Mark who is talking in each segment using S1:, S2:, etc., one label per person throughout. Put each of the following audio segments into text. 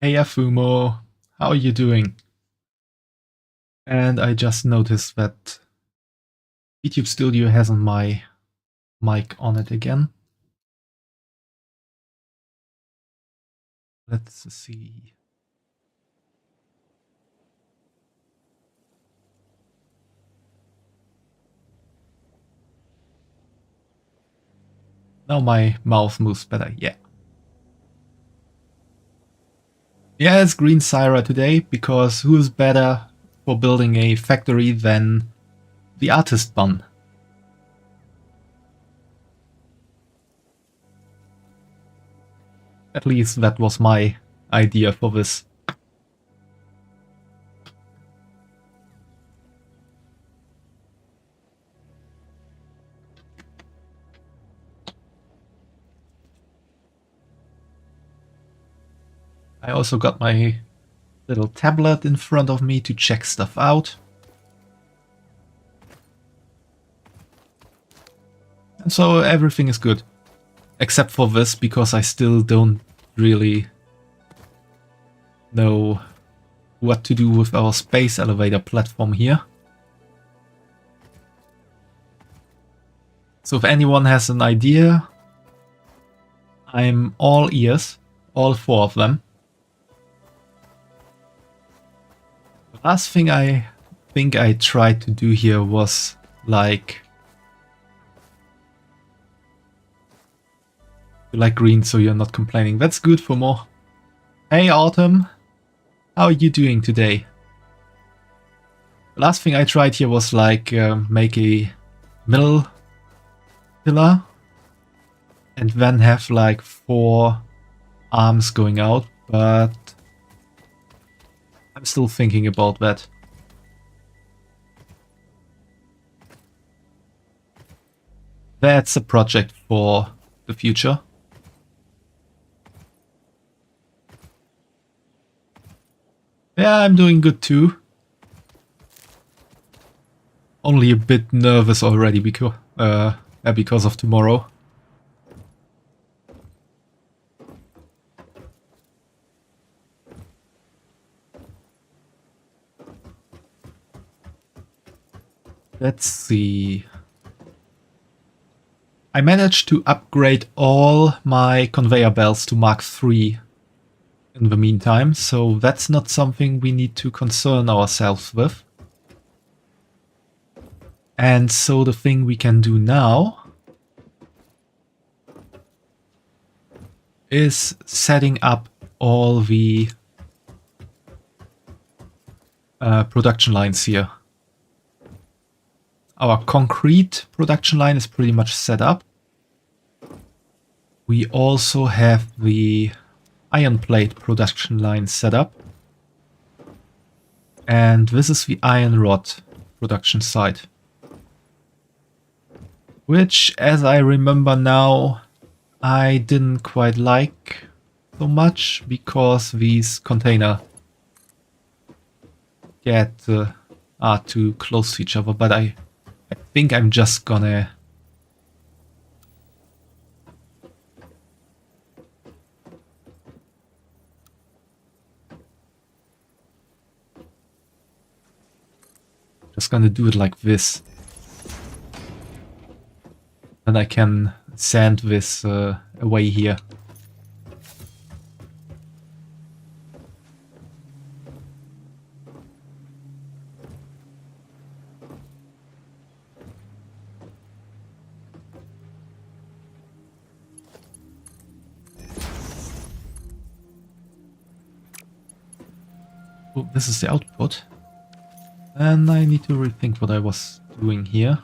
S1: Hey Afumo, how are you doing? And I just noticed that YouTube Studio hasn't my mic on it again. Let's see. Now my mouse moves better, yeah. Yeah, it's Green Syra today, because who's better for building a factory than the artist bun? At least that was my idea for this. I also got my little tablet in front of me to check stuff out. And so everything is good. Except for this, because I still don't really know what to do with our space elevator platform here. So if anyone has an idea, I'm all ears, all 4 of them. The last thing I think I tried to do here was like... You like green, so you're not complaining. That's good for more. Hey Autumn, how are you doing today? The last thing I tried here was like make a middle pillar and then have like 4 arms going out, but I'm still thinking about that. That's a project for the future. Yeah, I'm doing good too. Only a bit nervous already because of tomorrow. Let's see. I managed to upgrade all my conveyor belts to Mark III in the meantime, so that's not something we need to concern ourselves with. And so the thing we can do now is setting up all the production lines here. Our concrete production line is pretty much set up. We also have the iron plate production line set up. And this is the iron rod production site. Which, as I remember now, I didn't quite like so much because these containers are too close to each other, but I think I'm just gonna do it like this. And I can sand this away here. Oh, this is the output. And I need to rethink what I was doing here.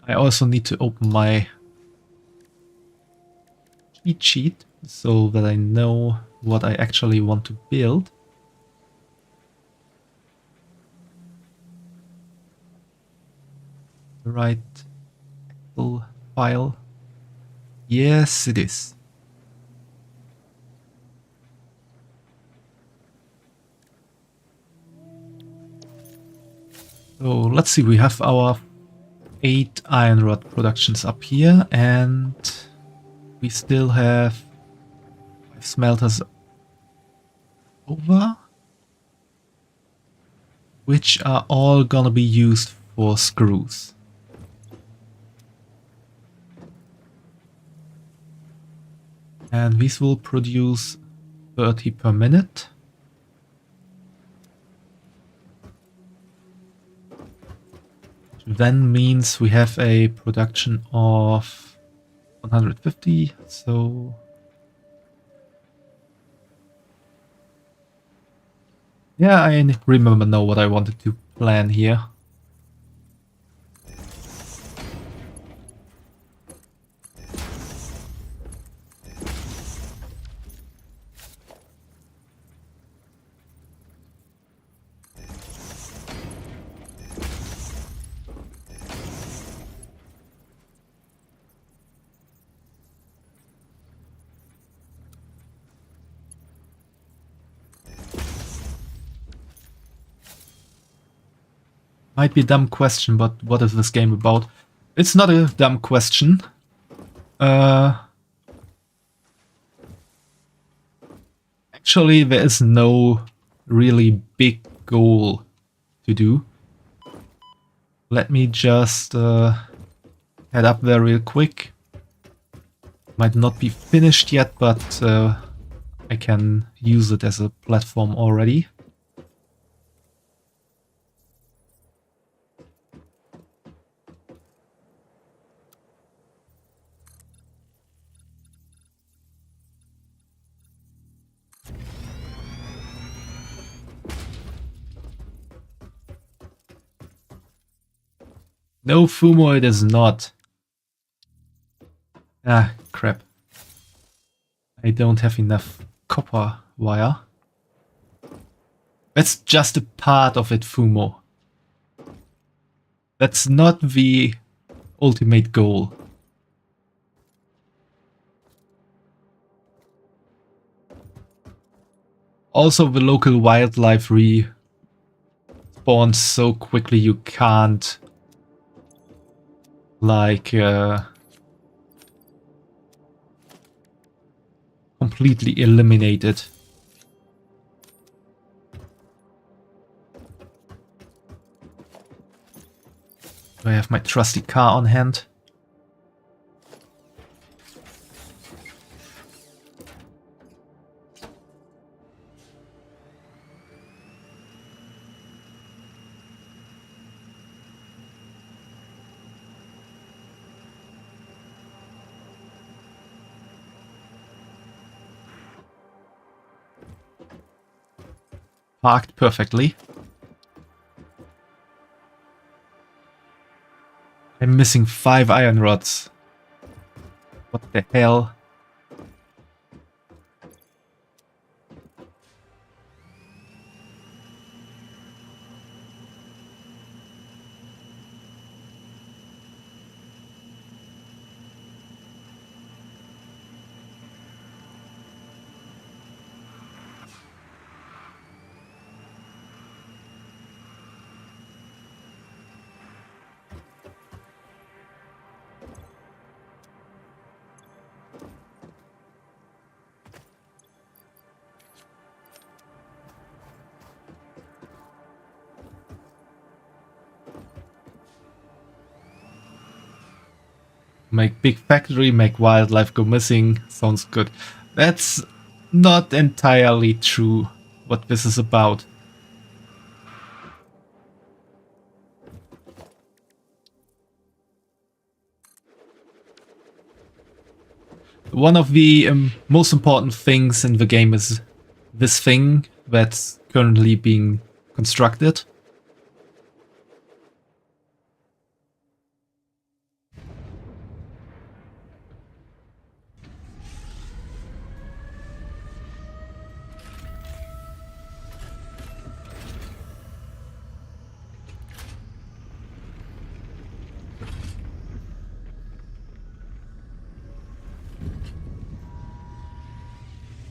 S1: I also need to open my cheat sheet so that I know what I actually want to build. The right Excel file. Yes, it is. So let's see, we have our 8 iron rod productions up here, and we still have 5 smelters over, which are all gonna be used for screws. And these will produce 30 per minute. Which then means we have a production of 150, so yeah, I remember now what I wanted to plan here. Might be a dumb question, but what is this game about? It's not a dumb question. Actually, there is no really big goal to do. Let me just head up there real quick. Might not be finished yet, but I can use it as a platform already. No, Fumo, it is not. Ah, crap. I don't have enough copper wire. That's just a part of it, Fumo. That's not the ultimate goal. Also, the local wildlife respawns so quickly you can't like completely eliminate it. Do I have my trusty car on hand? Parked perfectly. I'm missing 5 iron rods. What the hell? Make big factory, make wildlife go missing. Sounds good. That's not entirely true what this is about. One of the most important things in the game is this thing that's currently being constructed.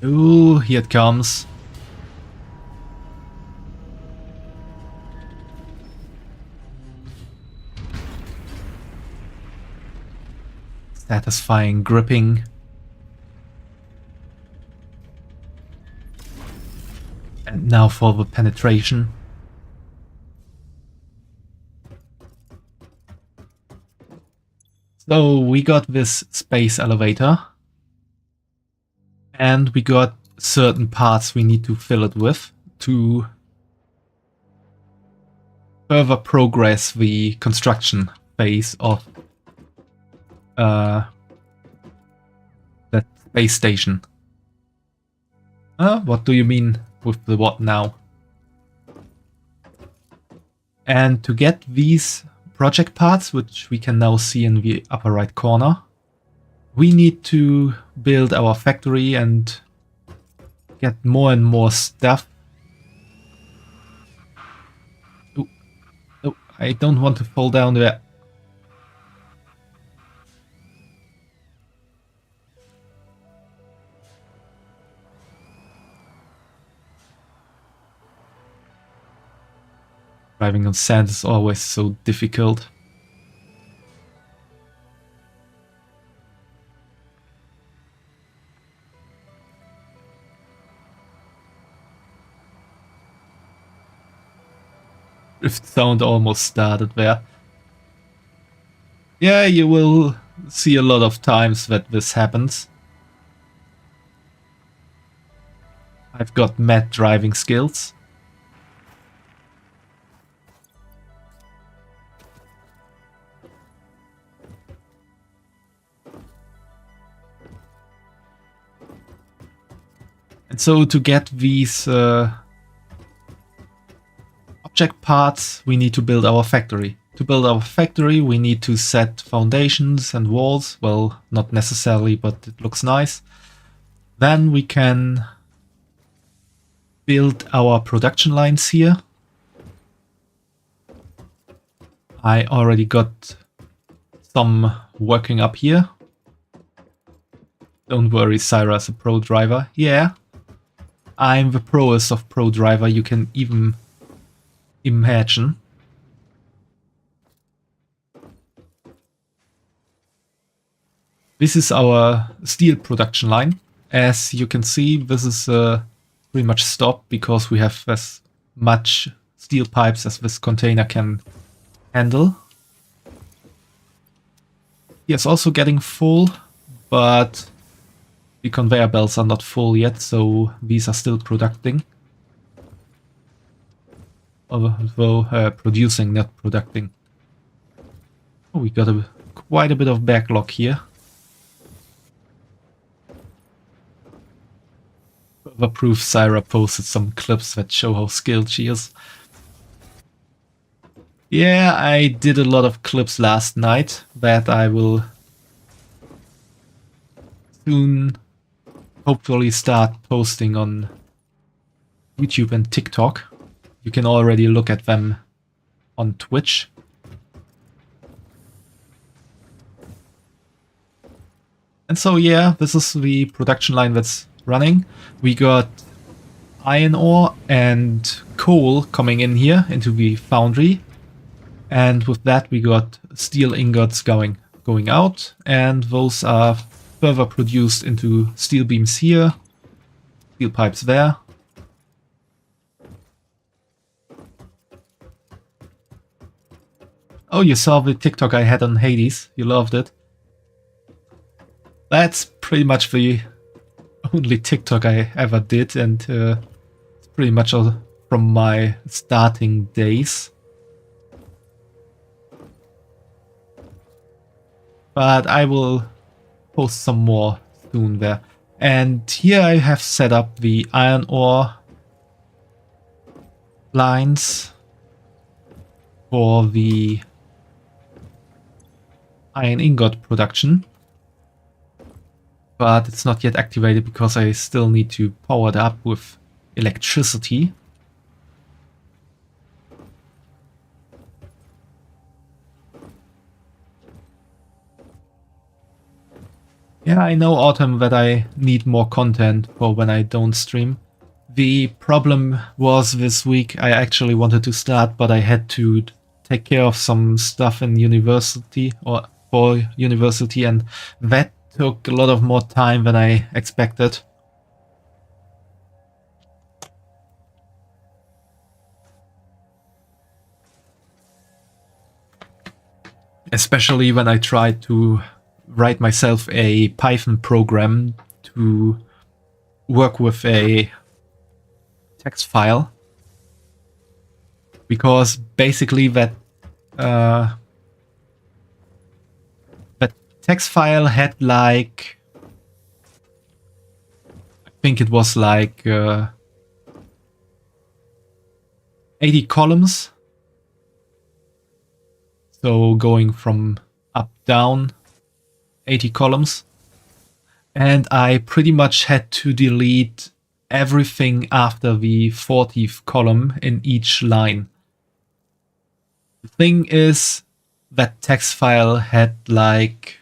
S1: Ooh, here it comes. Satisfying gripping. Now for the penetration. So we got this space elevator. And we got certain parts we need to fill it with to further progress the construction phase of that space station. What do you mean with the what now? And to get these project parts, which we can now see in the upper right corner, we need to build our factory and get more and more stuff. Oh, I don't want to fall down there. Driving on sand is always so difficult. Drift sound almost started there. Yeah, you will see a lot of times that this happens. I've got mad driving skills. And so to get these object parts, we need to build our factory. To build our factory, we need to set foundations and walls. Well, not necessarily, but it looks nice. Then we can build our production lines here. I already got some working up here. Don't worry, Syra's a pro driver. Yeah, I'm the proest of pro driver, you can even imagine. This is our steel production line. As you can see, this is pretty much stopped because we have as much steel pipes as this container can handle. It's also getting full, but the conveyor belts are not full yet, so these are still producing. Although producing, not producing. Oh, we got quite a bit of backlog here. Further proof, Syra posted some clips that show how skilled she is. Yeah, I did a lot of clips last night that I will soon hopefully start posting on YouTube and TikTok. You can already look at them on Twitch. And so yeah, this is the production line that's running. We got iron ore and coal coming in here into the foundry. And with that we got steel ingots going out, and those are further produced into steel beams here, steel pipes there. Oh, you saw the TikTok I had on Hades, you loved it. That's pretty much the only TikTok I ever did, and it's pretty much from my starting days. But I will post some more soon there. And here I have set up the iron ore lines for the iron ingot production. But it's not yet activated because I still need to power it up with electricity. Yeah, I know, Autumn, that I need more content for when I don't stream. The problem was this week I actually wanted to start, but I had to take care of some stuff in university or for university, and that took a lot of more time than I expected. especially when I tried to write myself a Python program to work with a text file, because basically that text file had like, I think it was like 80 columns. So going from up down, 80 columns. And I pretty much had to delete everything after the 40th column in each line. The thing is, that text file had like,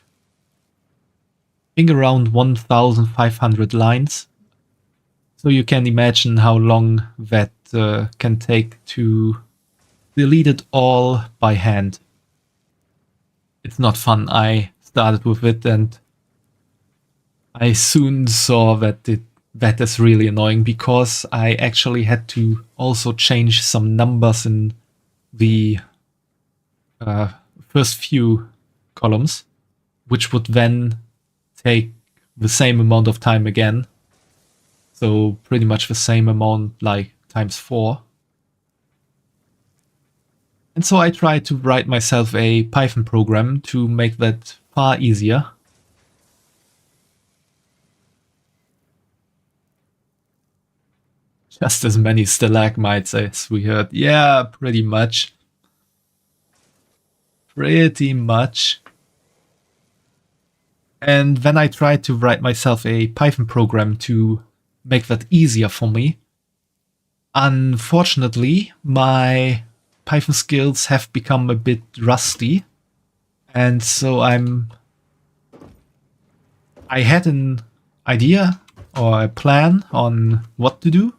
S1: I think around 1,500 lines. So you can imagine how long that can take to delete it all by hand. It's not fun. I started with it and I soon saw that that is really annoying, because I actually had to also change some numbers in the first few columns, which would then take the same amount of time again. So pretty much the same amount, like times 4. And so I tried to write myself a Python program to make that far easier. Just as many stalagmites as we heard. Yeah, pretty much. Pretty much. And then I tried to write myself a Python program to make that easier for me. Unfortunately, my Python skills have become a bit rusty. And so I had an idea or a plan on what to do.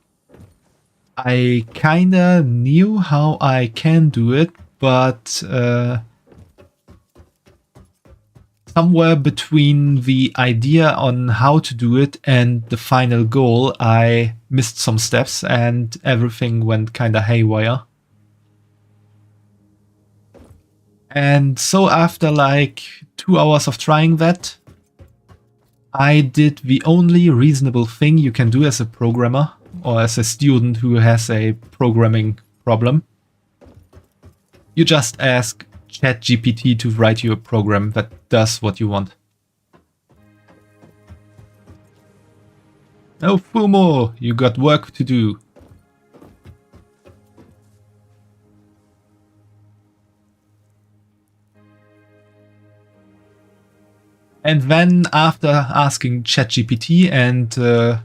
S1: I kinda knew how I can do it, but somewhere between the idea on how to do it and the final goal, I missed some steps and everything went kinda haywire. And so after like 2 hours of trying that, I did the only reasonable thing you can do as a programmer or as a student who has a programming problem. You just ask ChatGPT to write you a program that does what you want. Oh, Fumo, you got work to do. And then after asking ChatGPT and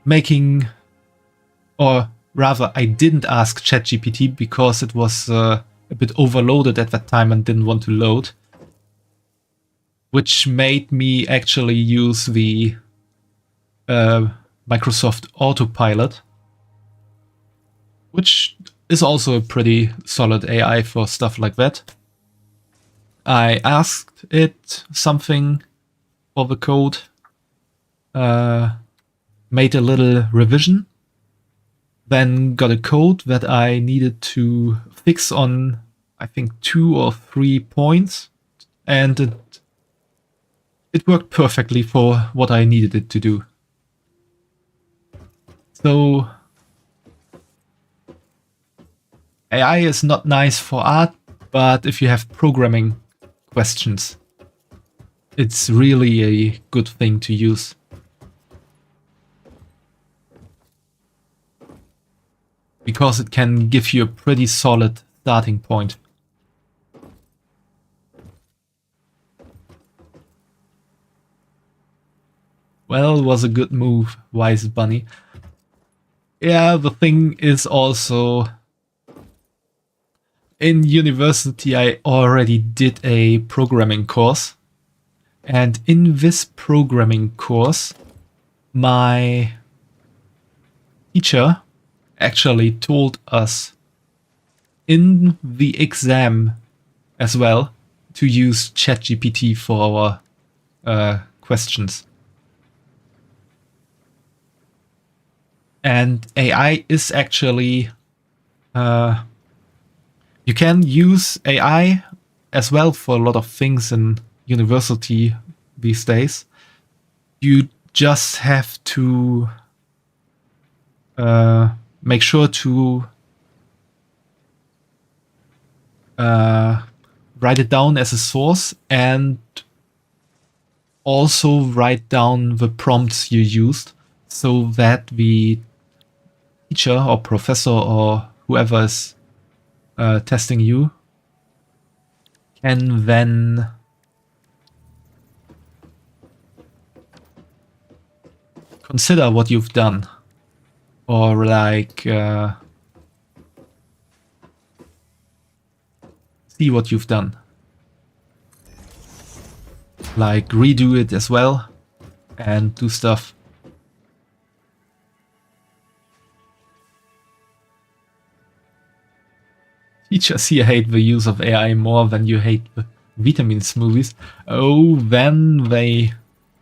S1: making, or rather I didn't ask ChatGPT because it was a bit overloaded at that time and didn't want to load, which made me actually use the Microsoft Autopilot, which is also a pretty solid AI for stuff like that. I asked it something for the code, made a little revision, then got a code that I needed to fix on, I think, 2 or 3 points, and it worked perfectly for what I needed it to do. So AI is not nice for art, but if you have programming questions, it's really a good thing to use. Because it can give you a pretty solid starting point. Well, it was a good move, Wise Bunny. Yeah, the thing is also, in university I already did a programming course. And in this programming course, my teacher actually told us in the exam as well to use ChatGPT for our questions. And AI is actually You can use AI as well for a lot of things in university these days. You just have to make sure to write it down as a source and also write down the prompts you used so that the teacher or professor or whoever is testing you can then consider what you've done, or like see what you've done, like redo it as well and do stuff. Teachers here hate the use of AI more than you hate the vitamin smoothies. Oh, then they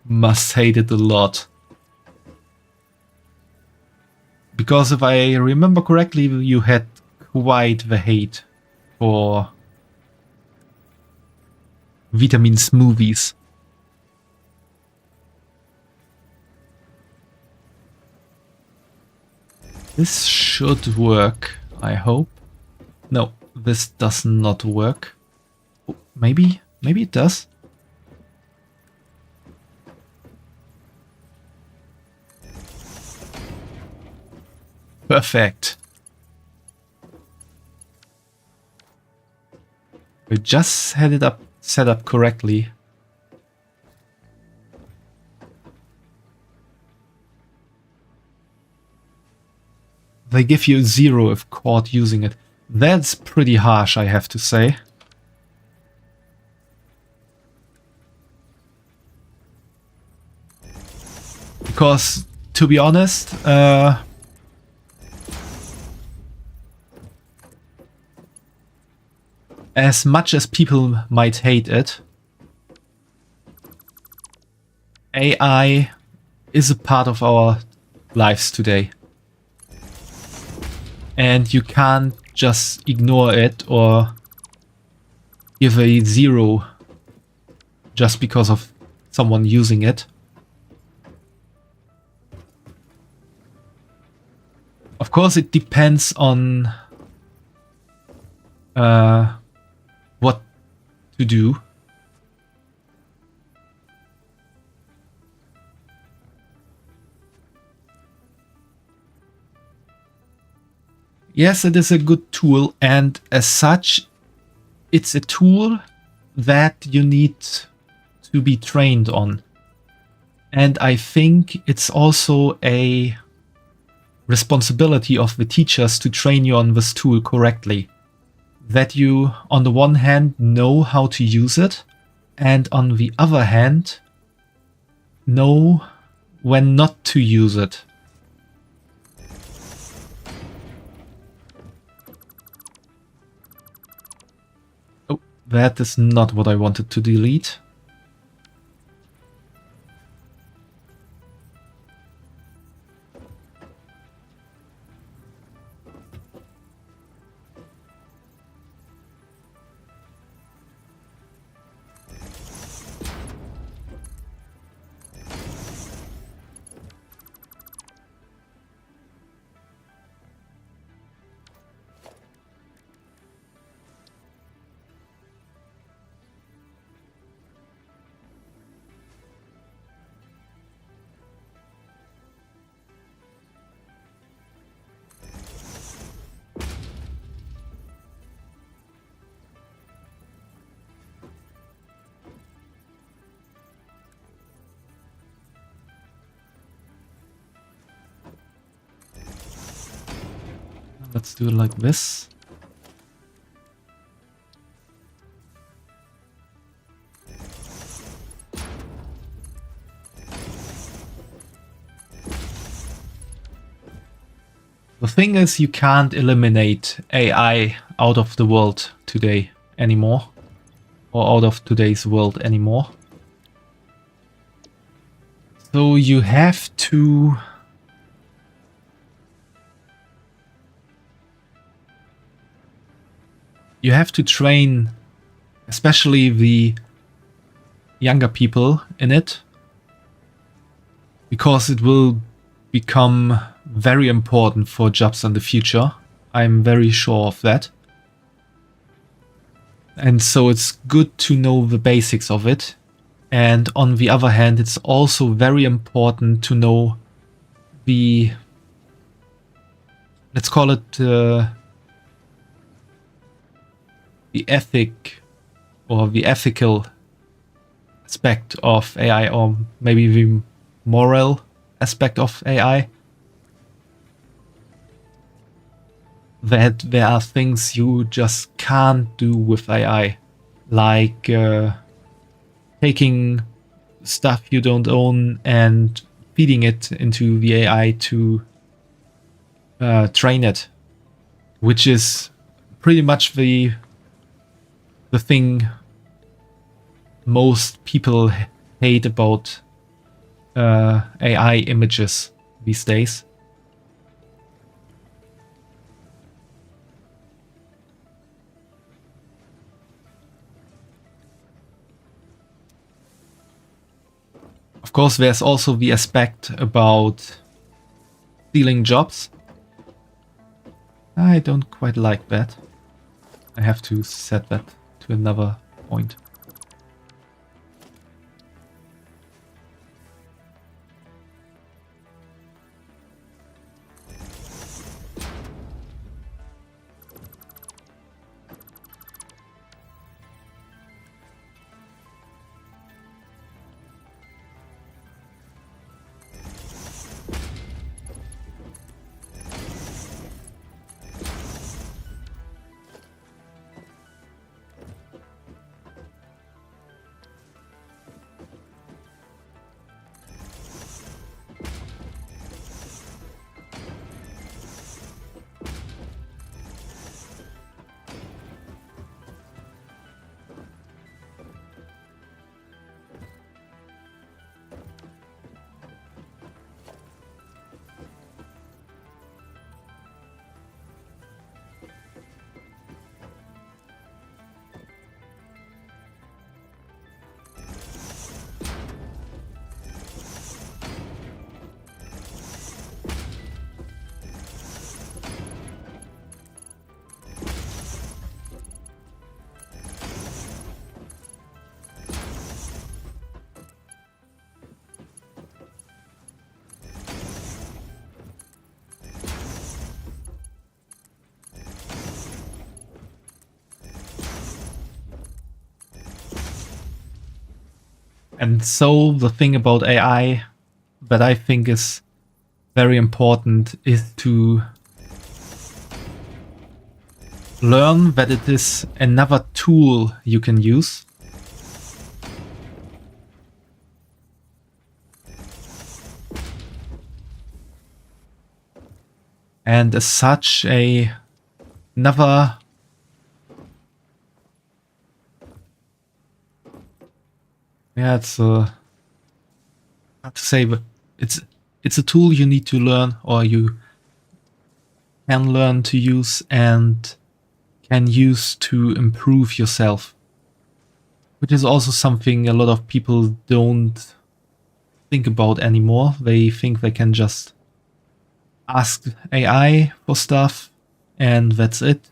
S1: must hate it a lot. Because if I remember correctly, you had quite the hate for vitamin smoothies. This should work, I hope. No, this does not work. Oh, maybe it does. Perfect. We just had it set up correctly. They give you 0 if caught using it. That's pretty harsh, I have to say. Because, to be honest, as much as people might hate it, AI is a part of our lives today. And you can't just ignore it or give a 0 just because of someone using it. Of course, it depends on what to do. Yes, it is a good tool, and as such, it's a tool that you need to be trained on. And I think it's also a responsibility of the teachers to train you on this tool correctly. That you, on the one hand, know how to use it, and on the other hand, know when not to use it. Oh, that is not what I wanted to delete. Let's do it like this. The thing is, you can't eliminate AI out of the world today anymore, or out of today's world anymore. So you have to you have to train especially the younger people in it, because it will become very important for jobs in the future. I'm very sure of that. And so it's good to know the basics of it. And on the other hand, it's also very important to know the, let's call it the ethic or the ethical aspect of AI, or maybe the moral aspect of AI. That there are things you just can't do with AI, like taking stuff you don't own and feeding it into the AI to train it, which is pretty much the thing most people hate about AI images these days. Of course, there's also the aspect about stealing jobs. I don't quite like that. I have to set that to another point. And so the thing about AI that I think is very important is to learn that it is another tool you can use. And as such, another it's hard to say, but it's a tool you need to learn, or you can learn to use and can use to improve yourself, which is also something a lot of people don't think about anymore. They think they can just ask AI for stuff and that's it.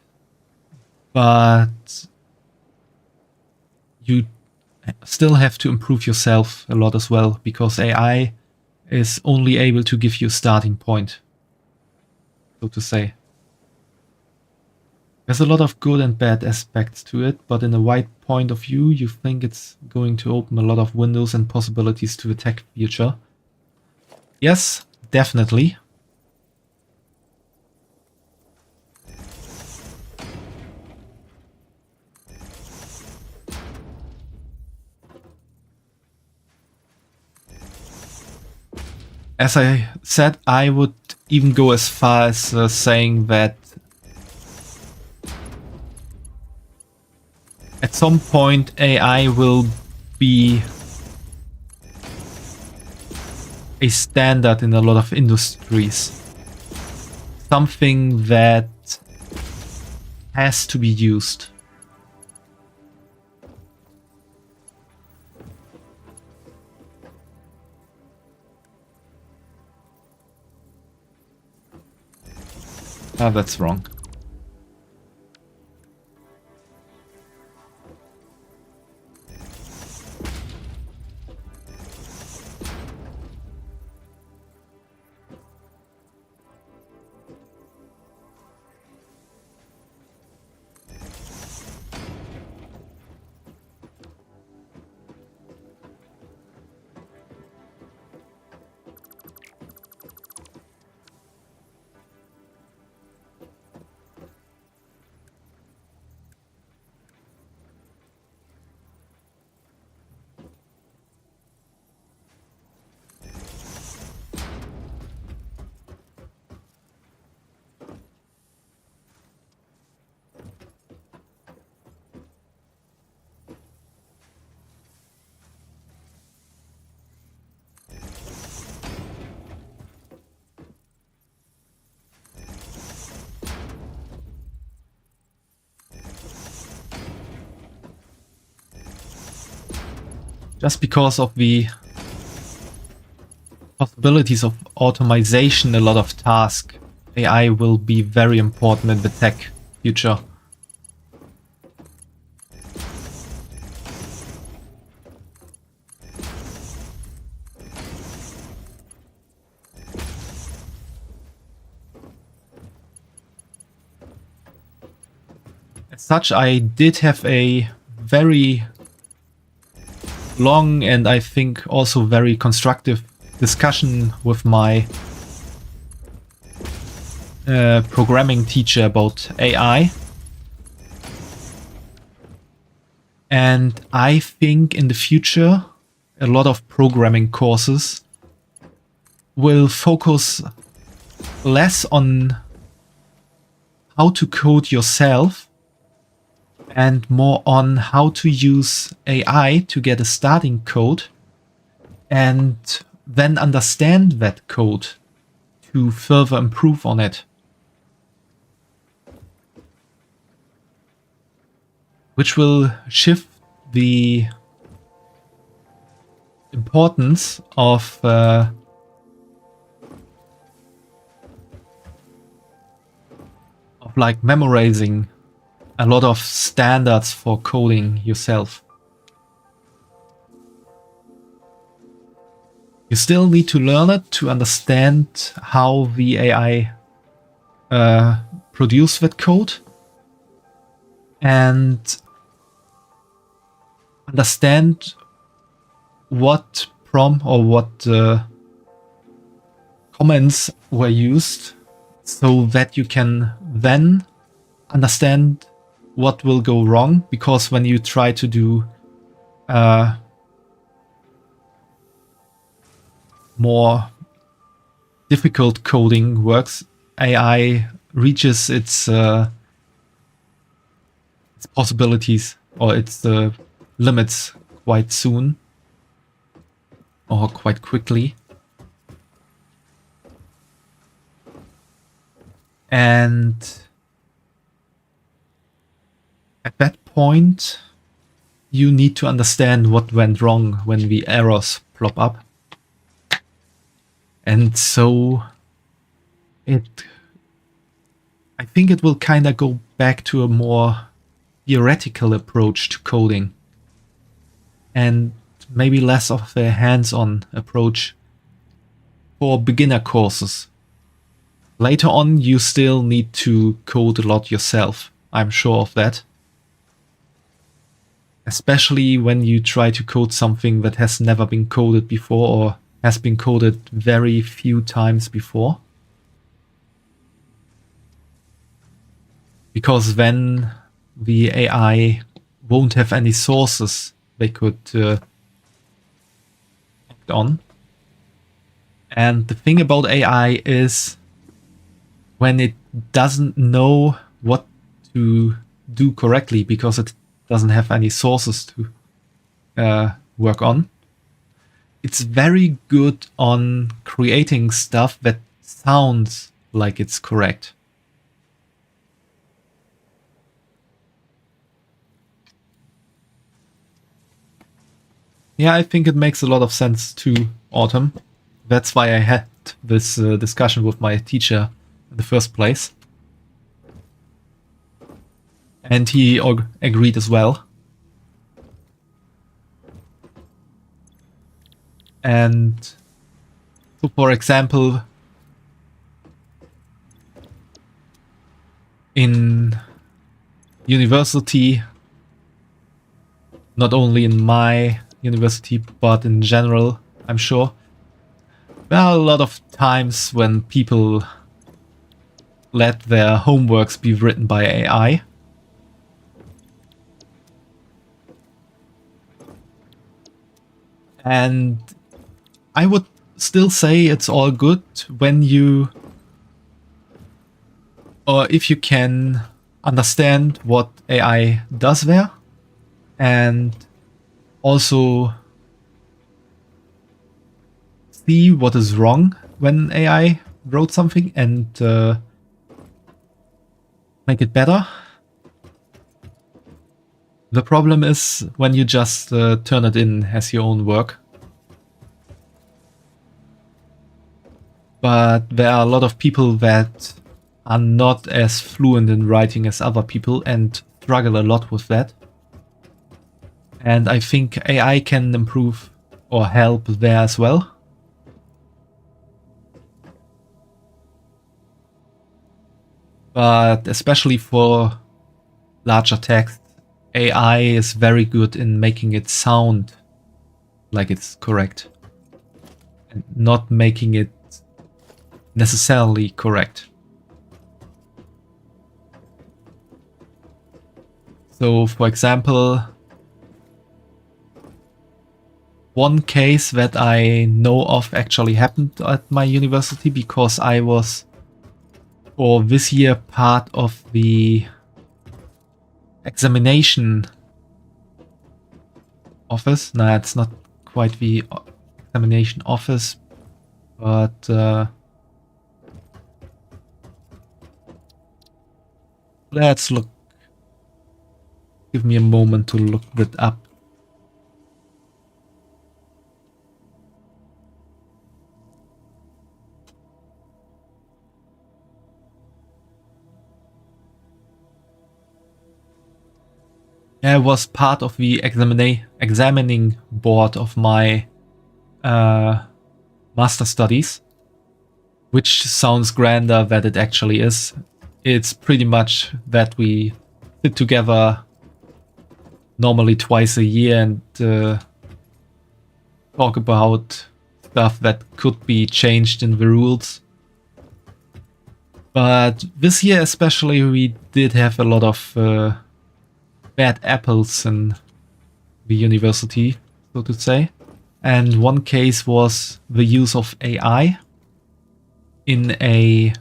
S1: But you still have to improve yourself a lot as well, because AI is only able to give you a starting point, so to say. There's a lot of good and bad aspects to it, but in a wide point of view, you think it's going to open a lot of windows and possibilities to the tech future. Yes, definitely. As I said, I would even go as far as saying that at some point AI will be a standard in a lot of industries. Something that has to be used. Ah, that's wrong. Just because of the possibilities of automation, a lot of tasks, AI will be very important in the tech future. As such, I did have a very long and I think also very constructive discussion with my programming teacher about AI. And I think in the future, a lot of programming courses will focus less on how to code yourself and more on how to use AI to get a starting code and then understand that code to further improve on it. Which will shift the importance of like memorizing a lot of standards for coding yourself. You still need to learn it to understand how the AI produce that code and understand what prompt or what comments were used so that you can then understand what will go wrong, because when you try to do more difficult coding works, AI reaches its possibilities or its limits quite soon or quite quickly. And at that point, you need to understand what went wrong when the errors plop up. And so I think it will kind of go back to a more theoretical approach to coding and maybe less of a hands-on approach for beginner courses. Later on, you still need to code a lot yourself. I'm sure of that. Especially when you try to code something that has never been coded before or has been coded very few times before. Because then the AI won't have any sources they could act on. And the thing about AI is when it doesn't know what to do correctly because it doesn't have any sources to work on, it's very good on creating stuff that sounds like it's correct. Yeah, I think it makes a lot of sense too, Autumn. That's why I had this discussion with my teacher in the first place. And he agreed as well. And so, for example, in university, not only in my university, but in general, I'm sure, there are a lot of times when people let their homeworks be written by AI. And I would still say it's all good when you, or if you can understand what AI does there, and also see what is wrong when AI wrote something and make it better. The problem is when you just turn it in as your own work. But there are a lot of people that are not as fluent in writing as other people and struggle a lot with that. And I think AI can improve or help there as well. But especially for larger text, AI is very good in making it sound like it's correct and not making it necessarily correct. So, for example, one case that I know of actually happened at my university because I was, for this year, part of the examination office. No, it's not quite the examination office, but let's look. Give me a moment to look that up. I was part of the examining board of my master studies, which sounds grander than it actually is. It's pretty much that we sit together normally twice a year and talk about stuff that could be changed in the rules. But this year especially we did have a lot of bad apples in the university, so to say. And one case was the use of AI in I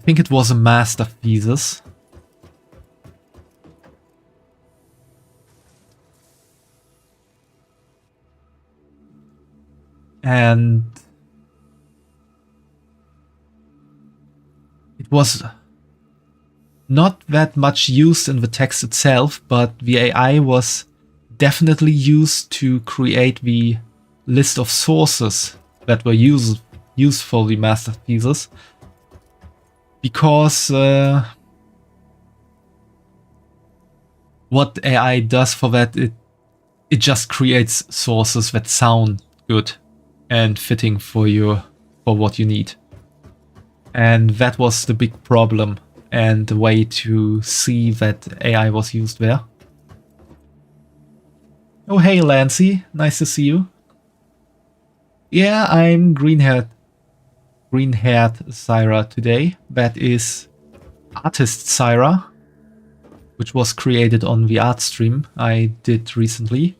S1: think it was a master thesis. And it was not that much used in the text itself, but the AI was definitely used to create the list of sources that were used for the master thesis. Because what AI does for that, it just creates sources that sound good and fitting for what you need. And that was the big problem and the way to see that AI was used there. Oh hey Lancy, nice to see you. Yeah, I'm green-haired Syra today. That is Artist Syra, which was created on the art stream I did recently.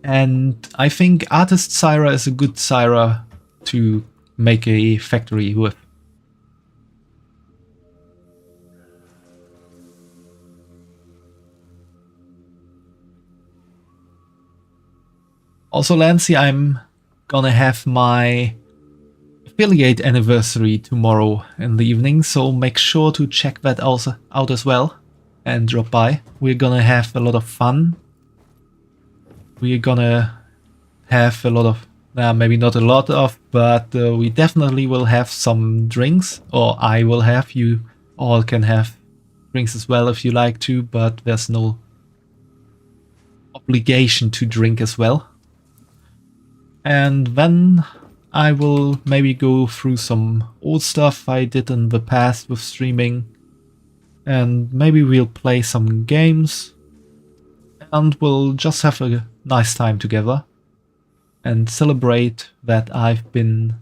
S1: And I think Artist Syra is a good Syra to make a factory with. Also, Lancy, I'm gonna have my affiliate anniversary tomorrow in the evening, so make sure to check that also out as well and drop by. We're gonna have a lot of fun. We're gonna have a lot of, maybe not a lot of, but we definitely will have some drinks, or I will have, you all can have drinks as well if you like to, but there's no obligation to drink as well. And then I will maybe go through some old stuff I did in the past with streaming, and maybe we'll play some games, and we'll just have a nice time together and celebrate that I've been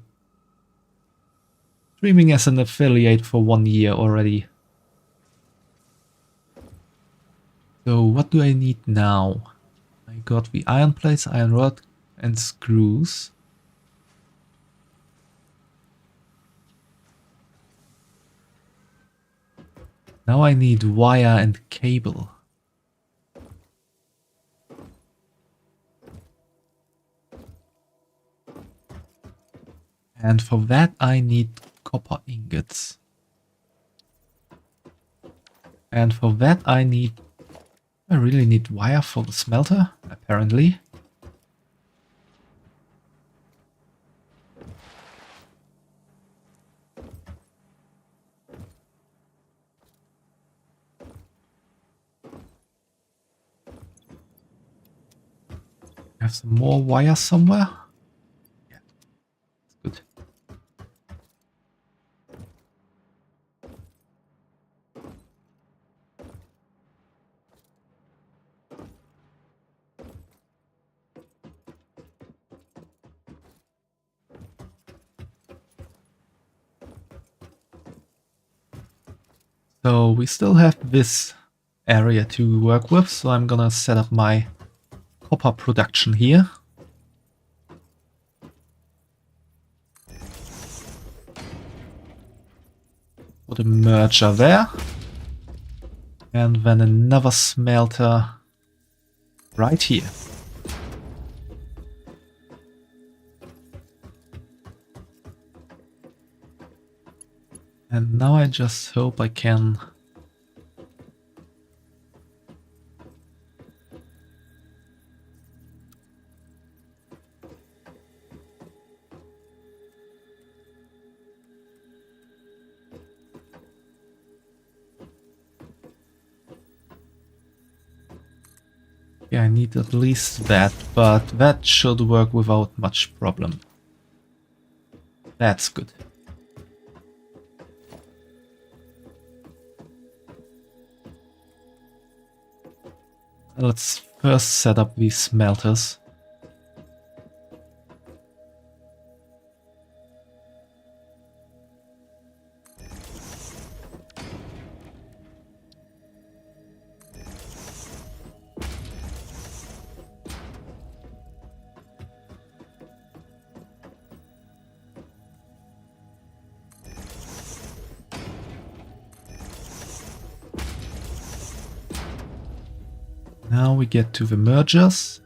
S1: streaming as an affiliate for 1 year already. So what do I need now? I got the iron plates, iron rod, and screws. Now I need wire and cable. And for that I need copper ingots. And for that I really need wire for the smelter, apparently. Have some more wire somewhere? Yeah, that's good. So we still have this area to work with, so I'm gonna set up my copper production here. Put a merger there. And then another smelter right here. And now I just hope I can I need at least that, but that should work without much problem. That's good. Let's first set up these smelters. Now we get to the mergers.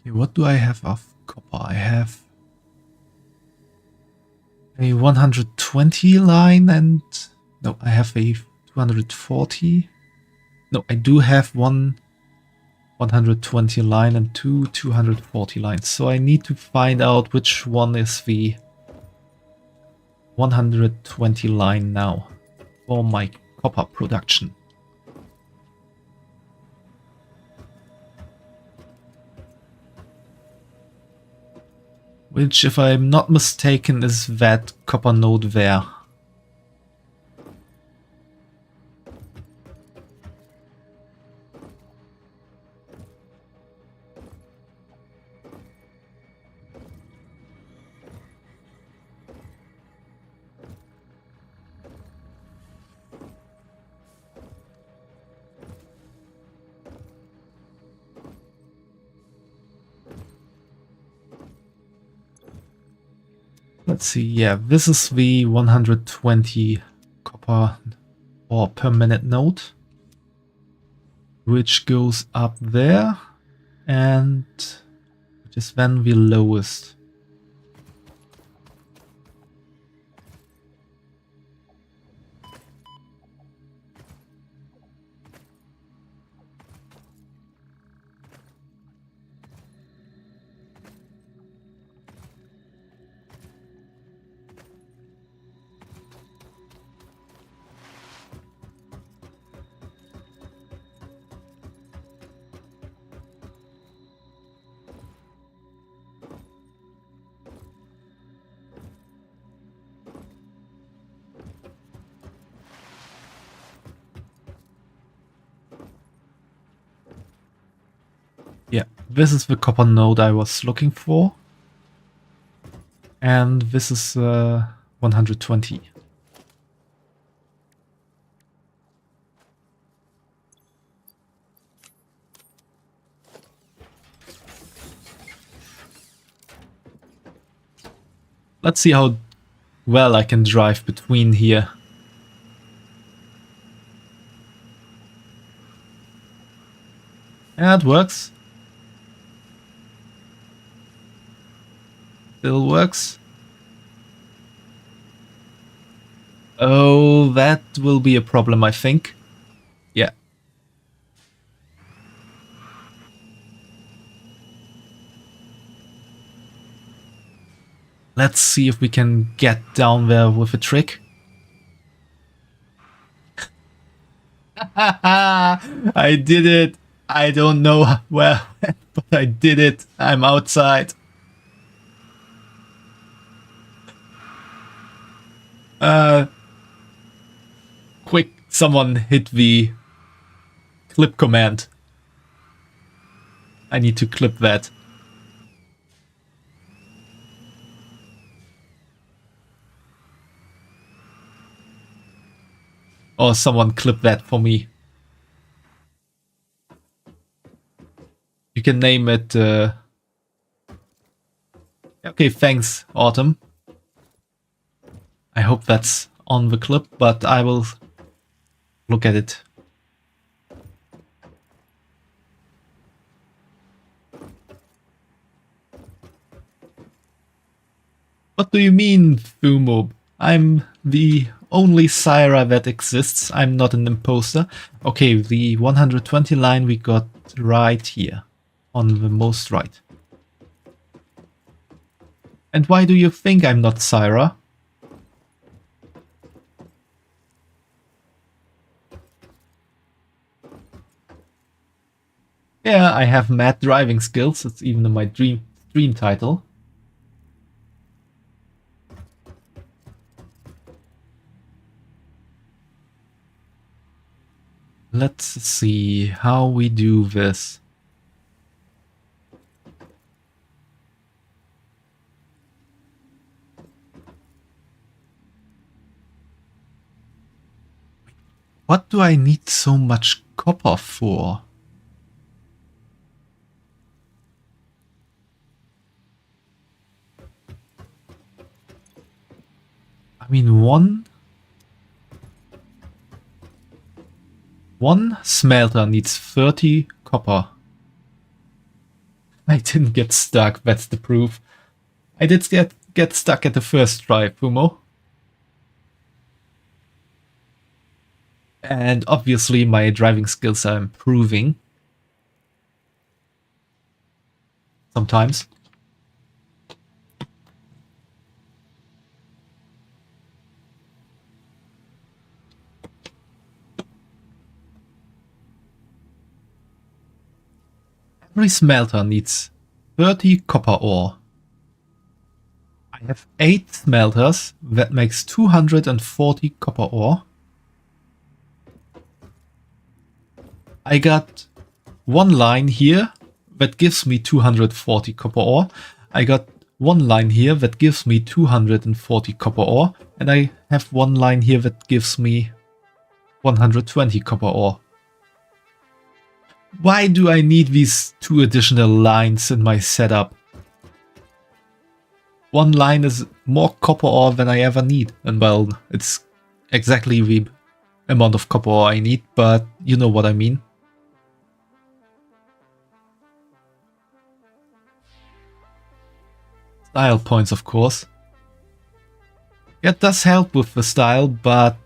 S1: Okay, what do I have of copper? I have a 120 line and... No, I have a 240. No, I do have one 120 line and two 240 lines. So I need to find out which one is the 120 line now for my copper production. Which, if I'm not mistaken, is that copper node there. Let's see, yeah, this is the 120 copper ore per minute node, which goes up there, and which is then the lowest. Yeah, this is the copper node I was looking for. And this is 120. Let's see how well I can drive between here. Yeah, it works. Still works. Oh, that will be a problem, I think. Yeah. Let's see if we can get down there with a trick. I did it. I don't know where, but I did it. I'm outside. Quick, someone hit the clip command. I need to clip that. Or someone clip that for me. You can name it... Okay, thanks, Autumn. I hope that's on the clip, but I will look at it. What do you mean, Fumo? I'm the only Syra that exists. I'm not an imposter. Okay, the 120 line we got right here. On the most right. And why do you think I'm not Syra? Yeah, I have mad driving skills. It's even in my dream title. Let's see how we do this. What do I need so much copper for? I mean, one smelter needs 30 copper. I didn't get stuck, that's the proof. I did get stuck at the first try, Fumo. And obviously my driving skills are improving. Sometimes. Every smelter needs 30 copper ore. I have 8 smelters, that makes 240 copper ore. I got one line here that gives me 240 copper ore. I got one line here that gives me 240 copper ore. And I have one line here that gives me 120 copper ore. Why do I need these 2 additional lines in my setup? one line is more copper ore than I ever need. And well, it's exactly the amount of copper ore I need, but you know what I mean. Style points, of course. Yeah, it does help with the style, but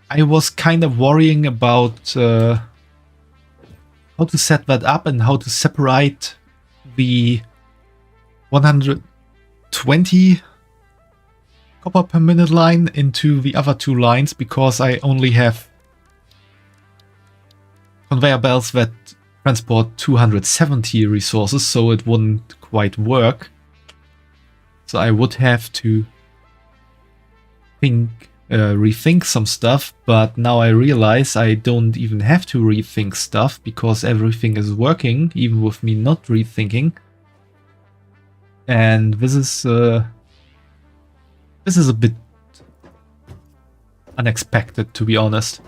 S1: I was kind of worrying about how to set that up and how to separate the 120 copper per minute line into the other two lines, because I only have conveyor belts that transport 270 resources, so it wouldn't quite work. So I would have to rethink some stuff, but now I realize I don't even have to rethink stuff because everything is working, even with me not rethinking. And this is a bit unexpected, to be honest.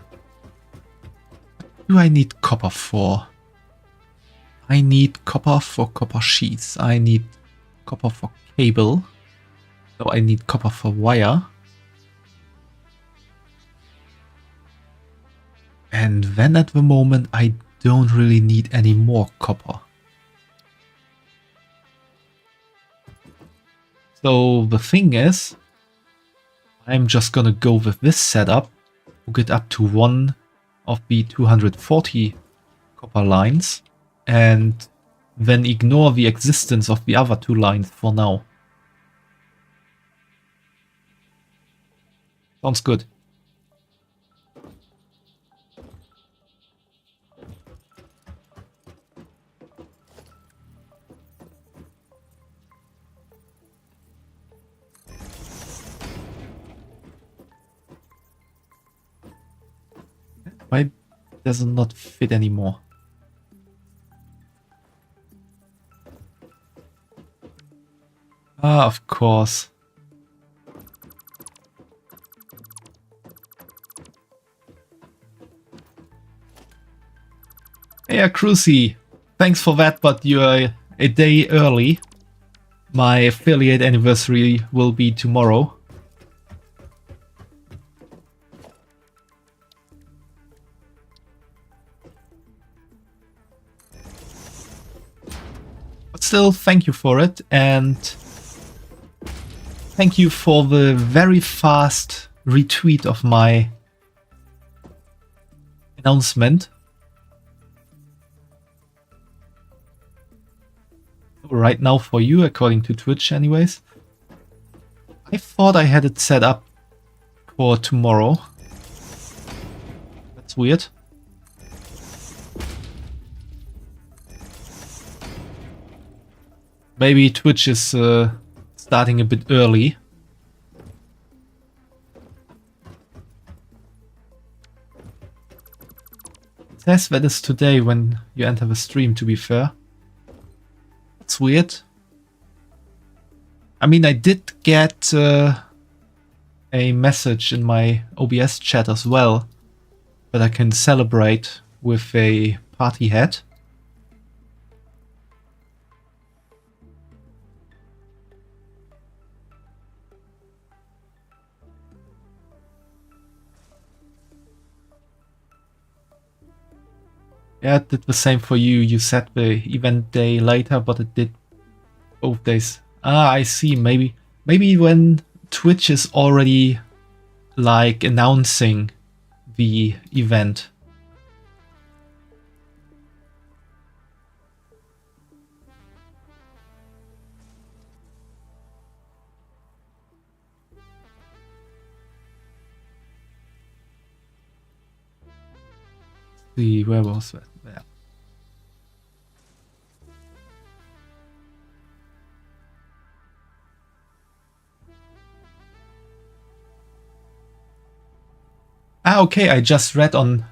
S1: What do I need copper for? I need copper for copper sheets. I need copper for cable. So I need copper for wire. And then at the moment I don't really need any more copper. So the thing is, I'm just gonna go with this setup, hook it up to one of the 240 copper lines, and then ignore the existence of the other two lines for now. Sounds good. Why does it not fit anymore? Ah, of course. Hey, Crucy, thanks for that, but you're a day early. My affiliate anniversary will be tomorrow. But still, thank you for it, and thank you for the very fast retweet of my announcement. Right now for you, according to Twitch anyways. I thought I had it set up for tomorrow. That's weird. Maybe Twitch is starting a bit early. It says that is today when you enter the stream, to be fair. That's weird. I mean, I did get a message in my OBS chat as well that I can celebrate with a party hat. Yeah, it did the same for you. You set the event day later, but it did both days. Ah, I see. Maybe when Twitch is already like announcing the event. See, where was that? There. Ah, okay, I just read on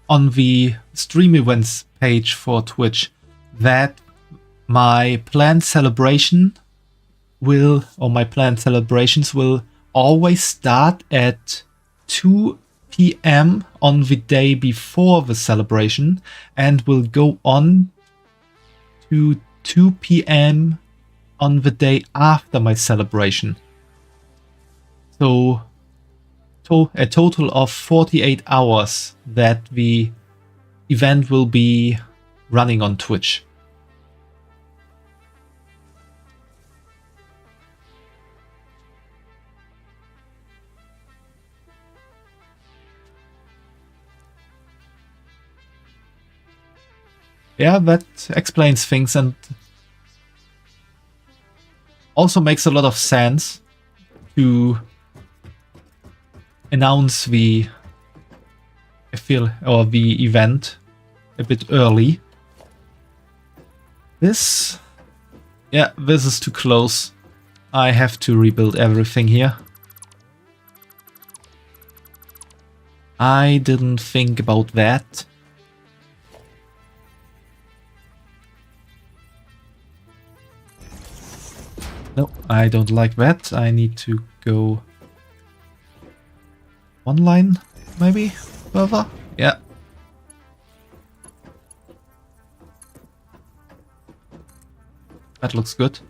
S1: the stream events page for Twitch that my planned celebration will, or my planned celebrations will always start at 2 p.m. on the day before the celebration and will go on to 2 p.m. on the day after my celebration. So a total of 48 hours that the event will be running on Twitch. Yeah, that explains things and also makes a lot of sense to announce the event a bit early. This is too close. I have to rebuild everything here. I didn't think about that. No, I don't like that. I need to go one line, maybe, further? Yeah. That looks good.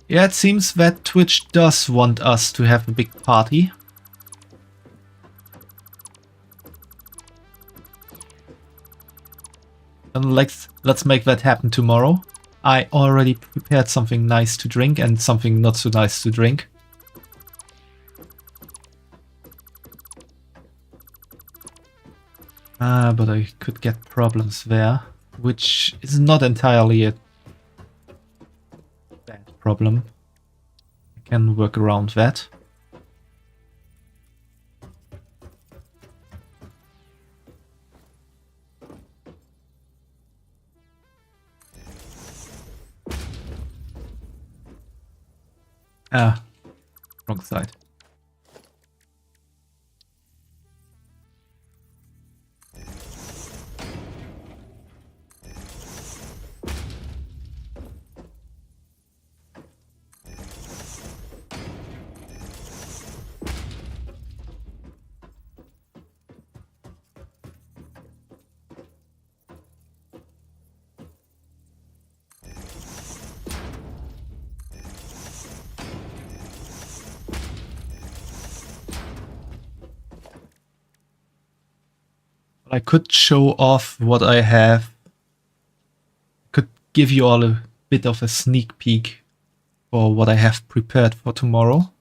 S1: Yeah, it seems that Twitch does want us to have a big party. And let's make that happen tomorrow. I already prepared something nice to drink and something not so nice to drink. But I could get problems there, which is not entirely a bad problem. I can work around that. Wrong side. I could show off what I have. Could give you all a bit of a sneak peek for what I have prepared for tomorrow.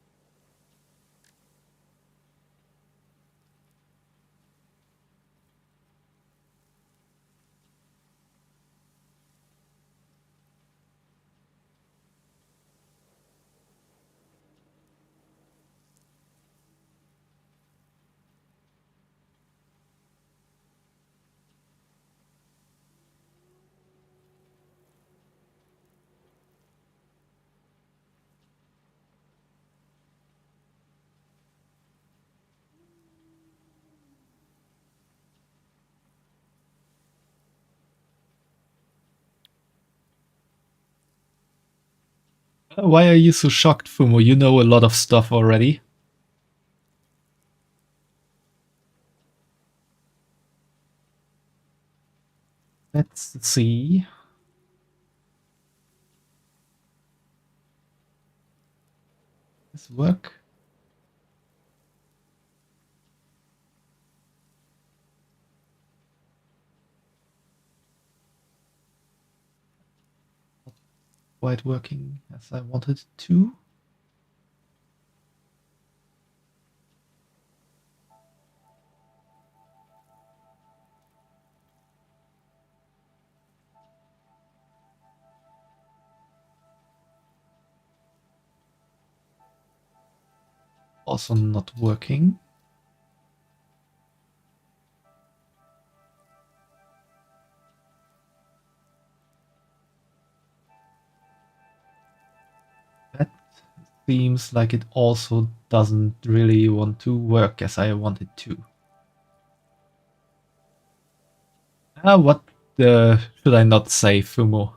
S1: Why are you so shocked, Fumo? You know a lot of stuff already. Let's see. This work? Not quite working as I wanted it to. Also not working. That seems like it also doesn't really want to work as I want it to. What should I not say, Fumo?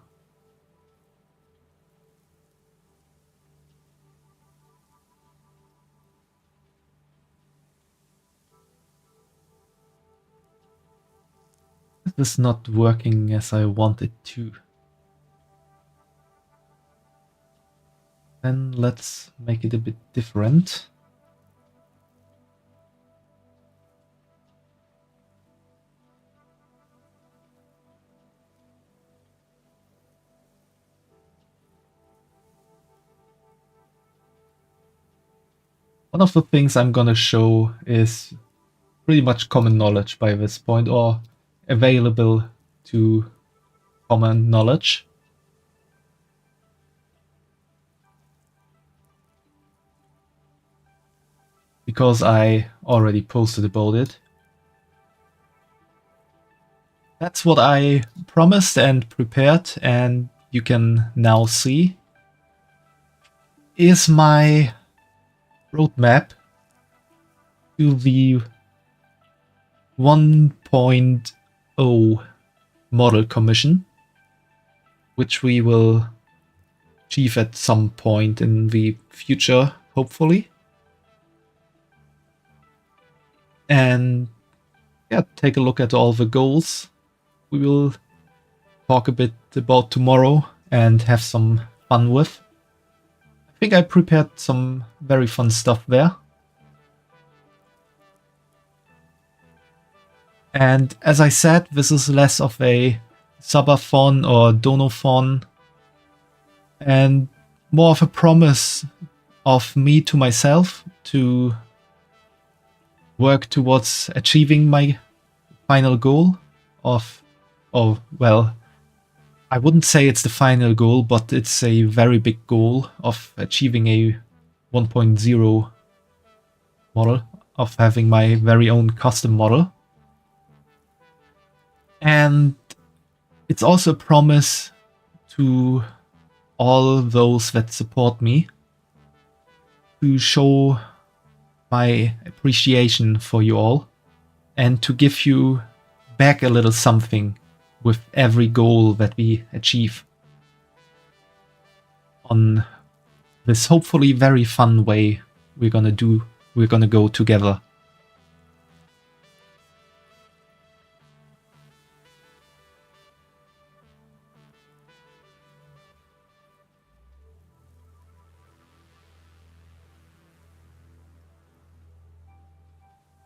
S1: this not working as I want it to? Then let's make it a bit different. One of the things I'm gonna show is pretty much common knowledge by this point, or available to common knowledge. Because I already posted about it. That's what I promised and prepared, and you can now see is my roadmap to the 1.0 model commission, which we will achieve at some point in the future, hopefully. And yeah, take a look at all the goals. We will talk a bit about tomorrow and have some fun with. I think I prepared some very fun stuff there. And as I said, this is less of a subathon or donathon and more of a promise of me to myself to work towards achieving my final goal of, well, I wouldn't say it's the final goal, but it's a very big goal of achieving a 1.0 model, of having my very own custom model. And it's also a promise to all those that support me to show my appreciation for you all and to give you back a little something with every goal that we achieve on this hopefully very fun way we're gonna go together.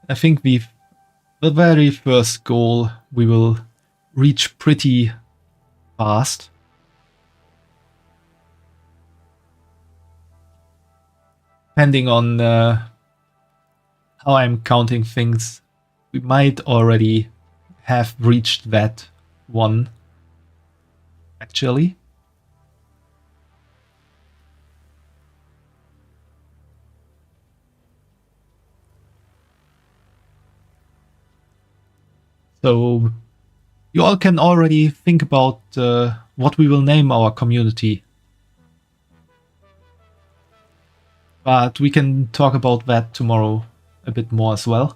S1: I think the very first goal we will reach pretty fast. Depending on how I'm counting things, we might already have reached that one, actually. So you all can already think about what we will name our community. But we can talk about that tomorrow a bit more as well.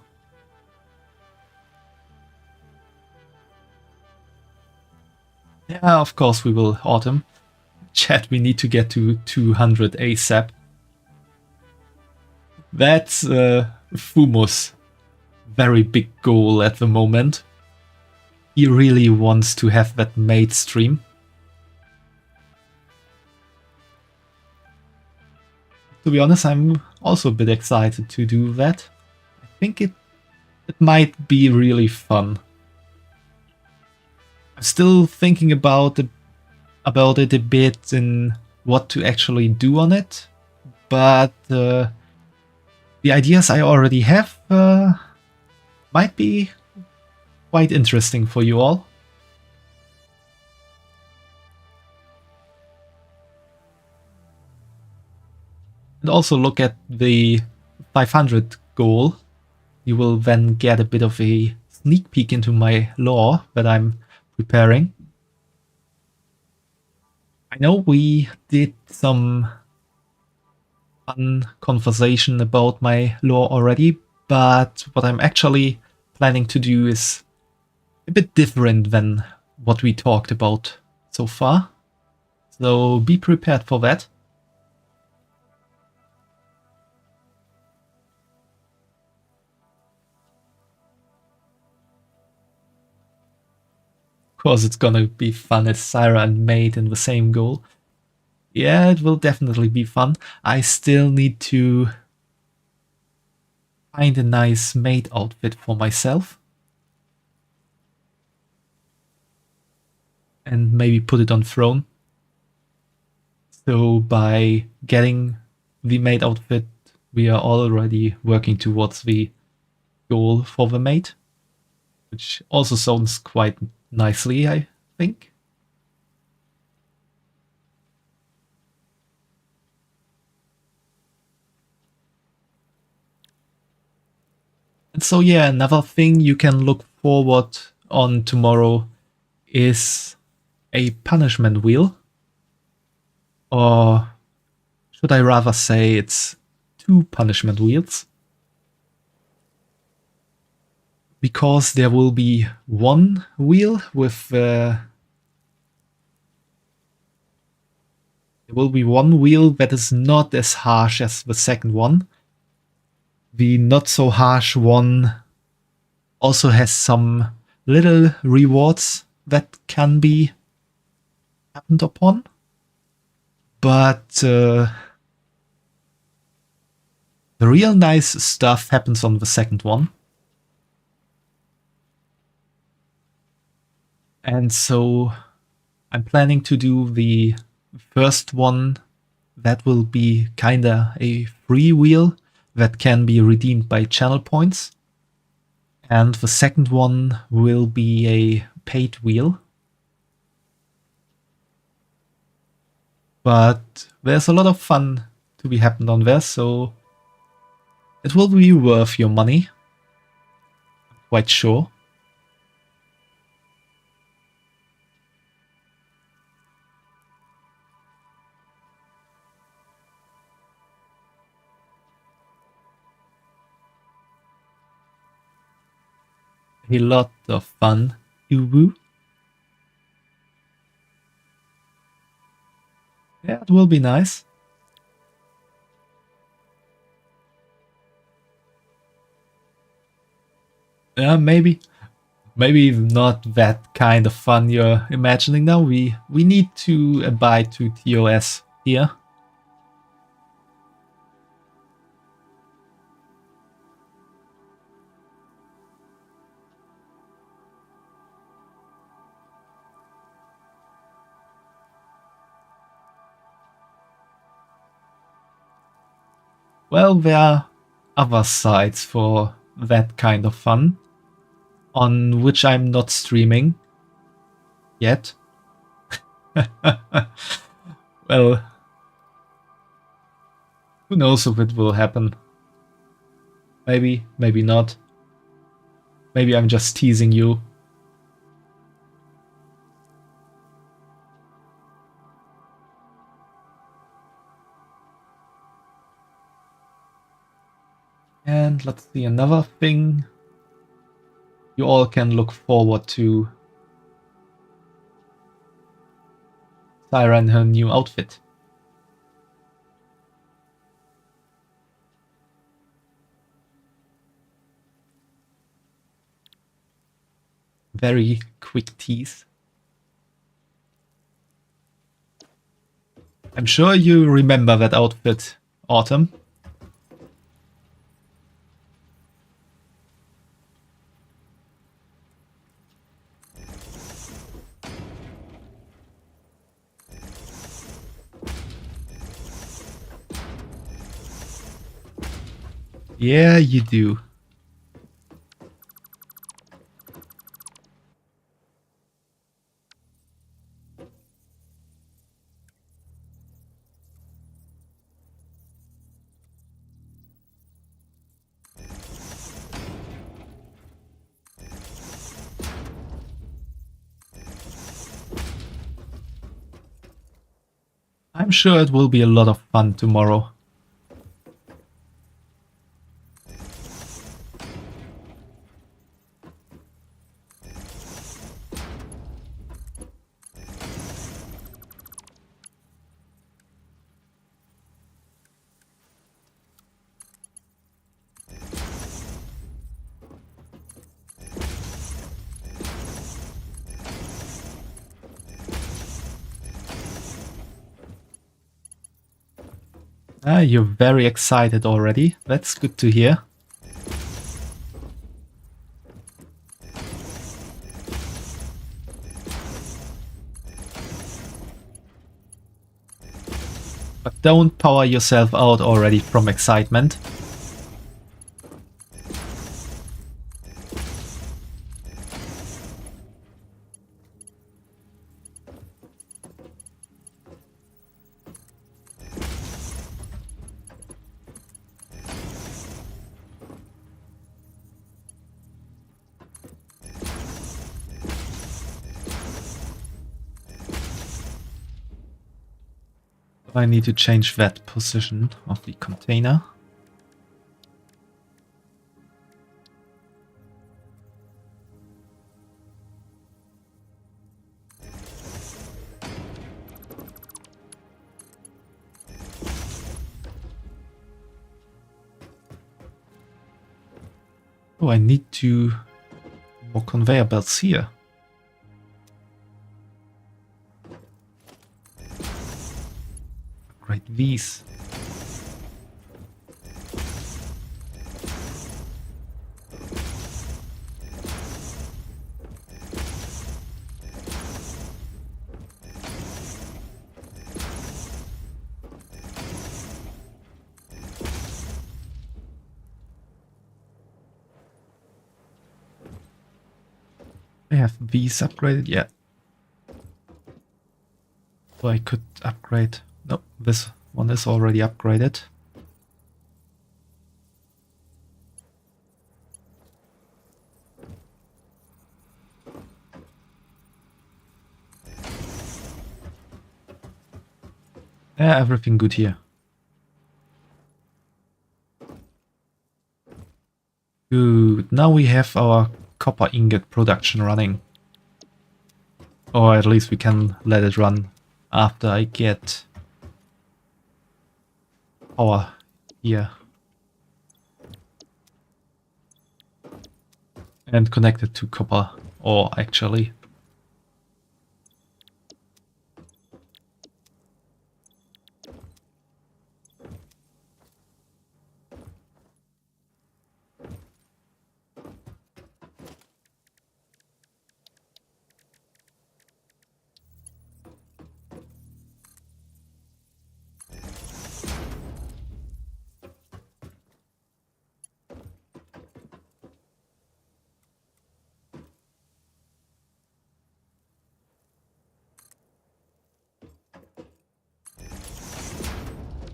S1: Yeah, of course we will, Autumn. Chat, we need to get to 200 ASAP. That's Fumu's very big goal at the moment. He really wants to have that maid stream. To be honest, I'm also a bit excited to do that. I think it might be really fun. I'm still thinking about it a bit in what to actually do on it, but the ideas I already have might be quite interesting for you all. And also look at the 500 goal. You will then get a bit of a sneak peek into my lore that I'm preparing. I know we did some fun conversation about my lore already, but what I'm actually planning to do is a bit different than what we talked about so far. So be prepared for that. course it's gonna be fun as Syra and Mate in the same goal. Yeah, it will definitely be fun. I still need to find a nice Mate outfit for myself. And maybe put it on throne. So by getting the Mate outfit, we are already working towards the goal for the Mate. Which also sounds quite nicely, I think. And so yeah, another thing you can look forward on tomorrow is a punishment wheel. Or should I rather say it's 2 punishment wheels? Because there will be one wheel with there will be one wheel that is not as harsh as the second one. The not so harsh one also has some little rewards that can be happened upon. But the real nice stuff happens on the second one. And so I'm planning to do the first one that will be kinda a free wheel that can be redeemed by channel points. And the second one will be a paid wheel. But there's a lot of fun to be happened on there, so it will be worth your money. I'm quite sure. A lot of fun. Uwu. Yeah, it will be nice. Yeah, maybe not that kind of fun you're imagining now. We need to abide to TOS here. Well, there are other sites for that kind of fun, on which I'm not streaming yet. Well, who knows if it will happen. Maybe, maybe not. Maybe I'm just teasing you. And let's see, another thing you all can look forward to. Syra and her new outfit. Very quick tease. I'm sure you remember that outfit, Autumn. Yeah, you do. I'm sure it will be a lot of fun tomorrow. Ah, you're very excited already. That's good to hear. But don't power yourself out already from excitement. I need to change that position of the container. Oh, I need to more conveyor belts here. Upgrade these. I have these upgraded, yeah. So I could upgrade. Nope, this one is already upgraded. Yeah, everything good here. Good. Now we have our copper ingot production running. Or at least we can let it run after I get power here. And connect it to copper ore actually.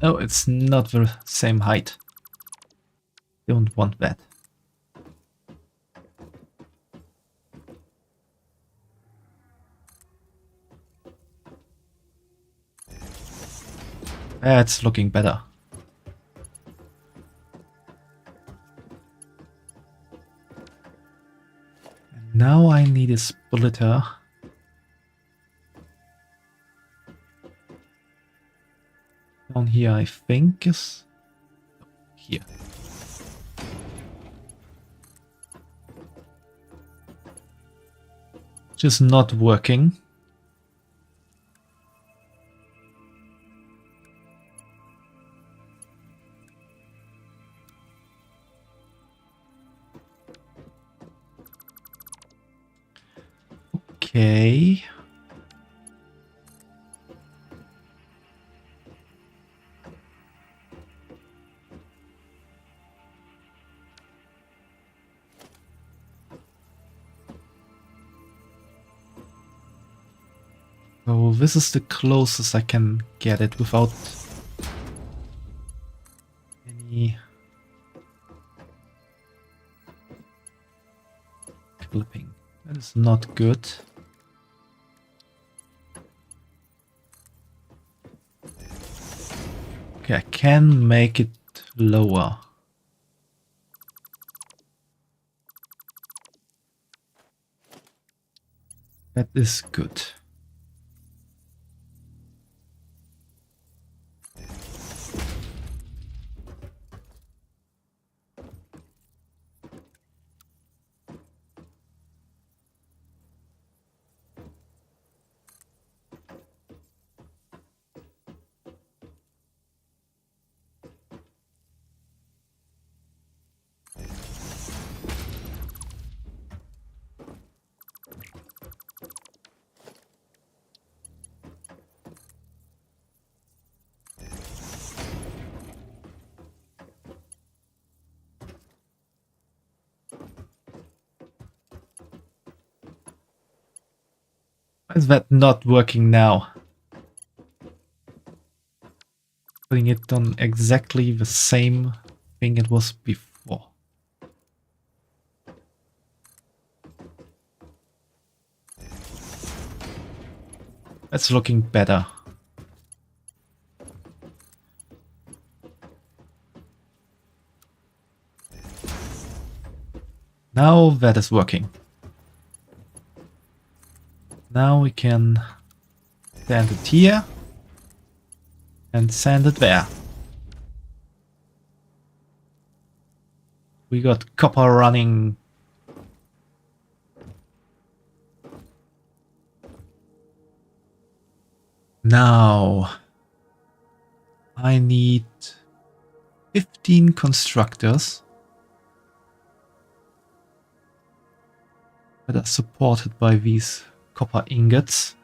S1: No, it's not the same height. Don't want that. That's looking better. And now I need a splitter. Down here, I think is here. Just not working. Okay. So this is the closest I can get it without any clipping. That is not good. Okay, I can make it lower. That is good. Why is that not working now? Putting it on exactly the same thing it was before. That's looking better. Now that is working. Now we can sand it here and sand it there. We got copper running. Now I need 15 constructors that are supported by these copper ingots.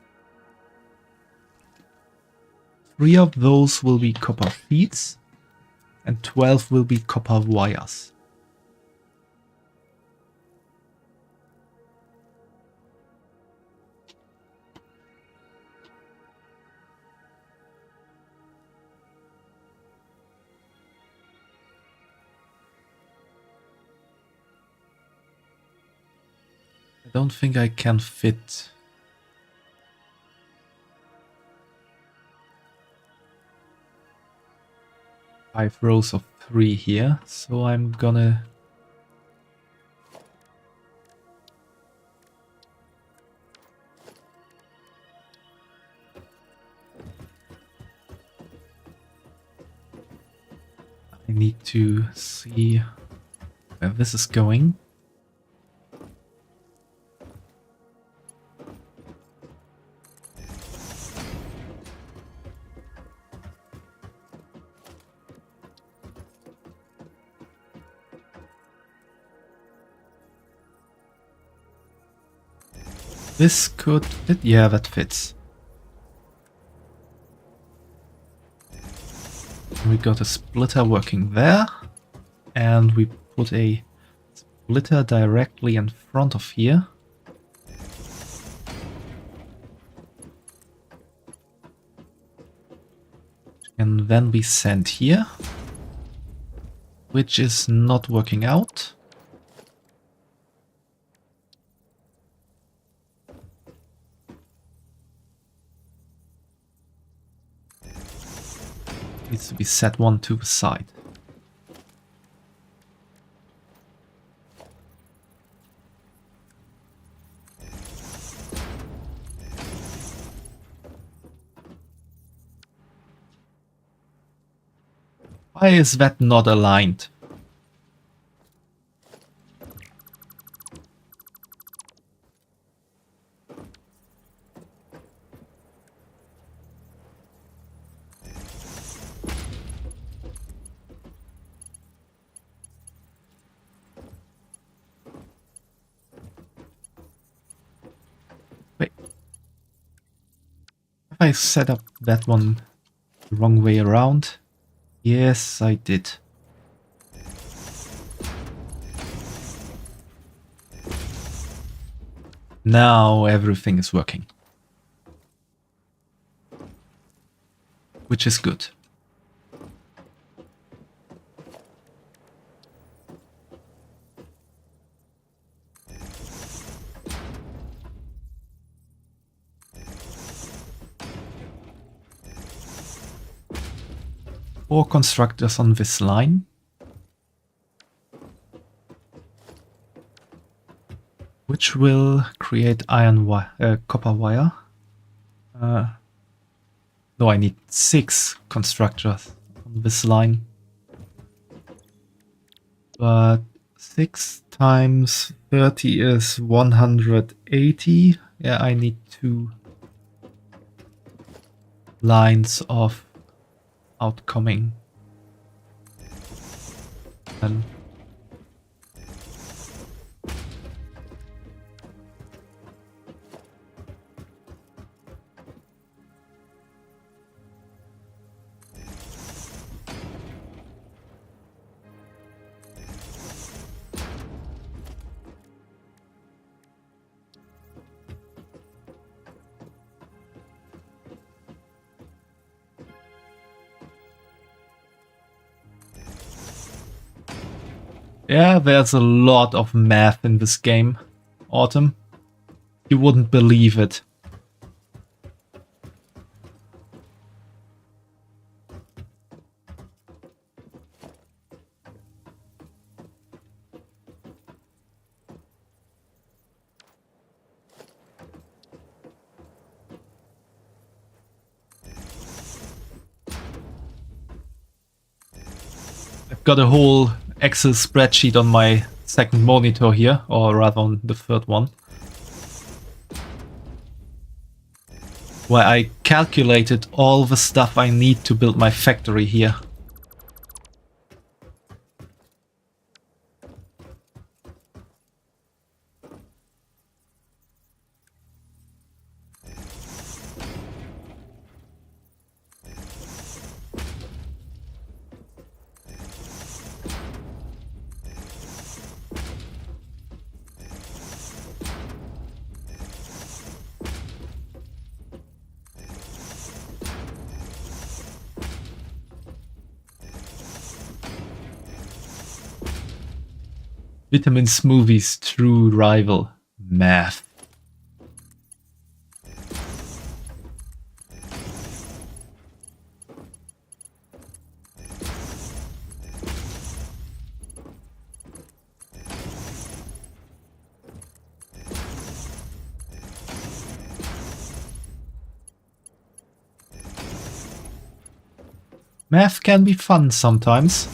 S1: 3 of those will be copper feeds and 12 will be copper wires. I don't think I can fit 5 rows of 3 here, so I'm gonna I need to see where this is going. This could fit. Yeah, that fits. We got a splitter working there, and we put a splitter directly in front of here. And then we send here, which is not working out. Needs to be set one to the side. Why is that not aligned? Wait. Have I set up that one the wrong way around? Yes, I did. Now everything is working. Which is good. Four constructors on this line. Which will create copper wire. No, I need 6 constructors on this line. But 6 times 30 is 180. Yeah, I need 2 lines of outcoming. And Yeah, there's a lot of math in this game, Autumn. You wouldn't believe it. I've got a whole Excel spreadsheet on my second monitor here, or rather on the third one, where I calculated all the stuff I need to build my factory here. Vitamin Smoothie's true rival, math. Math can be fun sometimes.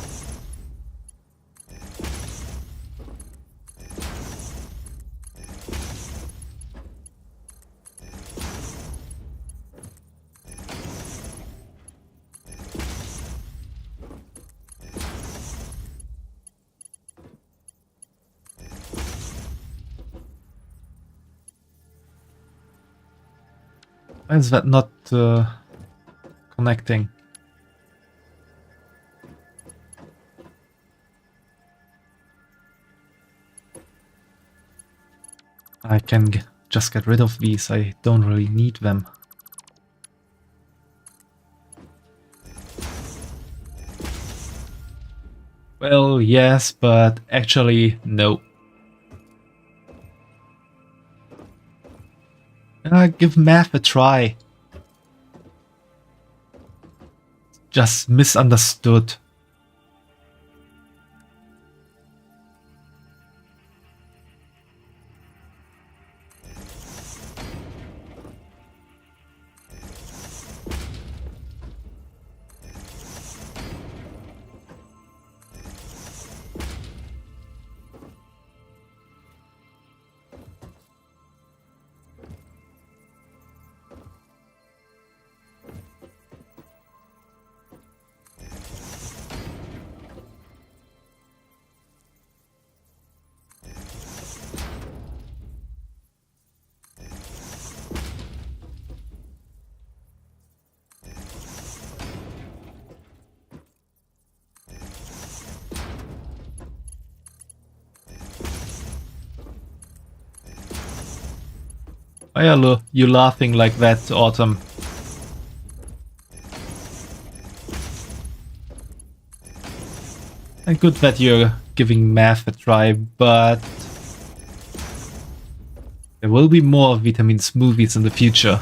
S1: Why is that not connecting? I can just get rid of these, I don't really need them. Well, yes, but actually, no. Give math a try. Just misunderstood. Why are you laughing like that, Autumn? And good that you're giving math a try, but there will be more vitamin smoothies in the future.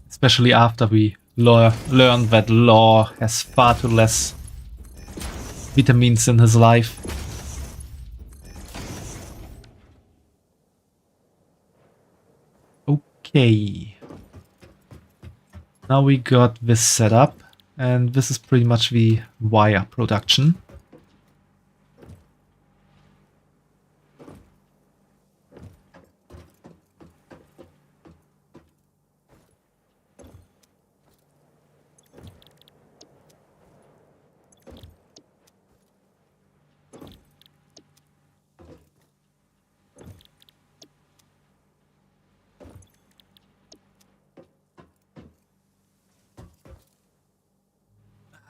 S1: Especially after we learn that Law has far too less vitamins in his life. Okay. Now we got this set up, and this is pretty much the wire production.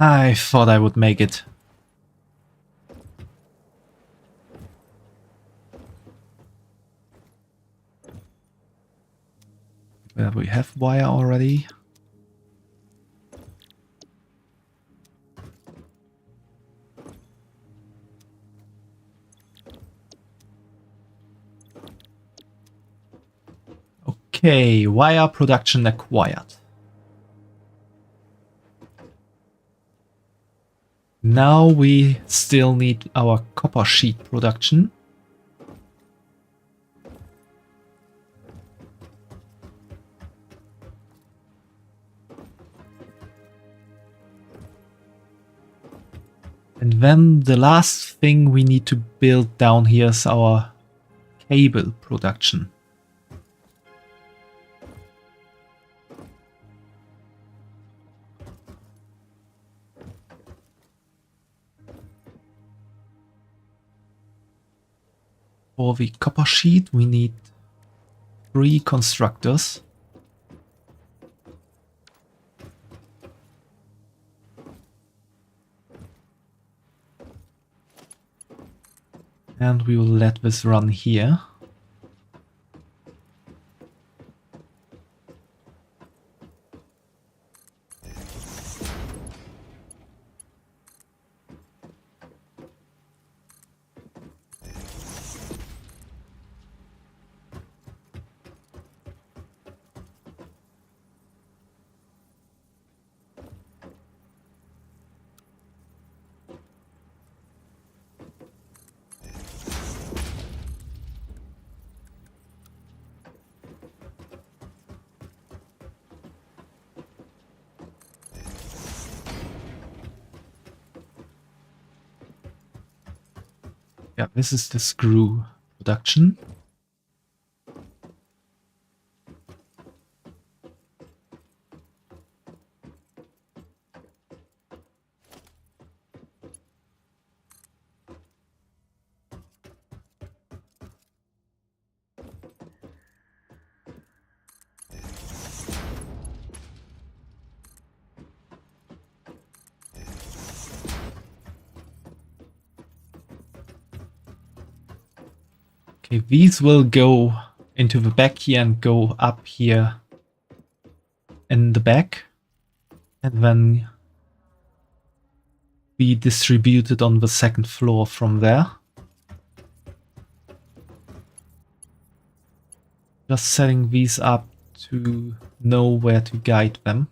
S1: I thought I would make it. Where we have wire already. Okay, wire production acquired. Now we still need our copper sheet production. And then the last thing we need to build down here is our cable production. For the copper sheet, we need 3 constructors. And we will let this run here. Yeah, this is the screw production. Okay, these will go into the back here and go up here in the back, and then be distributed on the second floor from there. Just setting these up to know where to guide them.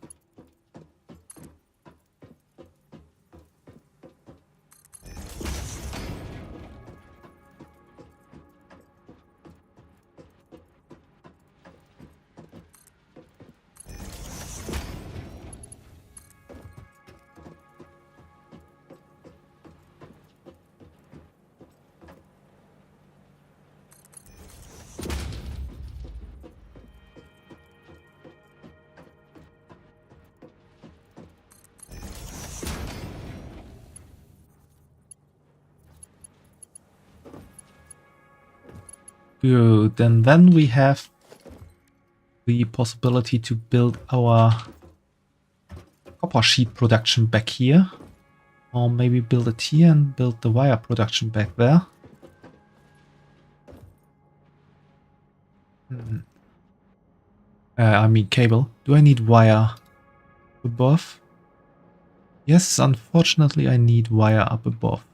S1: Good, and then we have the possibility to build our copper sheet production back here. Or maybe build it here and build the wire production back there. I mean cable. Do I need wire above? Yes, unfortunately I need wire up above.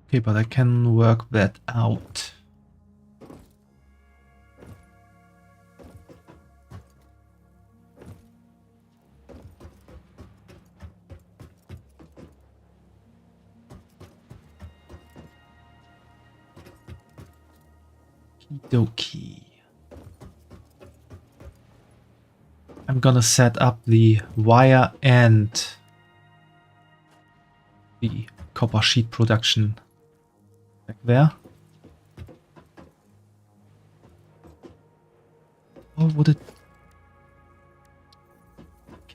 S1: Okay, but I can work that out. Okie dokie. I'm gonna set up the wire and the copper sheet production back there. Or would it...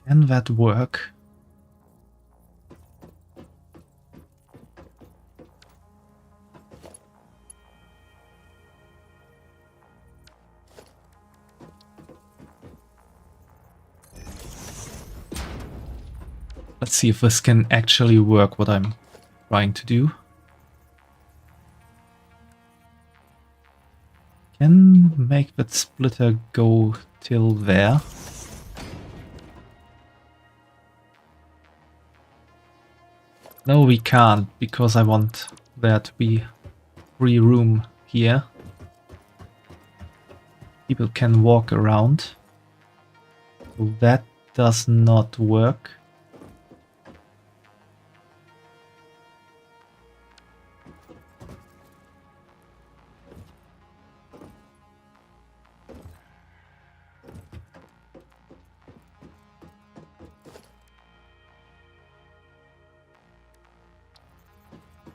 S1: Can that work? Let's see if this can actually work, what I'm trying to do. Can make that splitter go till there. No, we can't, because I want there to be free room here. People can walk around. So that does not work.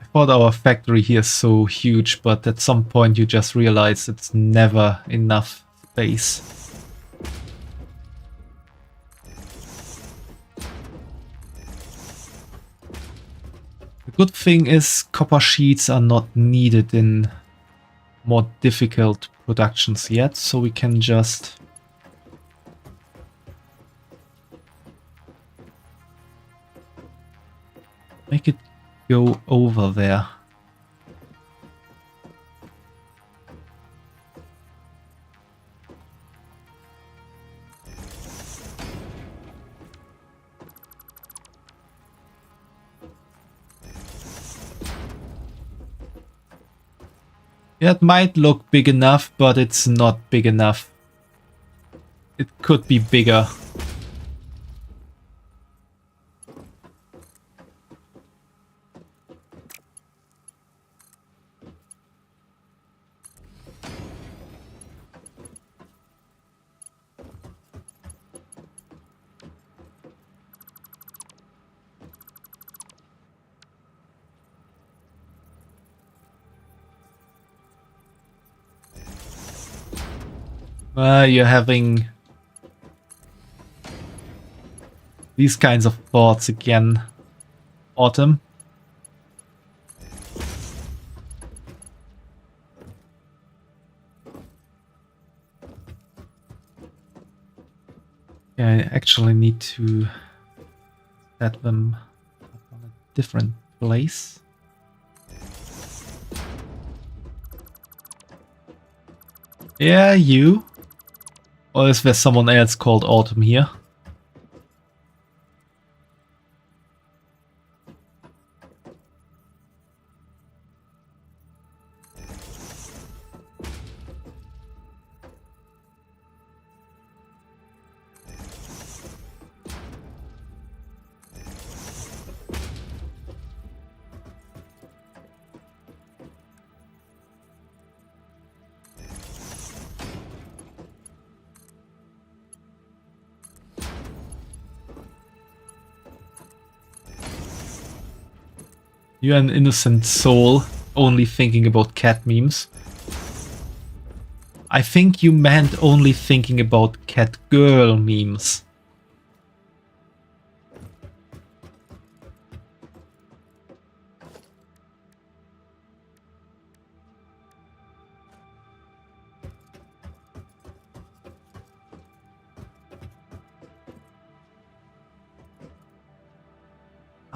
S1: I thought our factory here is so huge, but at some point you just realize it's never enough space. The good thing is copper sheets are not needed in more difficult productions yet, so we can just make it go over there. Yeah, it might look big enough, but it's not big enough. It could be bigger. You're having these kinds of thoughts again, Autumn. Yeah, I actually need to set them up on a different place. Yeah, you. Or is there someone else called Autumn here? You're an innocent soul, only thinking about cat memes. I think you meant only thinking about cat girl memes.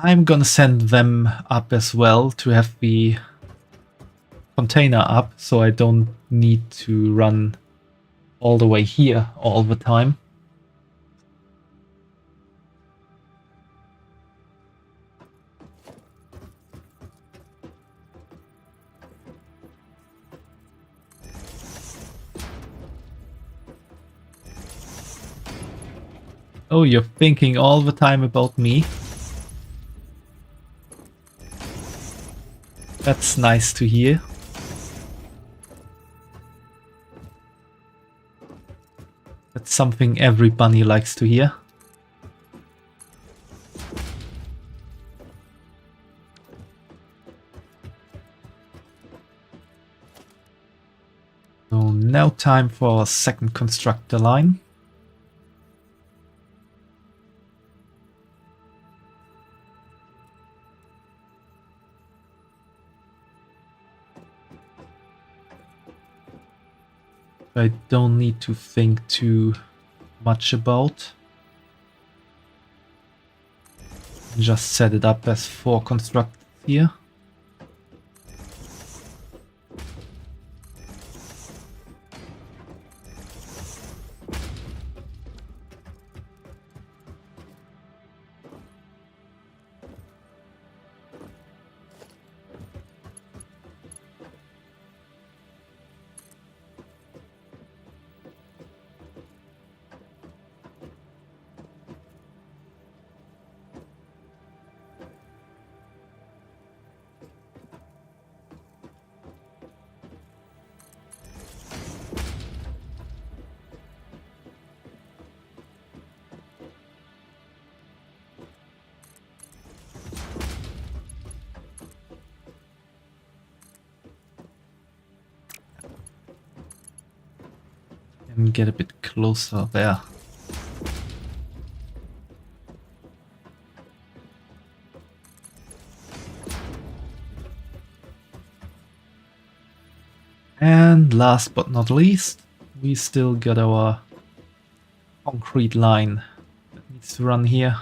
S1: I'm gonna send them up as well to have the container up, so I don't need to run all the way here all the time. Oh, you're thinking all the time about me. That's nice to hear. That's something every bunny likes to hear. So now time for a second constructor line. I don't need to think too much about. Just set it up as 4 constructors here. And get a bit closer there. And last but not least, we still got our concrete line that needs to run here.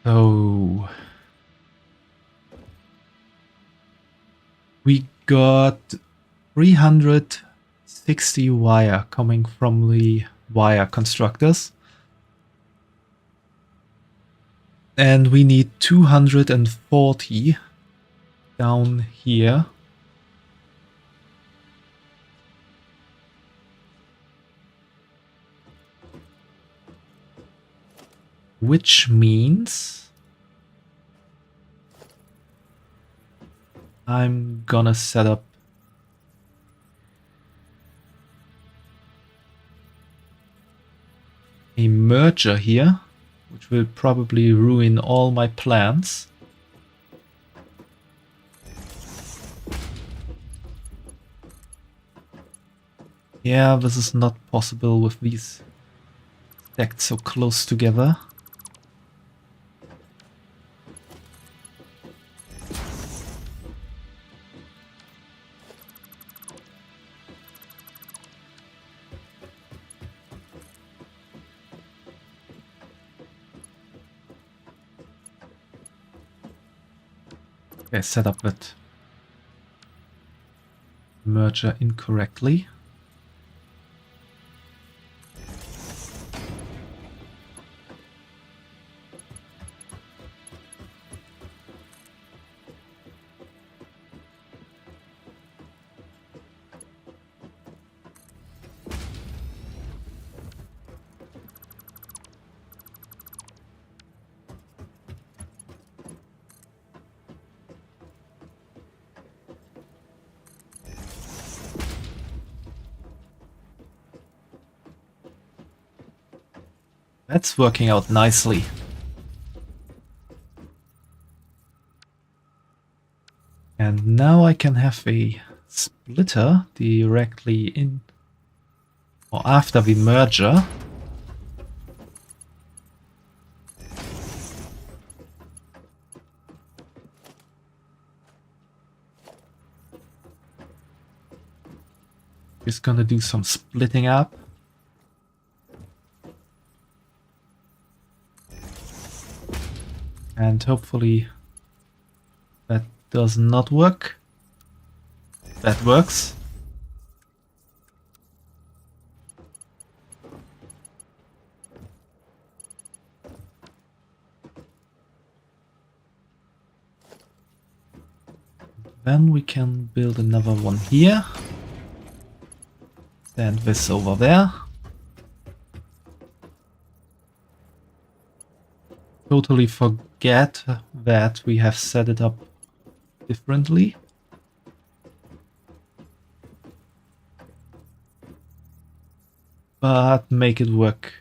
S1: So we got 360 wire coming from the wire constructors. And we need 240 down here. Which means I'm gonna set up a merger here, which will probably ruin all my plans. Yeah, this is not possible with these stacked so close together. Okay, set up that merger incorrectly. That's working out nicely. And now I can have a splitter directly in or after the merger. Just gonna do some splitting up. And hopefully that does not work. That works. Then we can build another one here. Stand this over there. totally forget that we have set it up differently. But make it work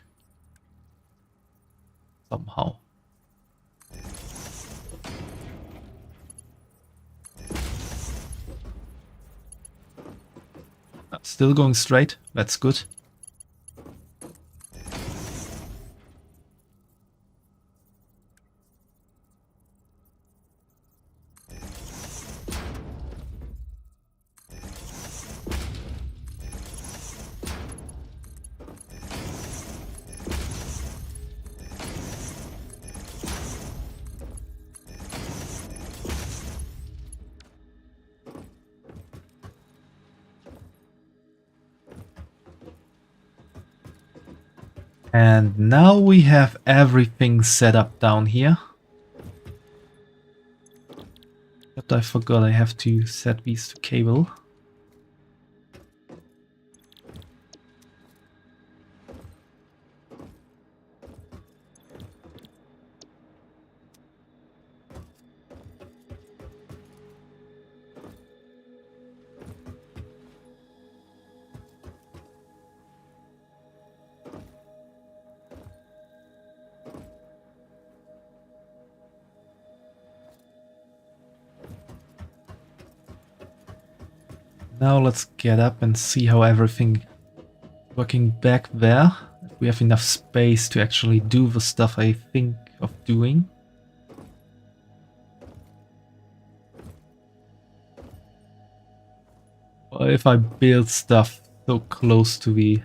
S1: somehow. Still going straight, that's good. And now we have everything set up down here. Except I forgot I have to set these to cable. Now let's get up and see how everything working back there. If we have enough space to actually do the stuff I think of doing. Or if I build stuff so close to the...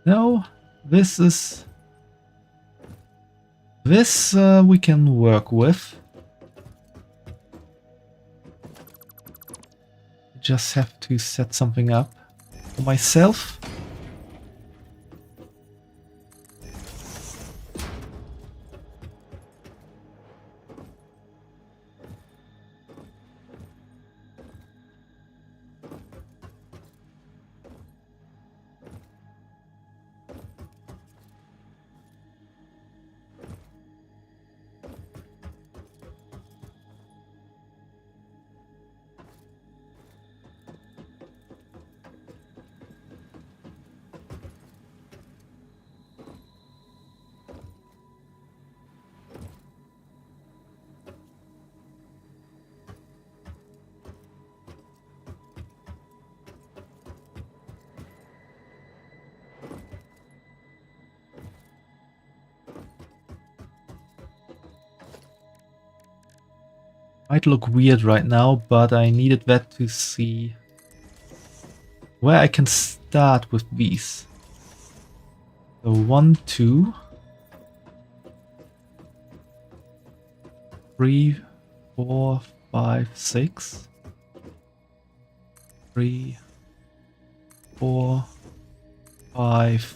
S1: No, this is... This we can work with. Just have to set something up for myself. Might look weird right now, but I needed that to see where I can start with these. So 1, 2, 3, 4, 5, 6. 3, 4, 5,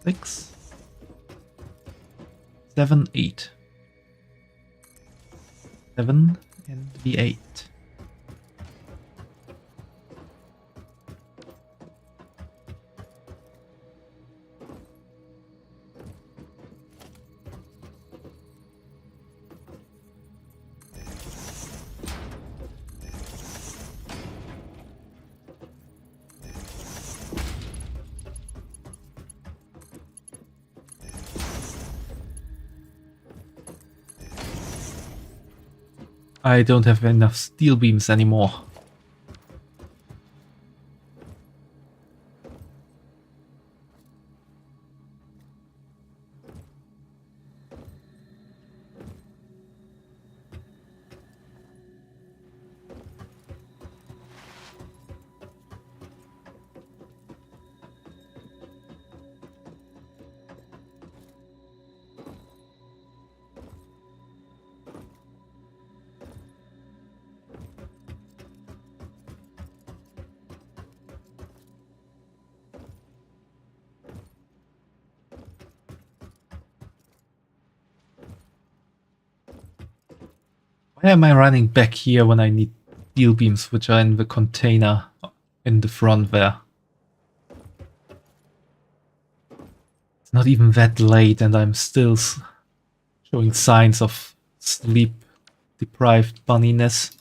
S1: 6, 7, 8. 7 and the 8. I don't have enough steel beams anymore. Why am I running back here when I need steel beams, which are in the container in the front there? It's not even that late and I'm still showing signs of sleep-deprived bunniness.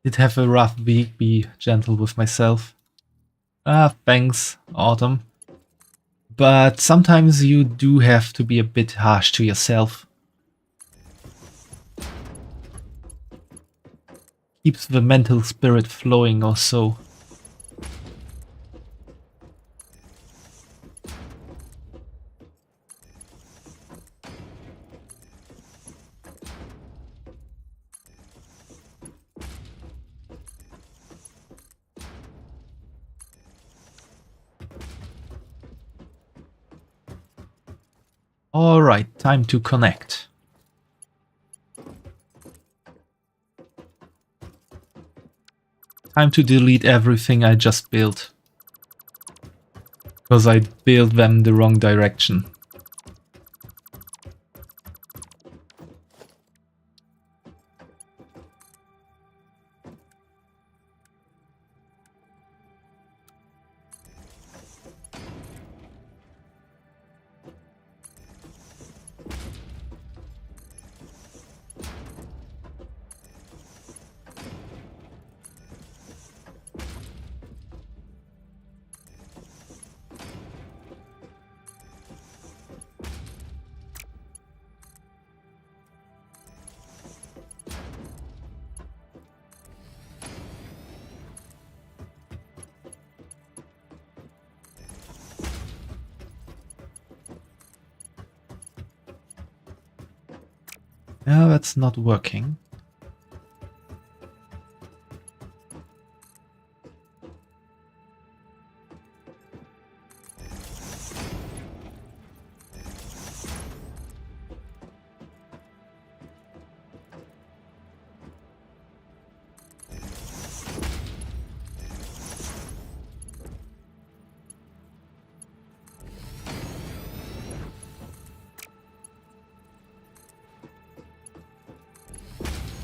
S1: Did have a rough week, be gentle with myself. Thanks, Autumn. But sometimes you do have to be a bit harsh to yourself. Keeps the mental spirit flowing or so. Alright, time to connect. Time to delete everything I just built. Because I built them the wrong direction. No, that's not working.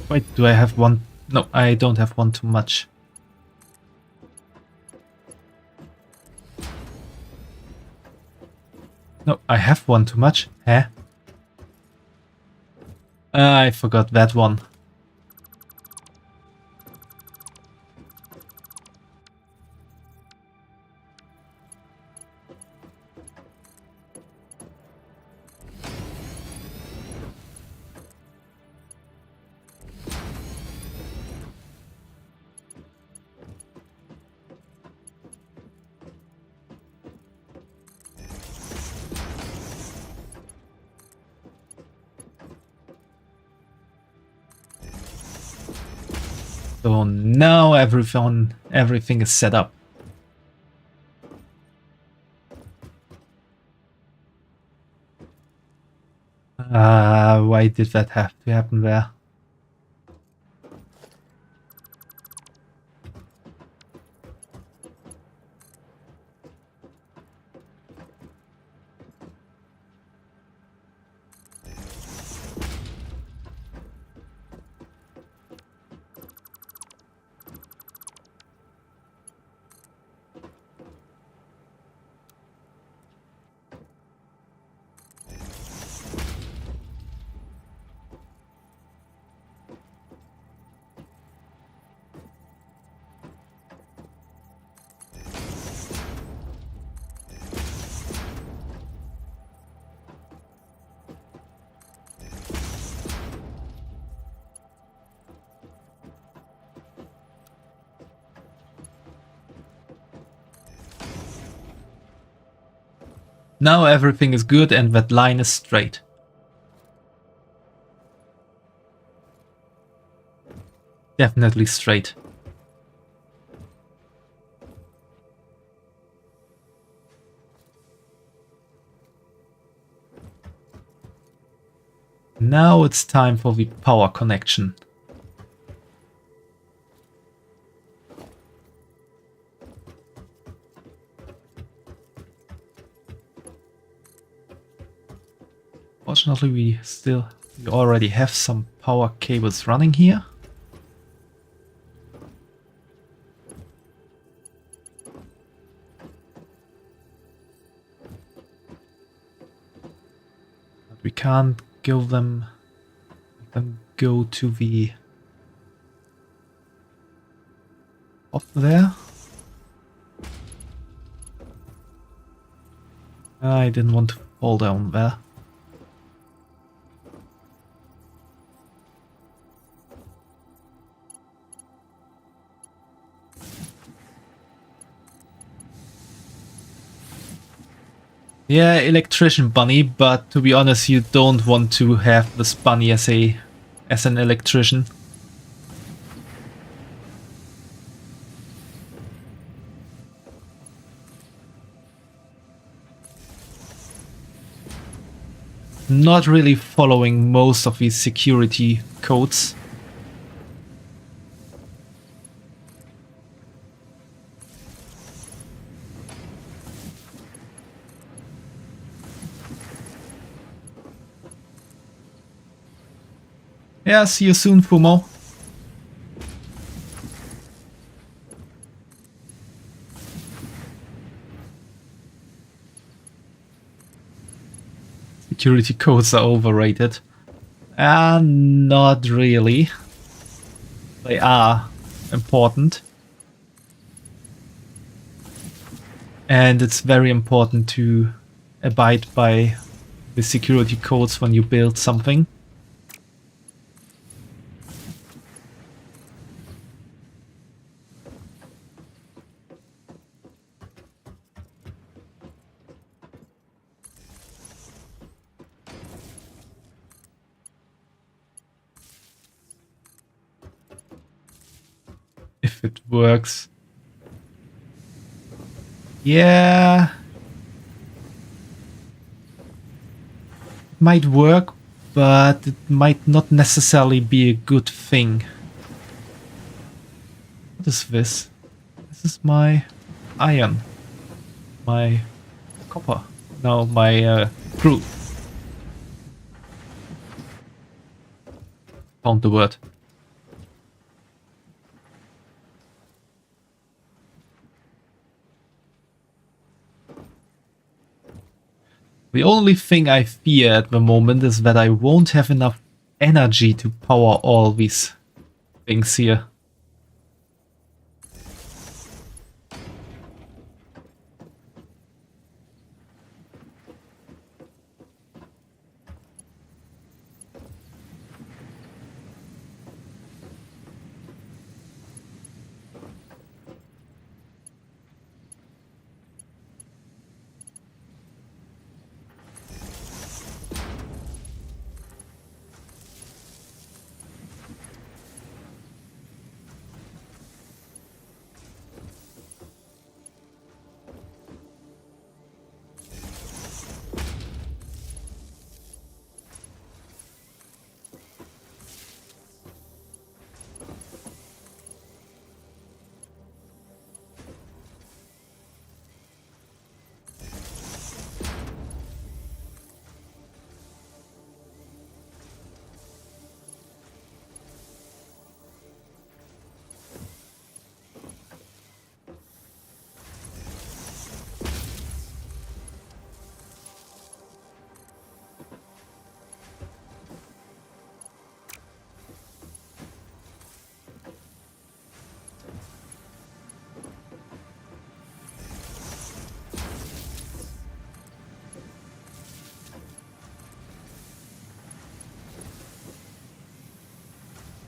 S1: Wait, do I have one? No, I don't have one too much. No, I have one too much. Huh? I forgot that one. So now everything is set up. Why did that have to happen there? Now everything is good and that line is straight. definitely straight. Now it's time for the power connection. Fortunately, we already have some power cables running here. But we can't go go to the up there. I didn't want to fall down there. Yeah, electrician bunny, but to be honest, you don't want to have this bunny as an electrician. Not really following most of these security codes. Yeah, see you soon, Fumo. Security codes are overrated. Not really. They are important. And it's very important to abide by the security codes when you build something. If it works. Yeah. It might work, but it might not necessarily be a good thing. What is this? This is my iron. My copper. No, my crude. Found the word. The only thing I fear at the moment is that I won't have enough energy to power all these things here.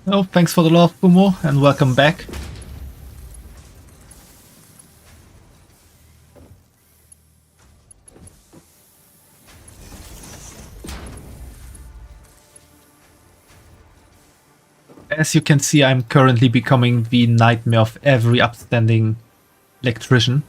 S1: Oh, thanks for the love, Fumo, and welcome back. As you can see, I'm currently becoming the nightmare of every upstanding electrician.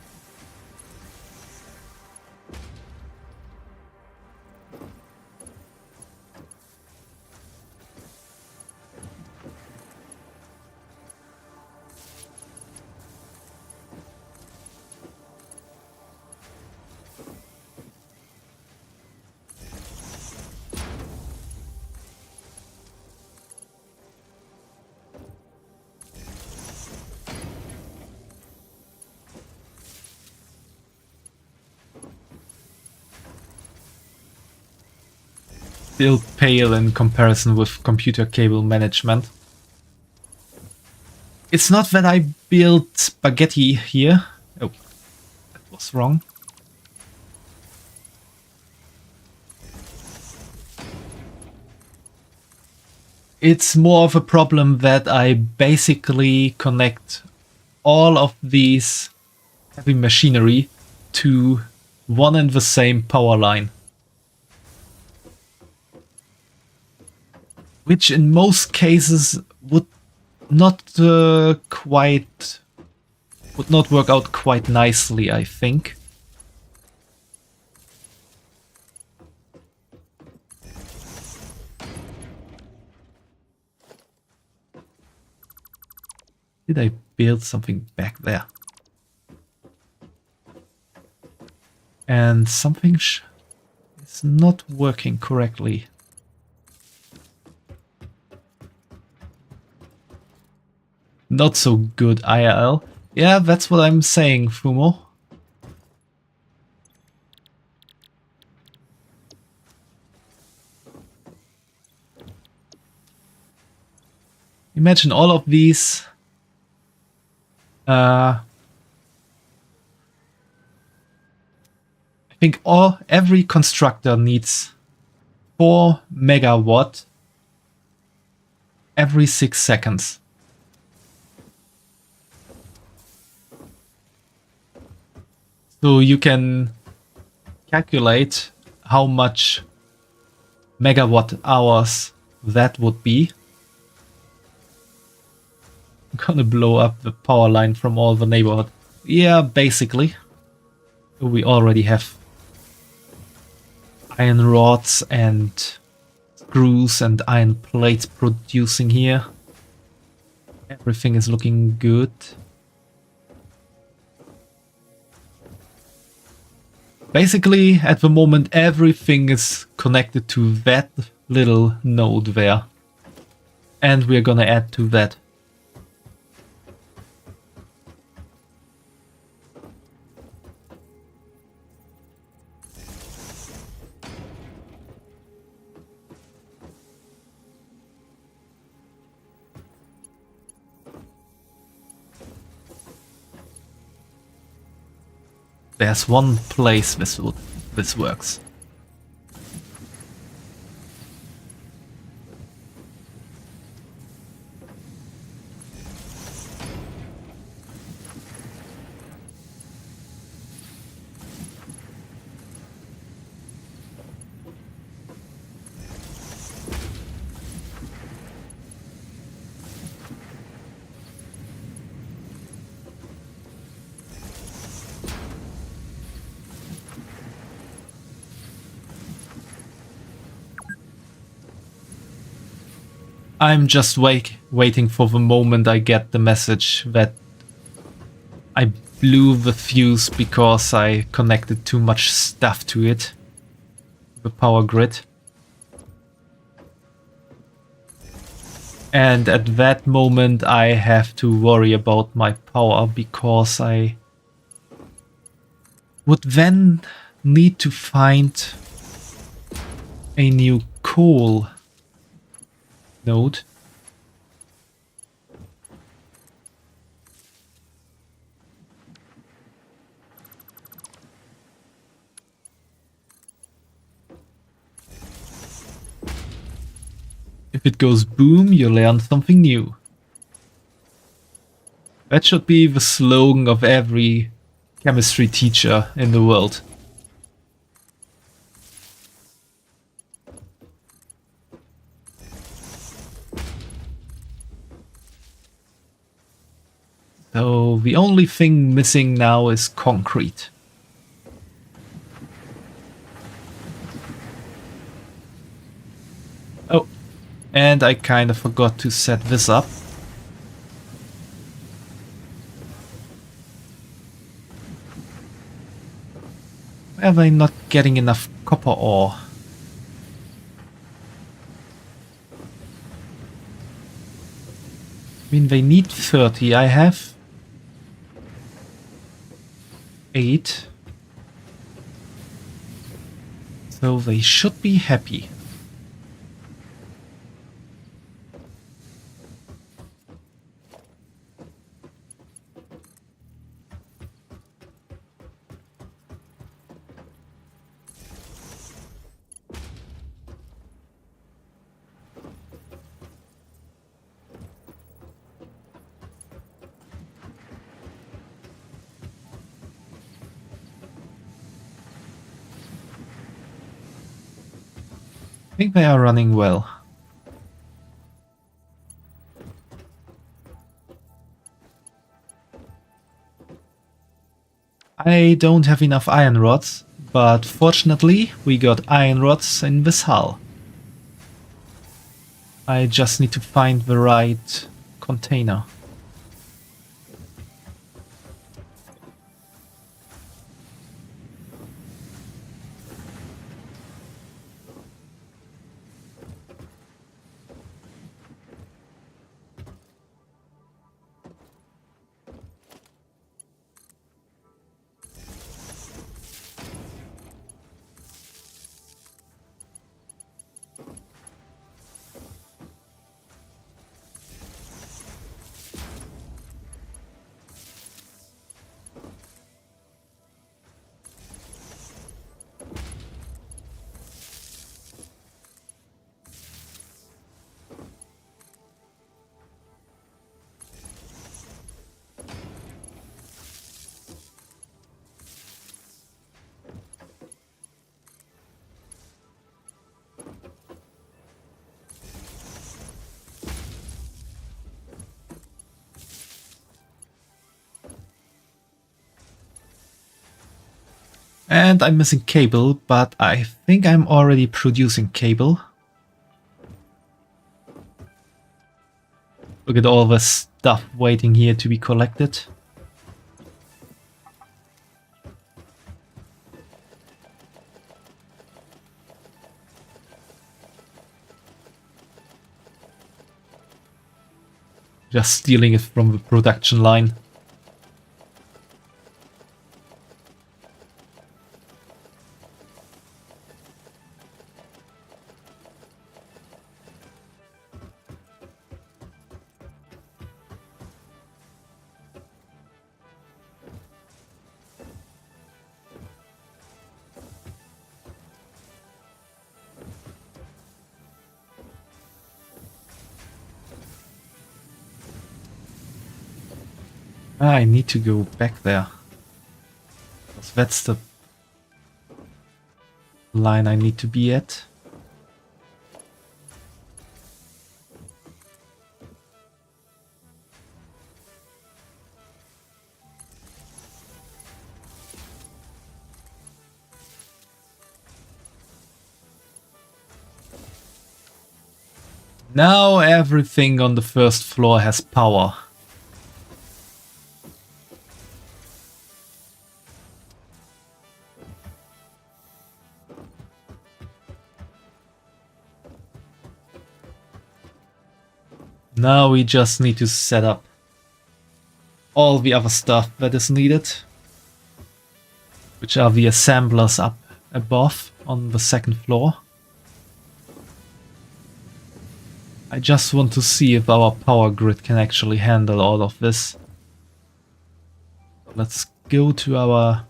S1: Still pale in comparison with computer cable management. It's not that I built spaghetti here. Oh, that was wrong. It's more of a problem that I basically connect all of these heavy machinery to one and the same power line. Which in most cases would not work out quite nicely, I think. Did I build something back there? And something is not working correctly. Not so good, IRL. Yeah, that's what I'm saying, Fumo. Imagine all of these I think every constructor needs 4 megawatt every 6 seconds. So you can calculate how much megawatt hours that would be. I'm gonna blow up the power line from all the neighborhood. Yeah, basically. We already have iron rods and screws and iron plates producing here. Everything is looking good. Basically, at the moment, everything is connected to that little node there. And we're gonna add to that. There's one place this works. I'm just waiting for the moment I get the message that I blew the fuse because I connected too much stuff to it. The power grid. And at that moment I have to worry about my power because I would then need to find a new coal node. If it goes boom, you learn something new. That should be the slogan of every chemistry teacher in the world. So the only thing missing now is concrete. Oh, and I kind of forgot to set this up. Why am I not getting enough copper ore? I mean, they need 30. I have 8. So they should be happy. I think they are running well. I don't have enough iron rods, but fortunately we got iron rods in this hull. I just need to find the right container. And I'm missing cable, but I think I'm already producing cable. Look at all the stuff waiting here to be collected. Just stealing it from the production line. I need to go back there. Because that's the line I need to be at. Now everything on the first floor has power. Now we just need to set up all the other stuff that is needed, which are the assemblers up above on the second floor. I just want to see if our power grid can actually handle all of this. Let's go to our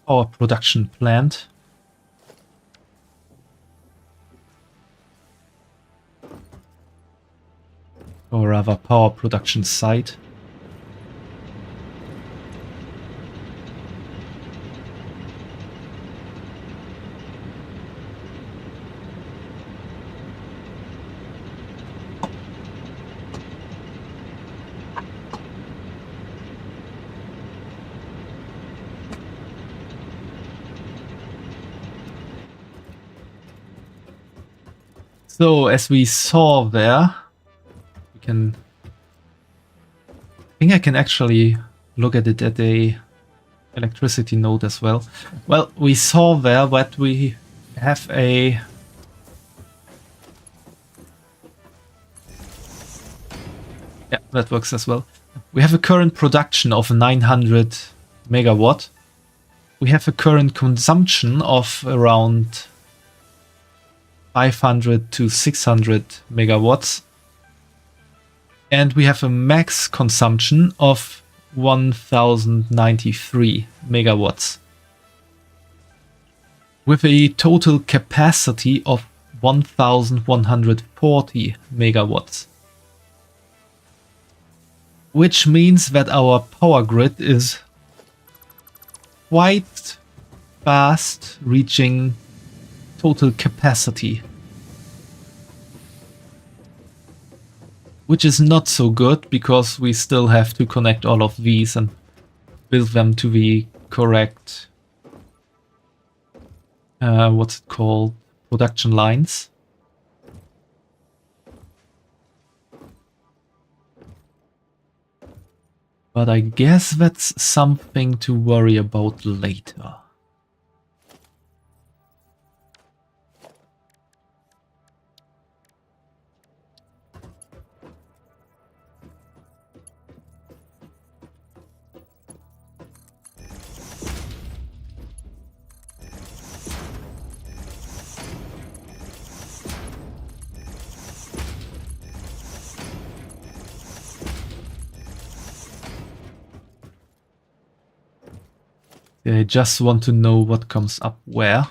S1: power production plant. Or rather, power production site. So as we saw there, we can... I think I can actually look at it at a electricity node as well. Well, we saw there that we have a... Yeah, that works as well. We have a current production of 900 megawatt. We have a current consumption of around 500 to 600 megawatts. And we have a max consumption of 1093 megawatts. With a total capacity of 1140 megawatts. Which means that our power grid is quite fast reaching total capacity. Which is not so good because we still have to connect all of these and build them to the correct, what's it called, production lines. But I guess that's something to worry about later. I just want to know what comes up where.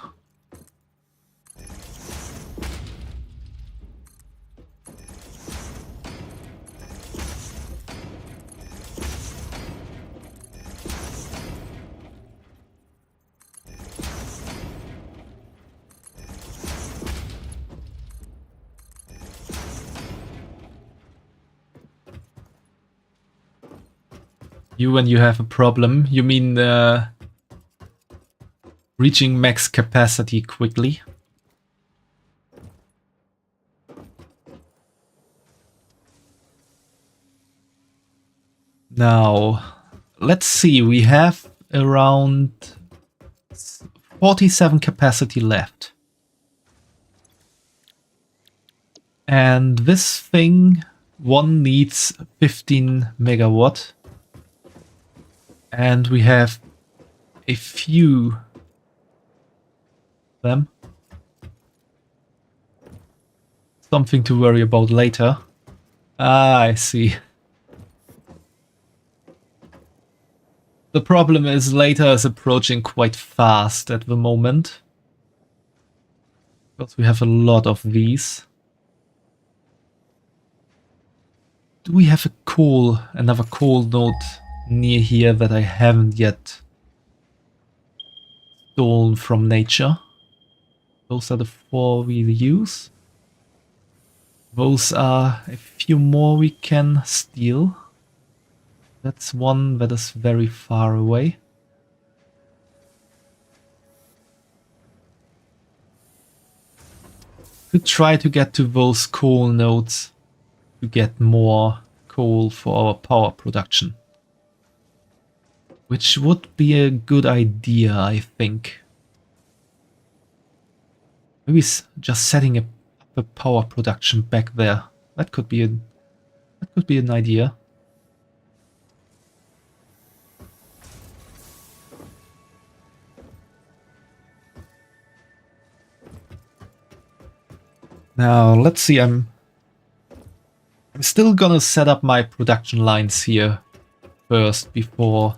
S1: When you have a problem, you mean reaching max capacity quickly? Now, let's see, we have around 47 capacity left. And this thing, one needs 15 megawatt. And we have a few of them. Something to worry about later. Ah, I see. The problem is later is approaching quite fast at the moment. Because we have a lot of these. Do we have another coal node near here that I haven't yet stolen from nature? Those are the 4 we'll use. Those are a few more we can steal. That's one that is very far away. Could try to get to those coal nodes to get more coal for our power production. Which would be a good idea, I think. Maybe just setting up a power production back there. That could be an idea. Now, let's see, I'm still gonna set up my production lines here first before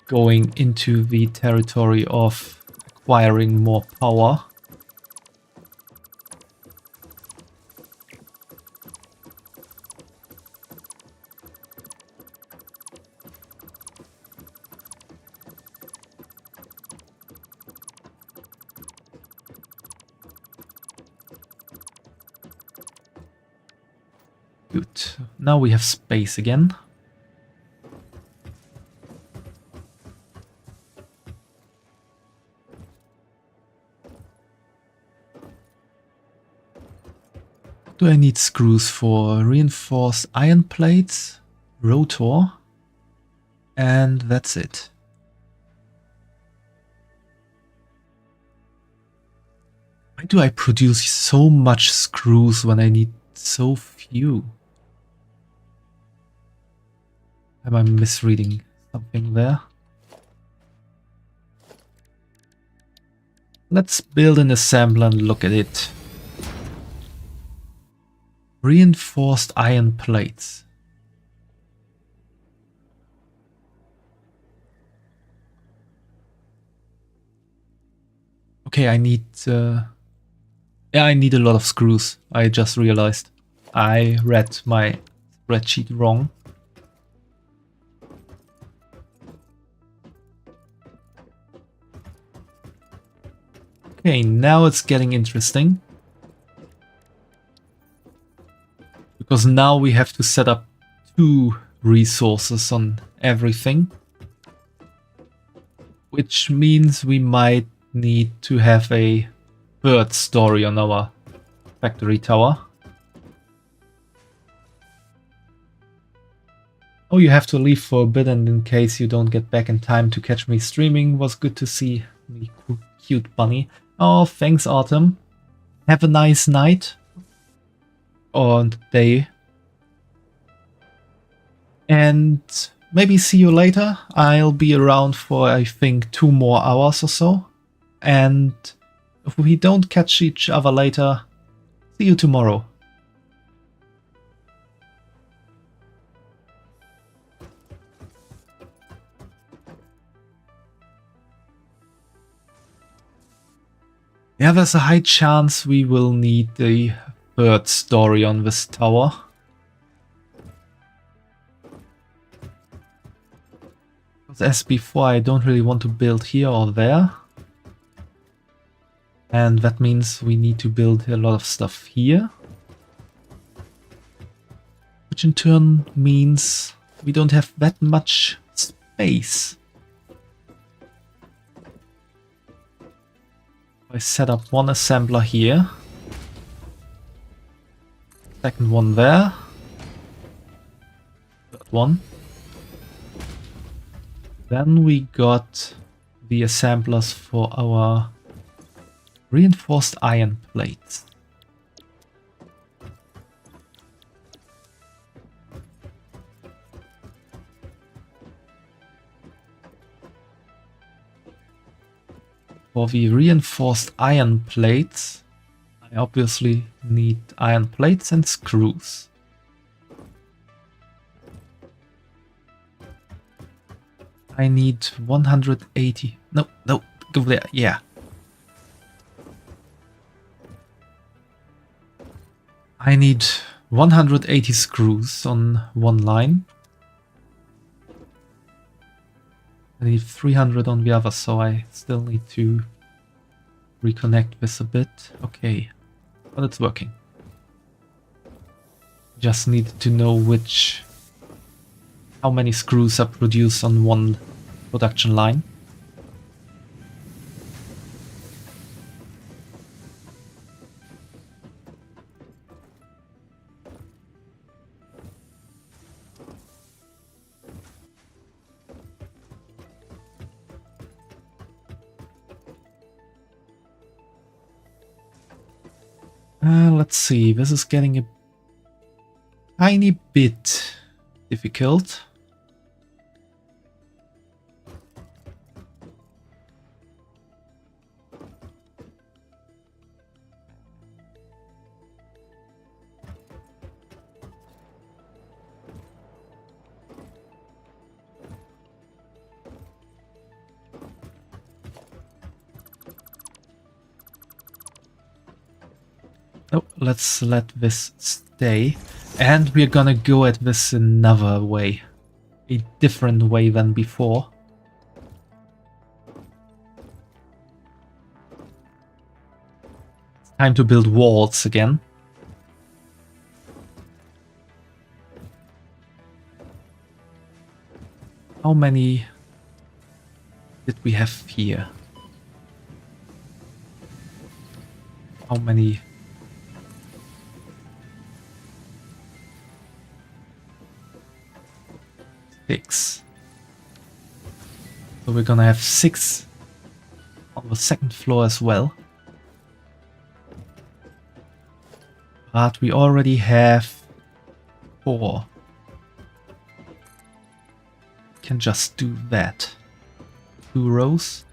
S1: going into the territory of acquiring more power. Good. Now we have space again. do I need screws for? Reinforced iron plates, rotor, and that's it. Why do I produce so much screws when I need so few? Am I misreading something there? Let's build an assembler and look at it. Reinforced iron plates. Okay, I need... yeah, I need a lot of screws. I just realized. I read my spreadsheet wrong. Okay, now it's getting interesting. Because now we have to set up 2 resources on everything. Which means we might need to have a 3rd story on our factory tower. Oh, you have to leave for a bit, and in case you don't get back in time to catch me streaming, was good to see me, cute bunny. Oh, thanks, Autumn. Have a nice night. Or day. And maybe see you later. I'll be around for, I think, 2 more hours or so. And if we don't catch each other later, see you tomorrow. Yeah, there's a high chance we will need a 3rd story on this tower. As before, I don't really want to build here or there. And that means we need to build a lot of stuff here. Which in turn means we don't have that much space. I set up 1 assembler here. 2nd one there. 3rd one. Then we got the assemblers for our reinforced iron plates. For the reinforced iron plates, I obviously need iron plates and screws. I need 180. No, go there. Yeah. I need 180 screws on 1 line. I need 300 on the other, so I still need to reconnect this a bit. Okay, but it's working. Just need to know how many screws are produced on 1 production line. Let's see, this is getting a tiny bit difficult. Oh, let's let this stay. And we're gonna go at this another way. A different way than before. It's time to build walls again. How many did we have here? How many 6. So we're gonna have 6 on the second floor as well. But we already have 4. Can just do that. 2 rows.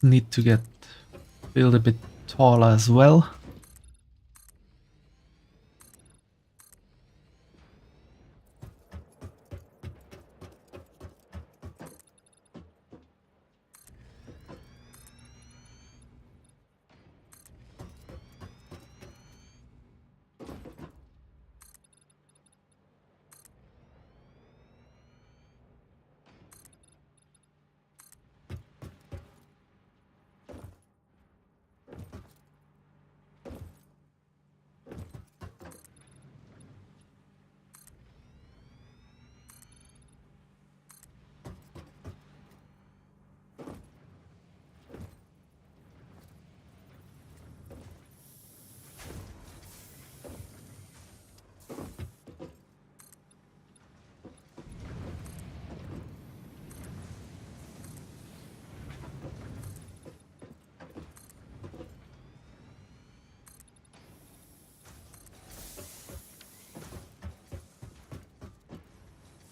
S1: Need to get build a bit taller as well.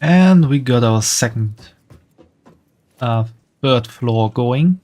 S1: And we got our second third floor going.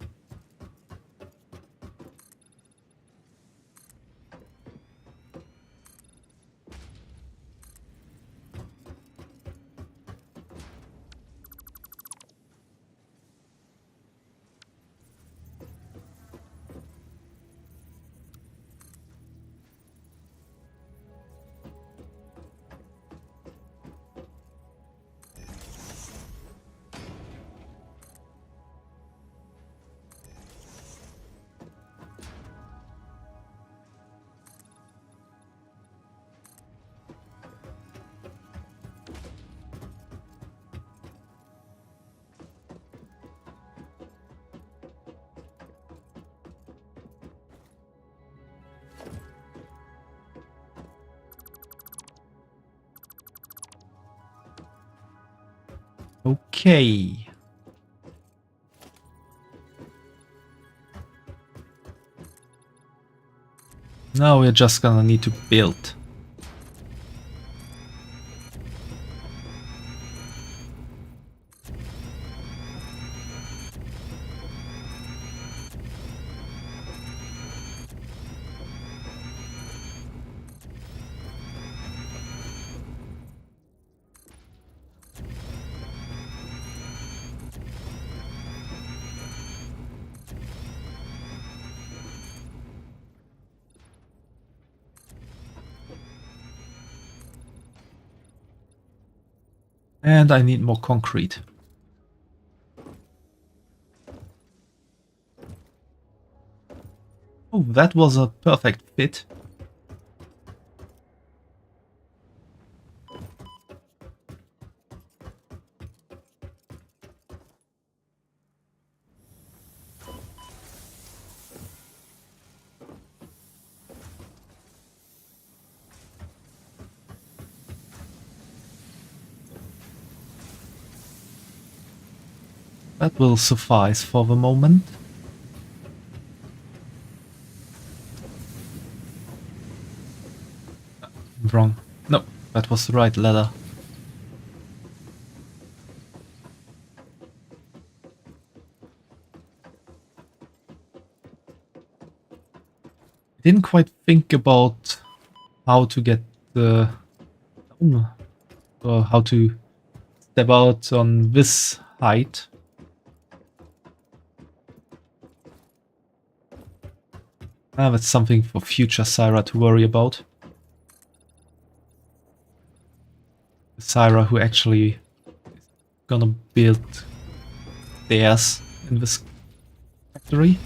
S1: Okay. Now we're just gonna need to build. And I need more concrete. Oh, that was a perfect fit. That will suffice for the moment. Wrong. No, that was the right ladder. I didn't quite think about how to get the... how to step out on this height. That's something for future Syra to worry about. Syra who actually is gonna build theirs in this factory.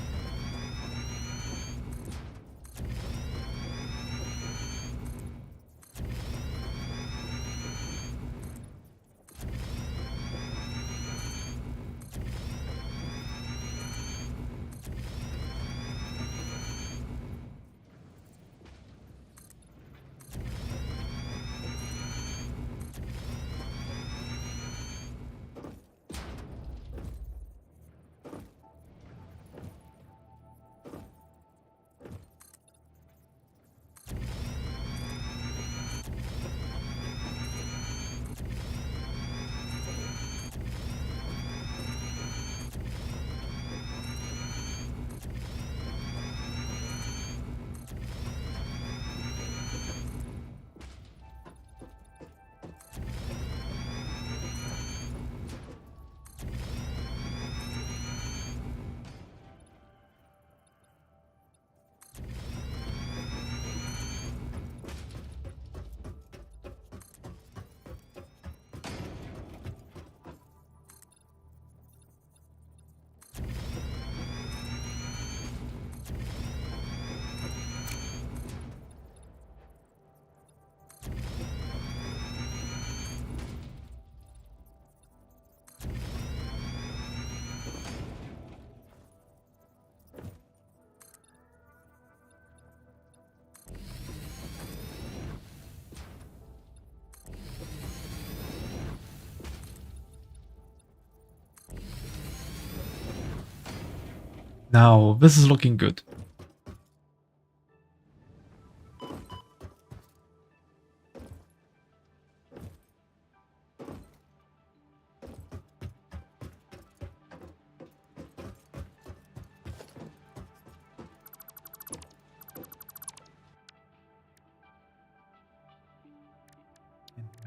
S1: Now, this is looking good.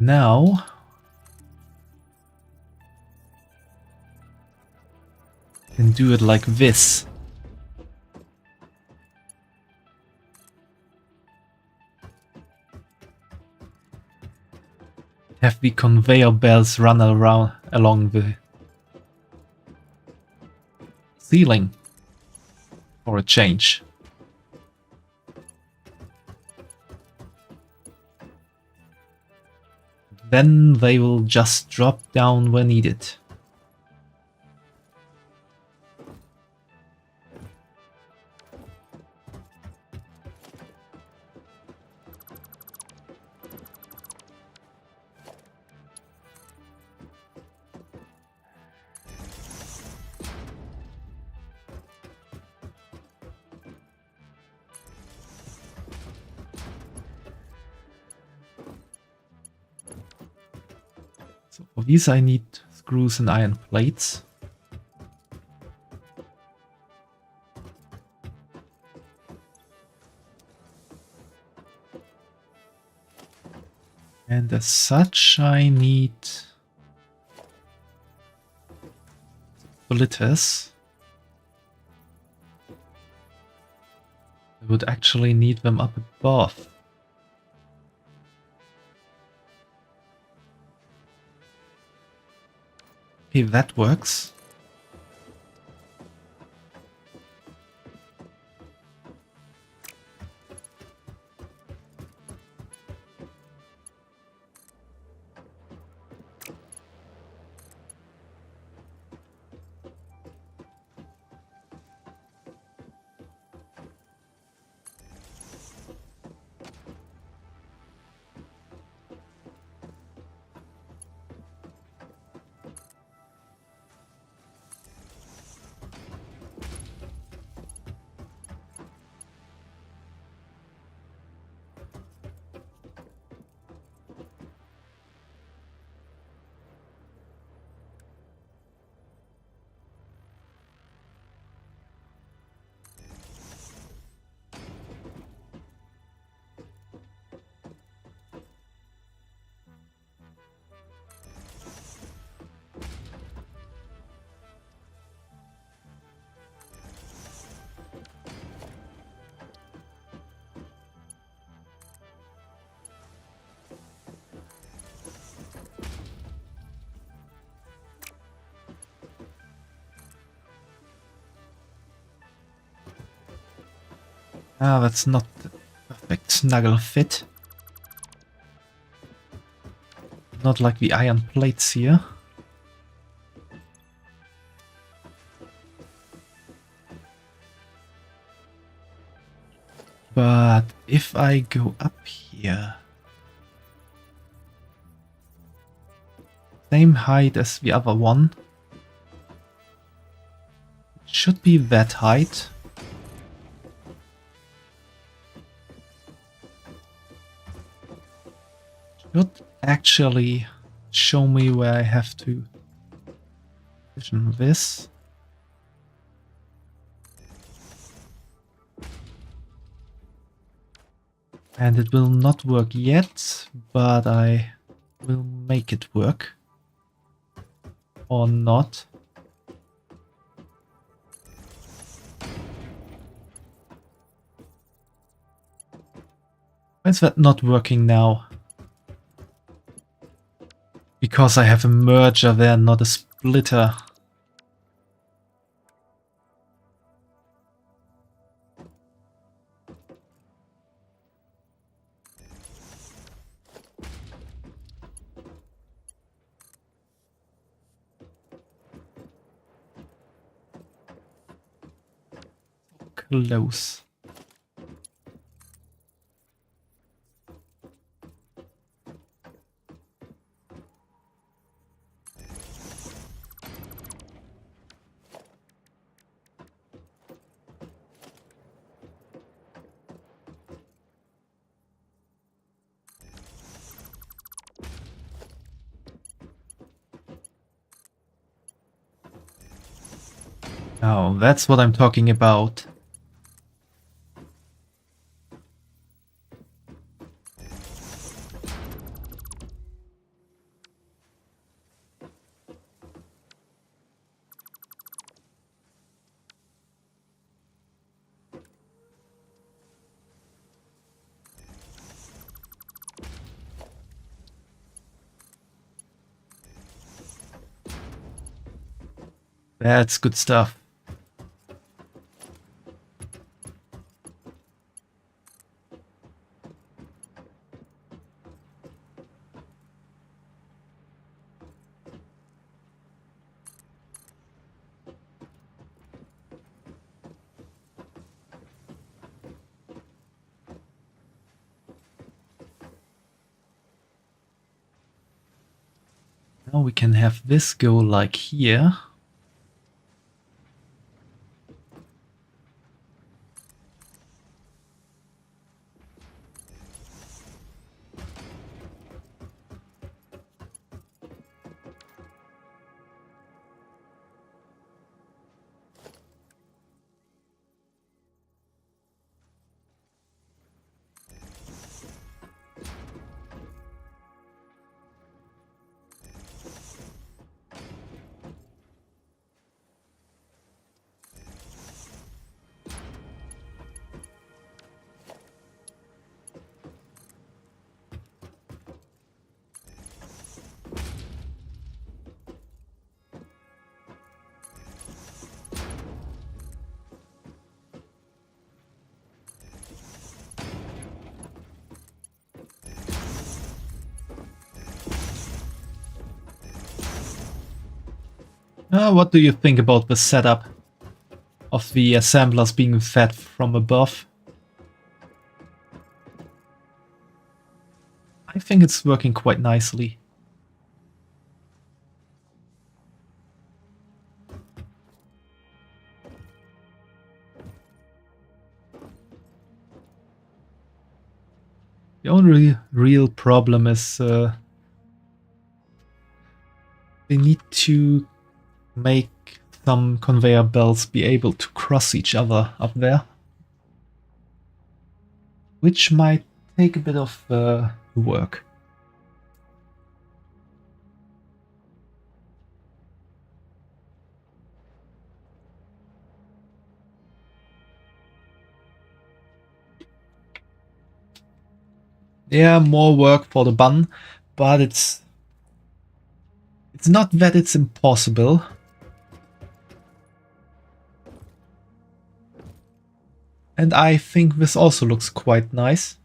S1: Now, can do it like this. Have the conveyor belts run around along the ceiling for a change. Then they will just drop down where needed. So for these I need screws and iron plates. And as such I need splitters. I would actually need them up above. Okay, that works. Ah, that's not the perfect snuggle fit. Not like the iron plates here. But if I go up here... Same height as the other one. It should be that height. Should actually show me where I have to position this. And it will not work yet, but I will make it work. Or not. Why is that not working now? Because I have a merger there, not a splitter. Close. Now, that's what I'm talking about. That's good stuff. Now we can have this go like here. What do you think about the setup of the assemblers being fed from above? I think it's working quite nicely. The only real problem is they need to make some conveyor belts be able to cross each other up there, which might take a bit of work. Yeah, more work for the bun, but it's not that it's impossible. And I think this also looks quite nice.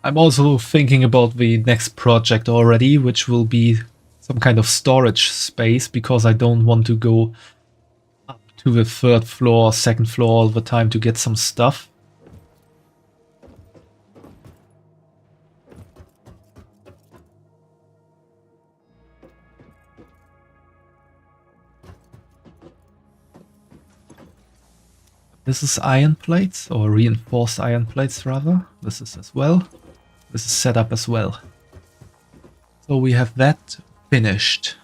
S1: I'm also thinking about the next project already, which will be some kind of storage space, because I don't want to go up to the 3rd floor, 2nd floor all the time to get some stuff. This is iron plates, or reinforced iron plates rather. This is as well. This is set up as well. So we have that finished.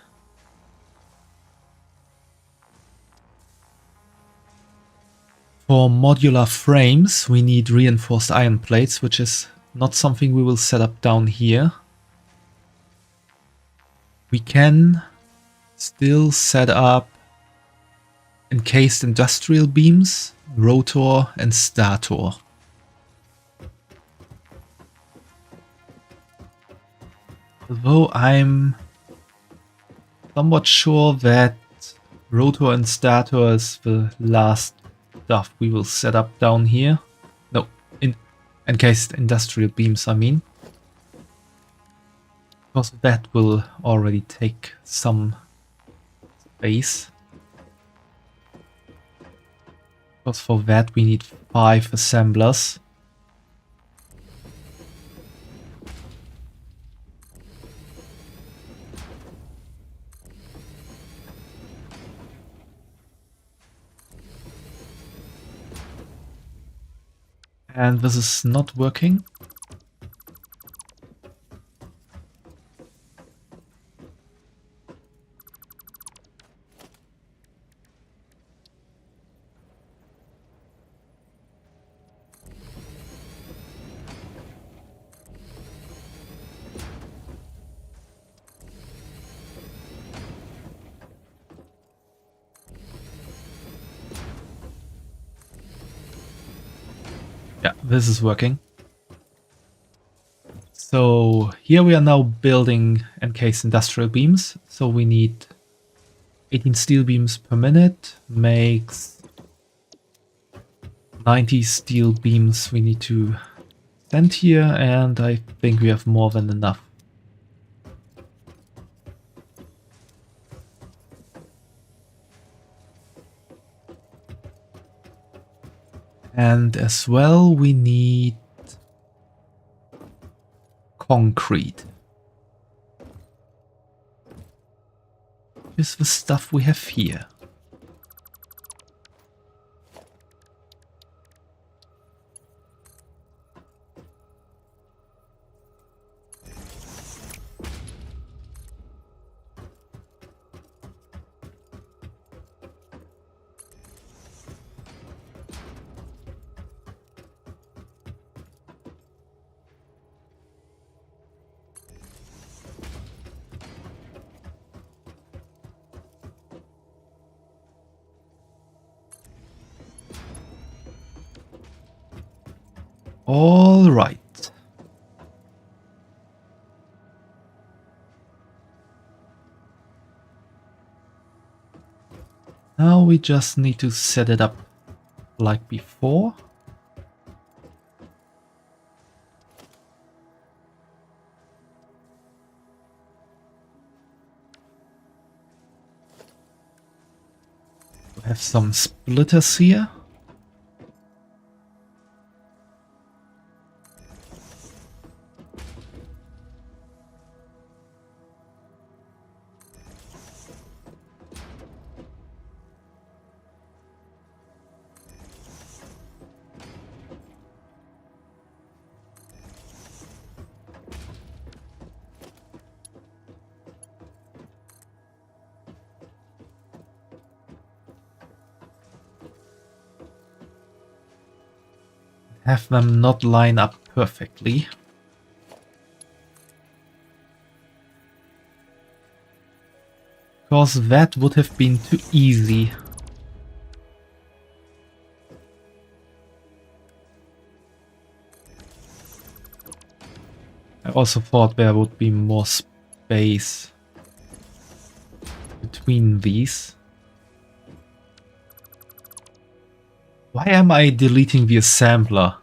S1: For modular frames, we need reinforced iron plates, which is not something we will set up down here. We can still set up encased industrial beams, rotor and stator. Although I'm somewhat sure that rotor and stator is the last stuff we will set up down here. No, encased industrial beams, I mean. Because that will already take some space. Because for that we need 5 assemblers. And this is not working. Yeah, this is working. So here we are now building encased industrial beams. So we need 18 steel beams per minute, makes 90 steel beams we need to send here, and I think we have more than enough. And as well, we need concrete. This is the stuff we have here. All right. Now we just need to set it up like before. We have some splitters here. Have them not line up perfectly. Because that would have been too easy. I also thought there would be more space between these. Why am I deleting the assembler?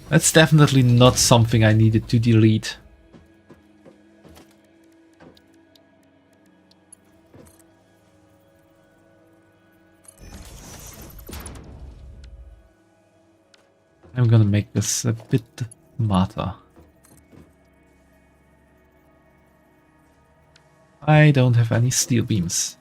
S1: That's definitely not something I needed to delete. I'm gonna make this a bit smarter. I don't have any steel beams.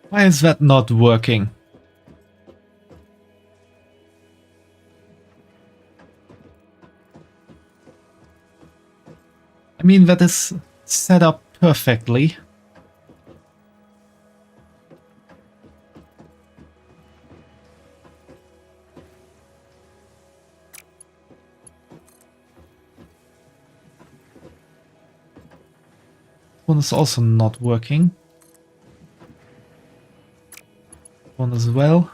S1: Why is that not working? I mean, that is set up perfectly. One is also not working. One as well.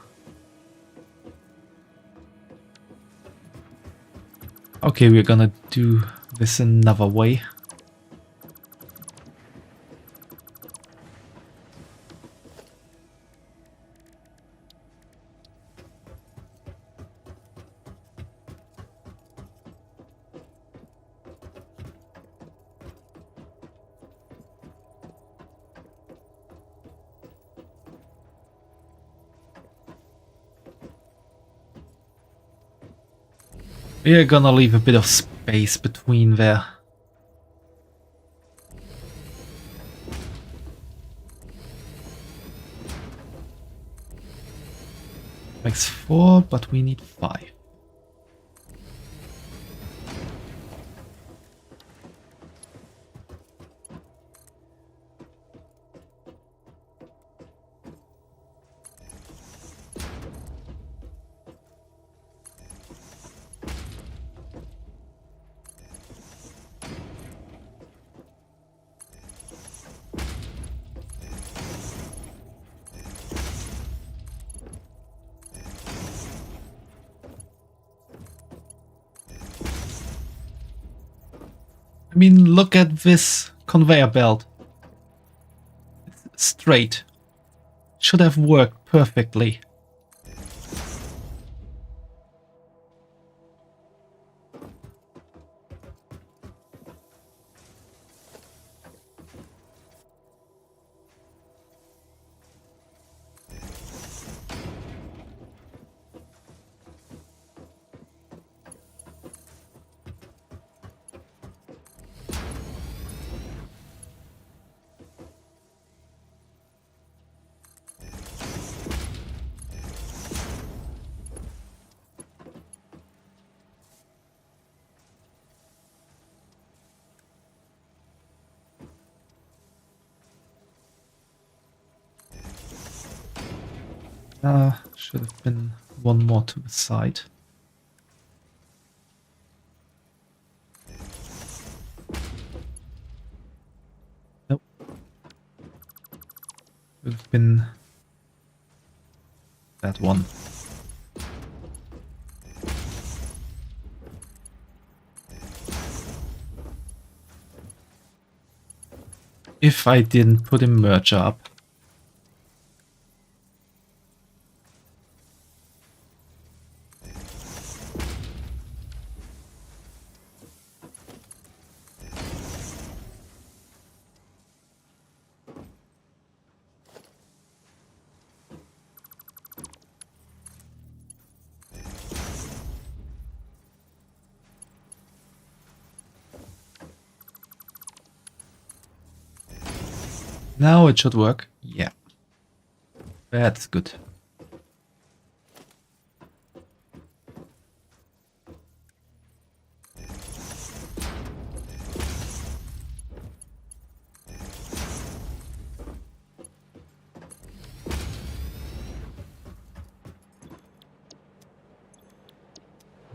S1: Okay, we're gonna do this another way. We're gonna leave a bit of space between there. Makes 4, but we need 5. I mean, look at this conveyor belt. It's straight. Should have worked perfectly. Should have been one more to the side. Nope. Would have been that one. If I didn't put a merger up. Now it should work. Yeah. That's good.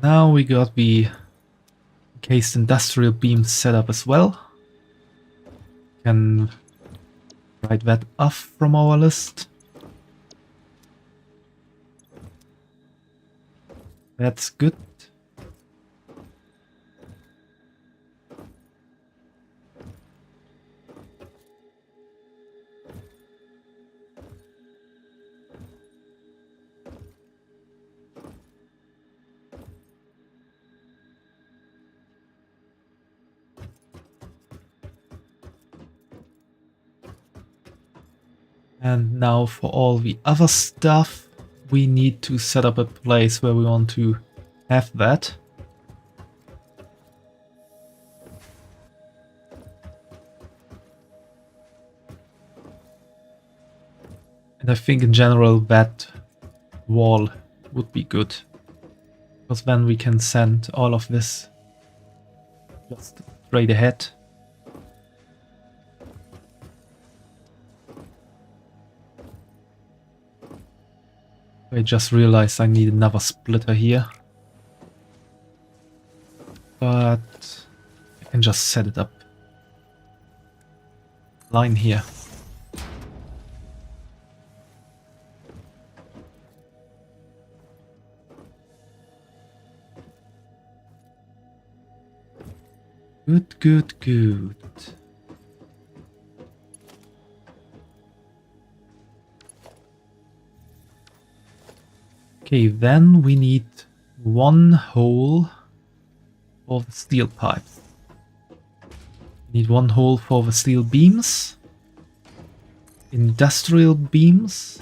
S1: Now we got the encased industrial beam set up as well. Can write that off from our list. That's good. And now for all the other stuff, we need to set up a place where we want to have that. And I think in general that wall would be good. Because then we can send all of this just straight ahead. I just realized I need another splitter here. But I can just set it up. Line here. Good, good, good. Okay, then we need one hole for the steel pipes. We need one hole for the steel beams, industrial beams,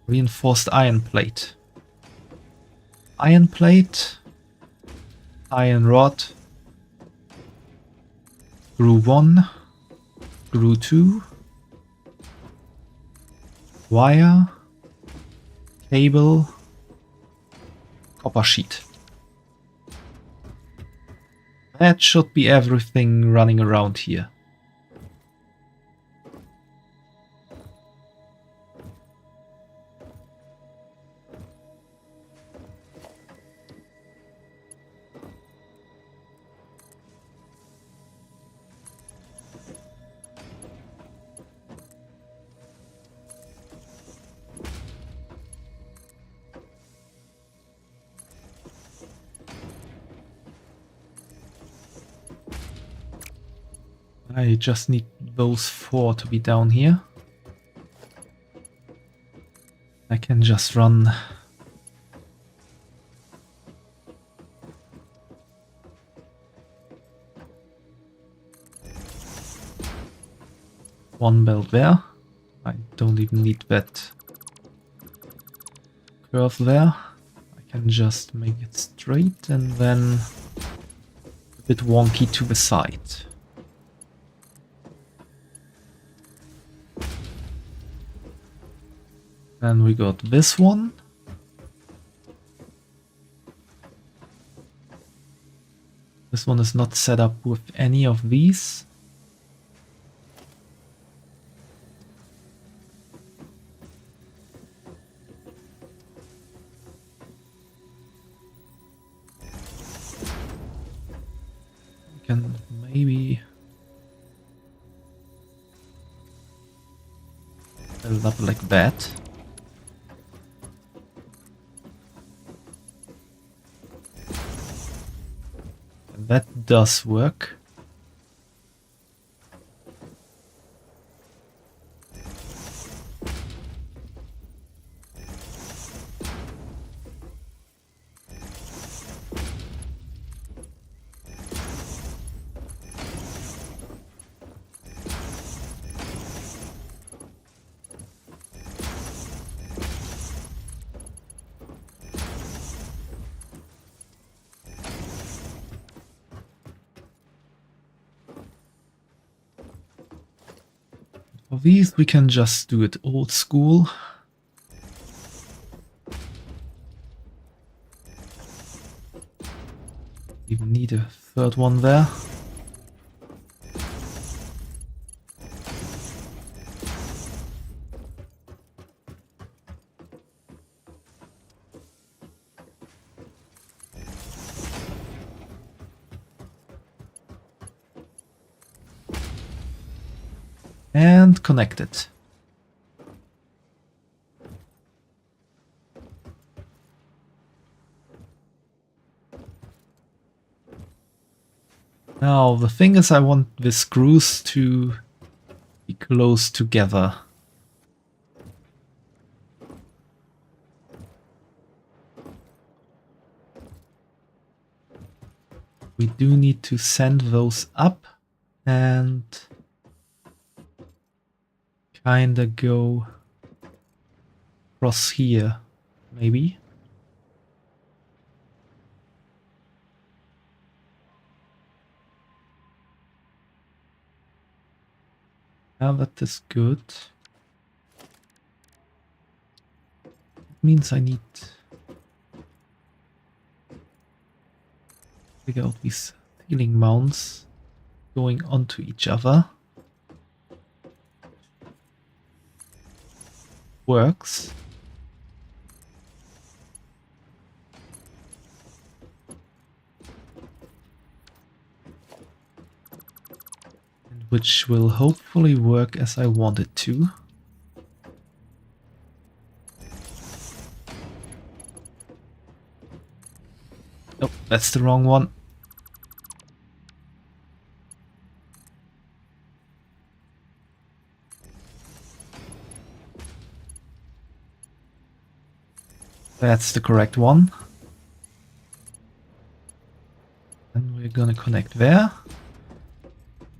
S1: reinforced iron plate, iron rod, screw 1, screw 2, wire, cable, copper sheet. That should be everything running around here. I just need those 4 to be down here. I can just run one belt there. I don't even need that curve there. I can just make it straight and then a bit wonky to the side. Then we got this one. This one is not set up with any of these. We can maybe build up like that. That does work. For these, we can just do it old school. Even need a third one there. And connect it. Now, the thing is, I want the screws to be close together. We do need to send those up and kinda go across here, maybe. Now that is good. It means I need to figure out these ceiling mounts going onto each other. Works. And which will hopefully work as I want it to. Oh, that's the wrong one. That's the correct one. And we're gonna connect there.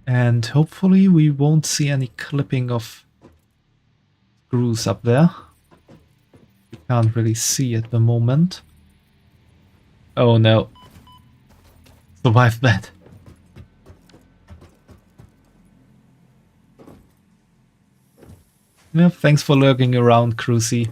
S1: And hopefully we won't see any clipping of screws up there. We can't really see at the moment. Oh no. Survived that. Yeah, thanks for lurking around, Crucy.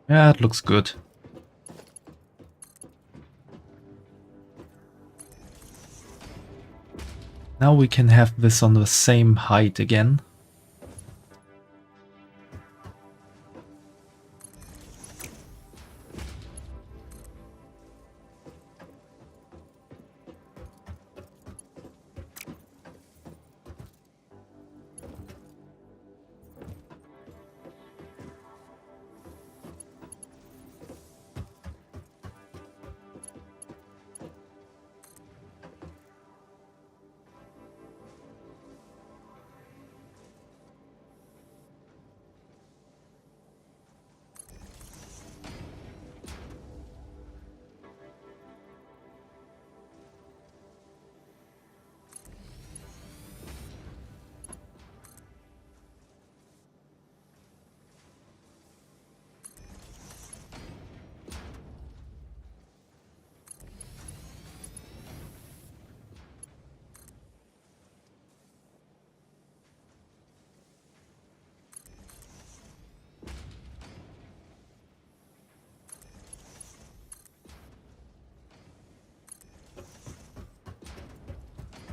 S1: Yeah, it looks good. Now we can have this on the same height again.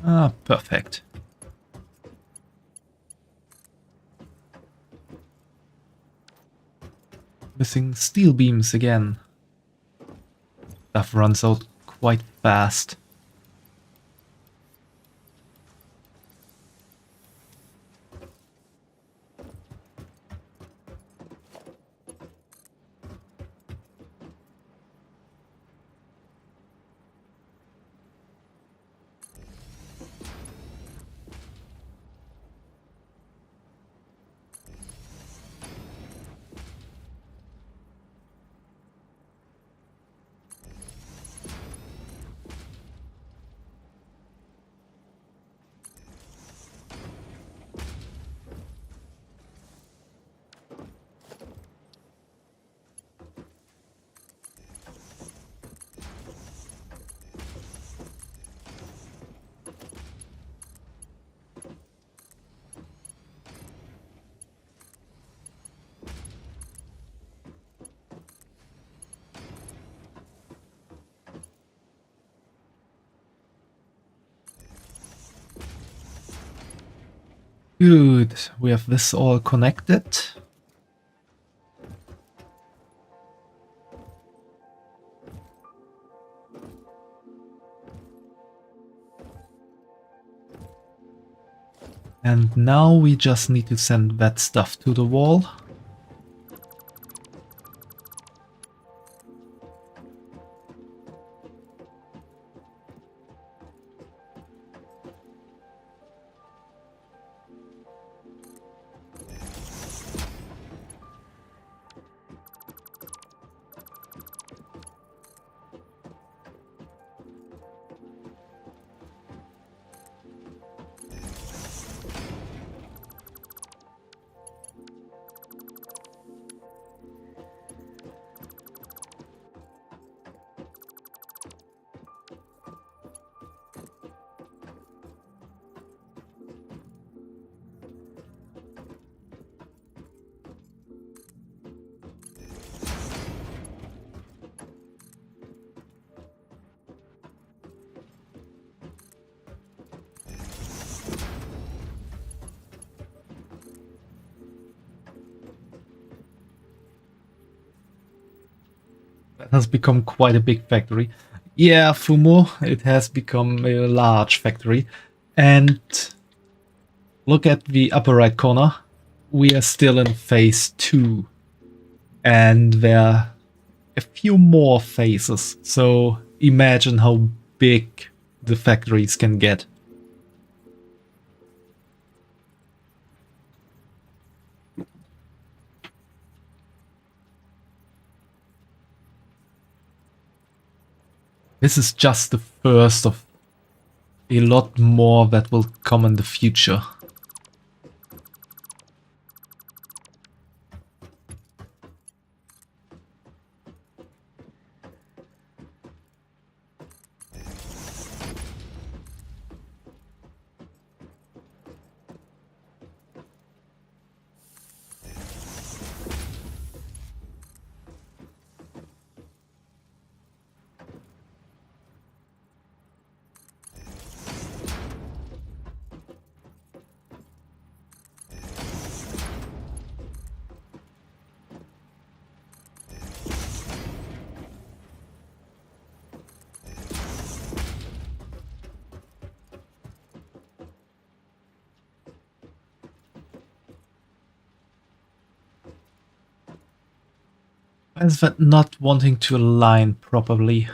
S1: Ah, perfect. Missing steel beams again. Stuff runs out quite fast. Good, we have this all connected. And now we just need to send that stuff to the wall. That has become quite a big factory. Yeah, Fumo, it has become a large factory. And look at the upper right corner. We are still in phase 2. And there are a few more phases. So imagine how big the factories can get. This is just the first of a lot more that will come in the future. Why is that not wanting to align properly?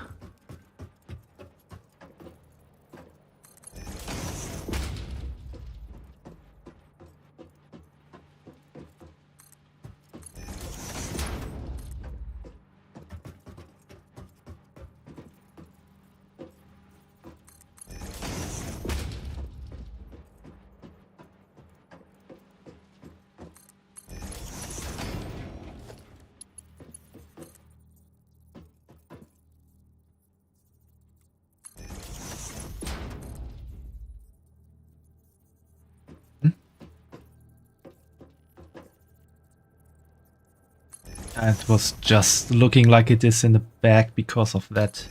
S1: It was just looking like it is in the back because of that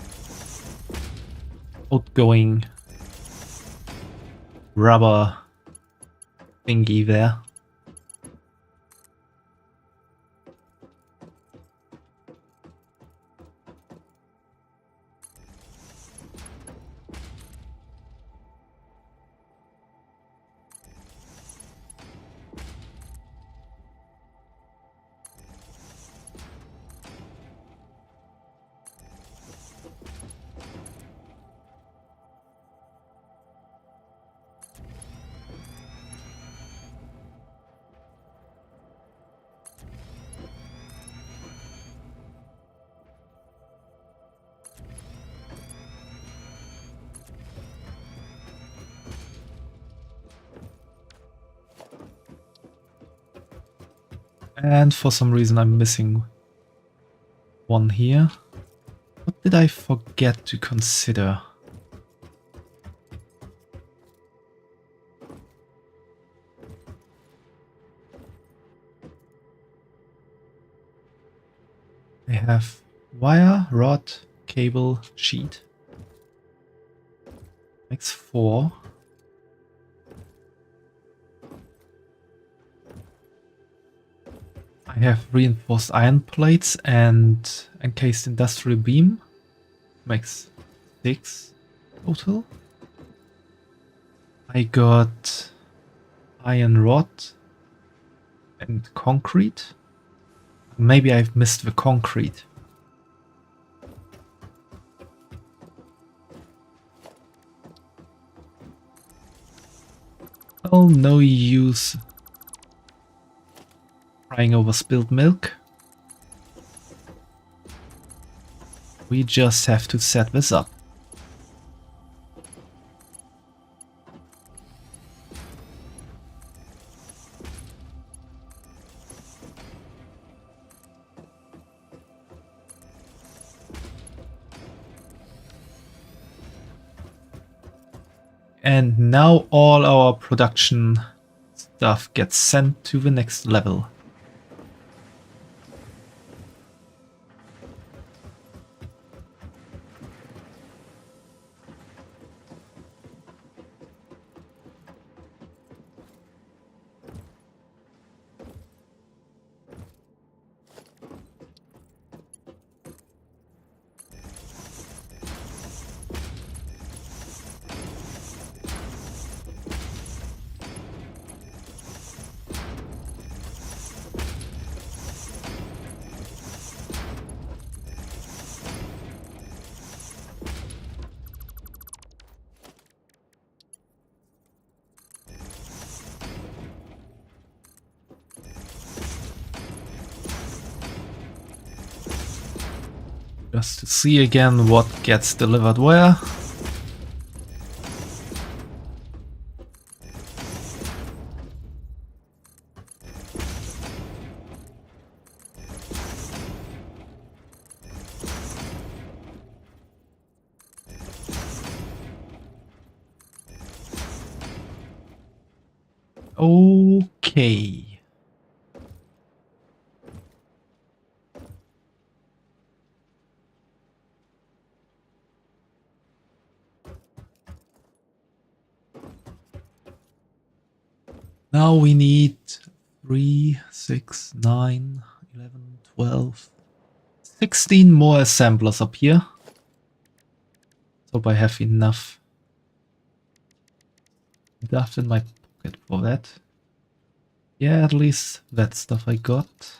S1: outgoing rubber thingy there. And for some reason I'm missing one here. What did I forget to consider? They have wire, rod, cable, sheet. Makes 4. I have reinforced iron plates and encased industrial beam. Makes 6 total. I got iron rod and concrete. Maybe I've missed the concrete. Well, no use crying over spilled milk. We just have to set this up. And now all our production stuff gets sent to the next level. Just to see again what gets delivered where. Okay. Now we need 3, 6, 9, 11, 12, 16 more assemblers up here. Hope I have enough stuff in my pocket for that. Yeah, at least that stuff I got.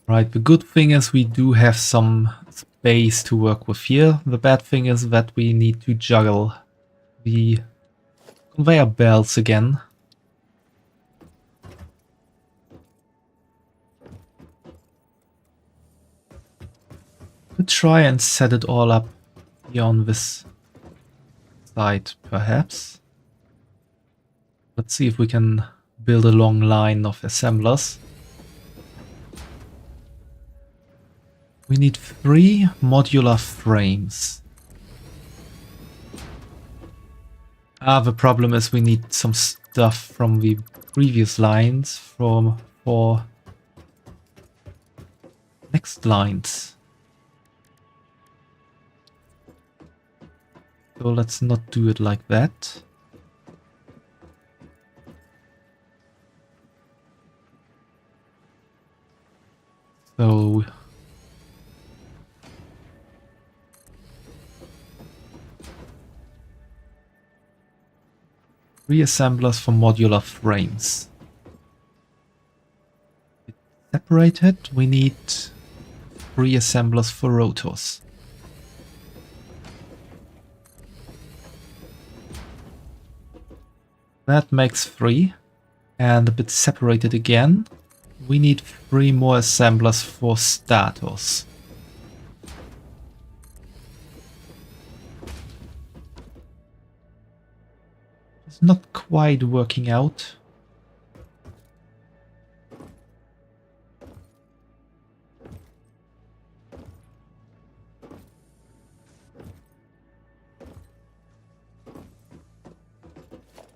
S1: Right, the good thing is we do have some space to work with here. The bad thing is that we need to juggle the conveyor belts again. Could try and set it all up here on this side, perhaps. Let's see if we can build a long line of assemblers. We need 3 modular frames. The problem is we need some stuff from the previous lines for next lines. So let's not do it like that. So reassemblers for modular frames. Separated, we need reassemblers for rotors. That makes 3. And a bit separated again. We need 3 more assemblers for stators. It's not quite working out.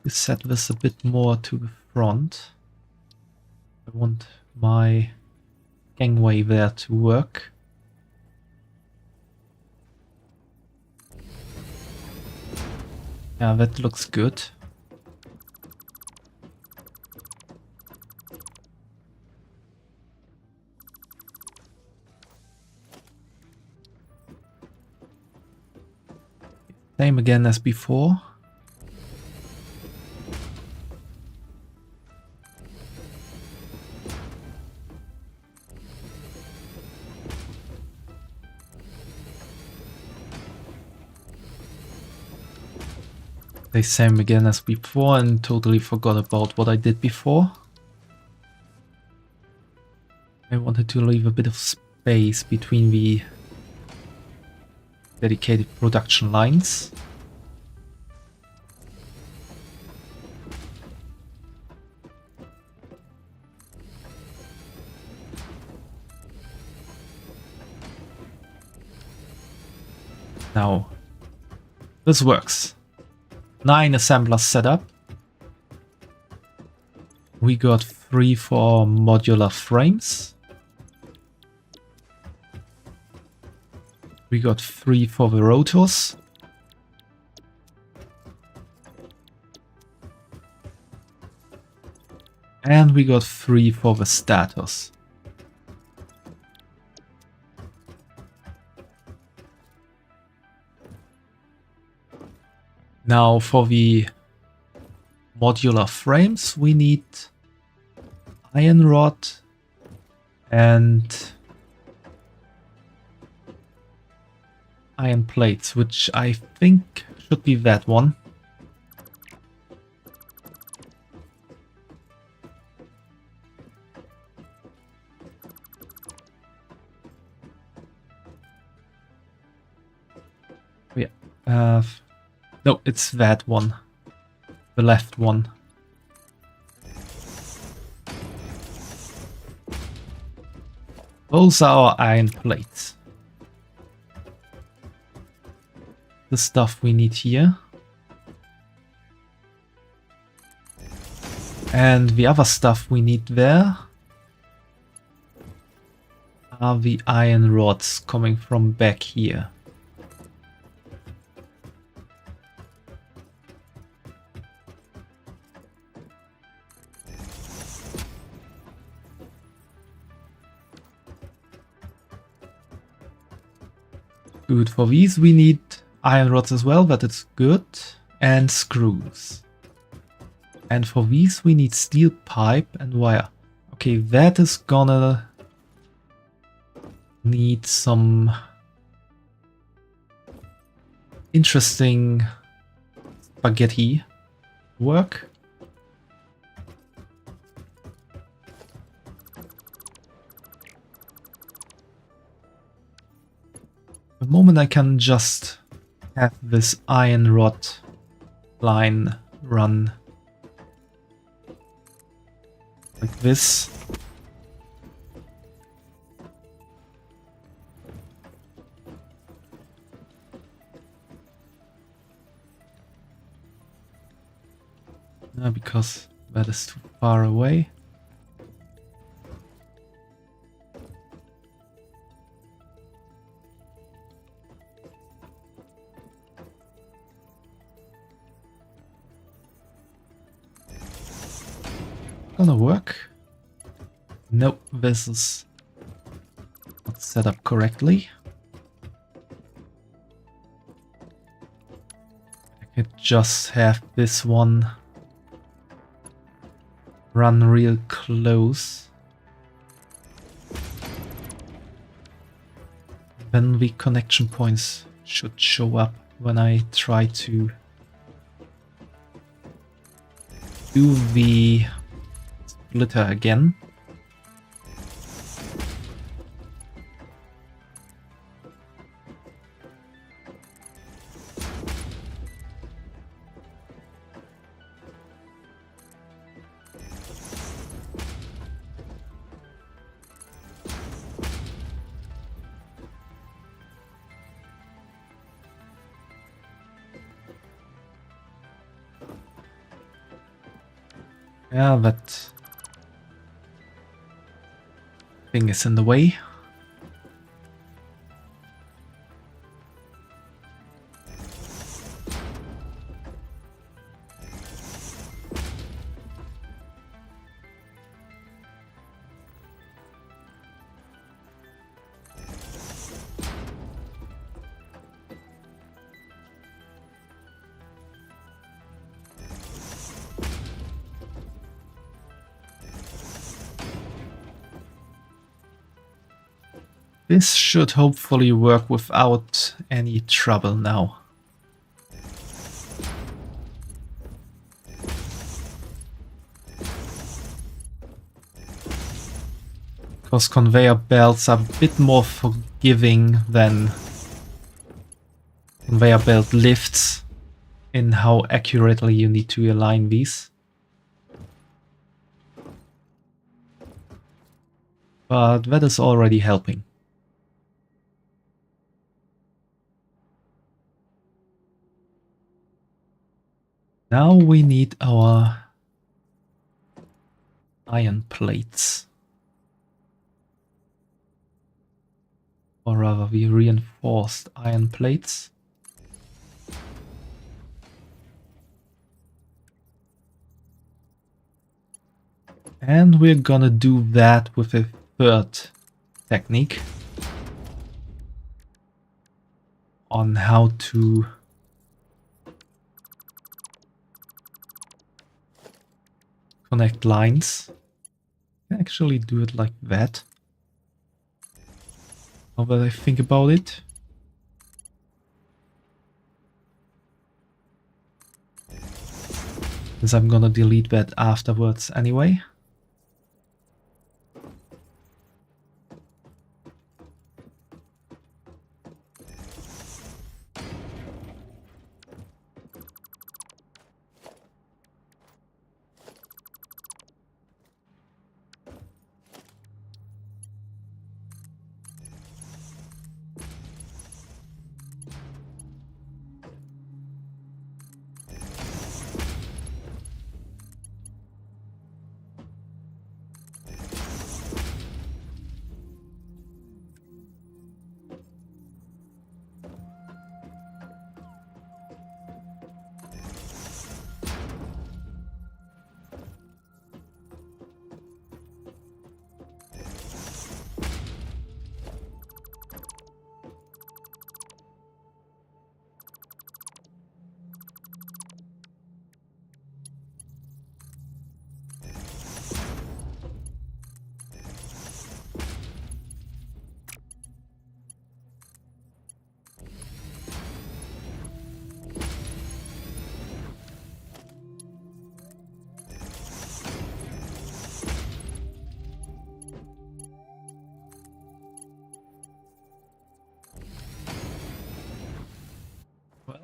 S1: We set this a bit more to the front. I want my gangway there to work. Yeah, that looks good. Same again as before. The same again as before, and totally forgot about what I did before. I wanted to leave a bit of space between the dedicated production lines. Now, this works. 9 assemblers set up. We got 3 for modular frames. We got 3 for the rotors. And we got 3 for the stators. Now for the modular frames we need iron rod and iron plates, which I think should be that one. Yeah. No, it's that one. The left one. Those are our iron plates. The stuff we need here. And the other stuff we need there are the iron rods coming from back here. Good, for these we need iron rods as well, but it's good. And screws. And for these we need steel pipe and wire. Okay, that is gonna need some interesting spaghetti work. The moment I can just have this iron rod line run like this. Because that is too far away. Gonna work. Nope, this is not set up correctly. I could just have this one run real close. Then the connection points should show up when I try to do the splitter again. Yeah, that thing is in the way. This should hopefully work without any trouble now. Because conveyor belts are a bit more forgiving than conveyor belt lifts in how accurately you need to align these. But that is already helping. Now we need our iron plates. Or rather, the reinforced iron plates. And we're gonna do that with a third technique on how to connect lines. I can actually do it like that. Now that I think about it. Since I'm gonna delete that afterwards anyway.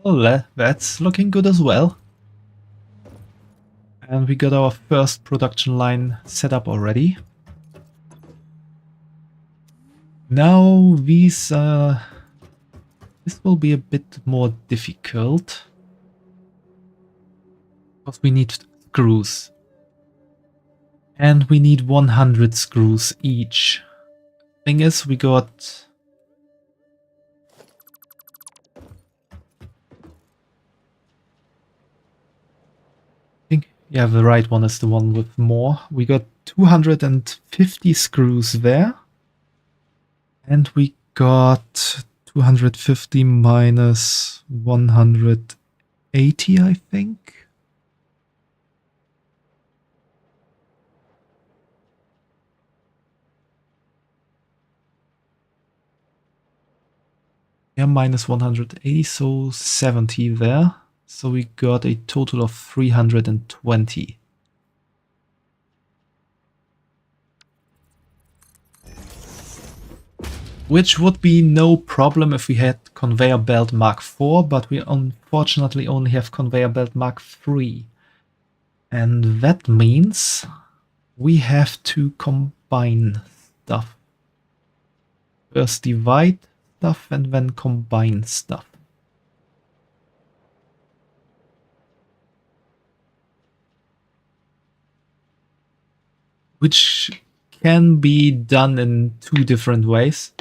S1: Well, that's looking good as well. And we got our first production line set up already. Now these this will be a bit more difficult. Because we need screws. And we need 100 screws each. Thing is, we got... Yeah, the right one is the one with more. We got 250 screws there. And we got 250 minus 180, I think. Yeah, minus 180, so 70 there. So we got a total of 320. Which would be no problem if we had Conveyor Belt Mark IV, but we unfortunately only have Conveyor Belt Mark III. And that means we have to combine stuff. First divide stuff and then combine stuff. Which can be done in two different ways.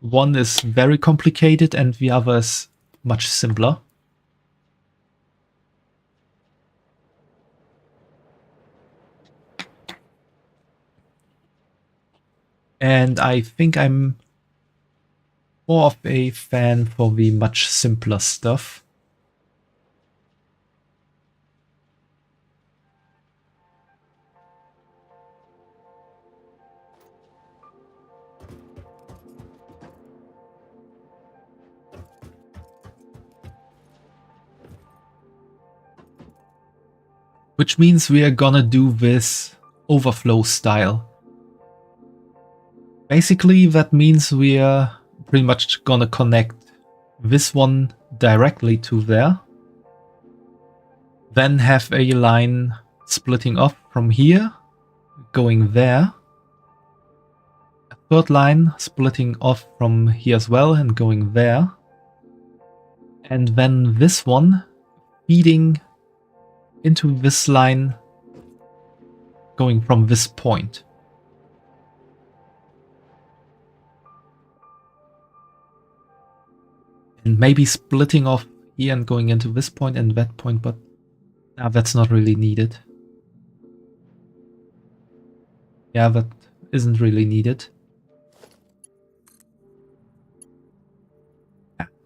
S1: One is very complicated and the other is much simpler. And I think I'm more of a fan for the much simpler stuff. Which means we are gonna do this overflow style. Basically, that means we are pretty much gonna connect this one directly to there. Then have a line splitting off from here, going there. A third line splitting off from here as well and going there. And then this one feeding into this line going from this point. And maybe splitting off here and going into this point and that point, but that's not really needed. Yeah, that isn't really needed.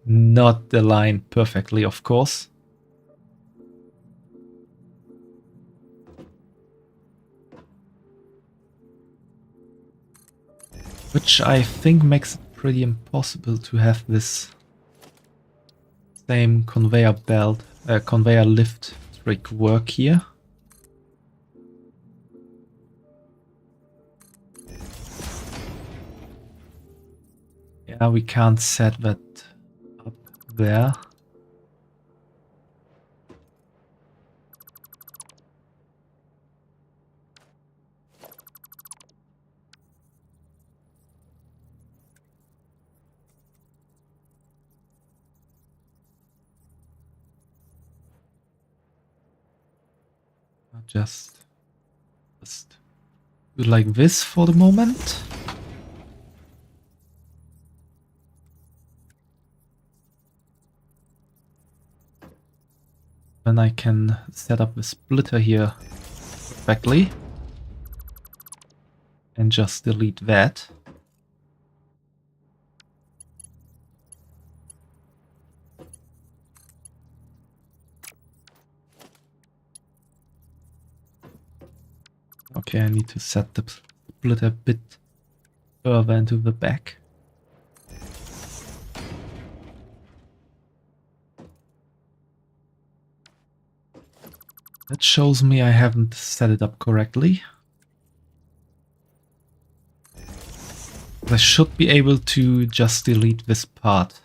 S1: Not aligned perfectly, of course. Which I think makes it pretty impossible to have this same conveyor belt, conveyor lift trick work here. Yeah, we can't set that up there. Just do like this for the moment. Then I can set up the splitter here perfectly and just delete that. Okay, I need to set the splitter a bit further into the back. That shows me I haven't set it up correctly. I should be able to just delete this part.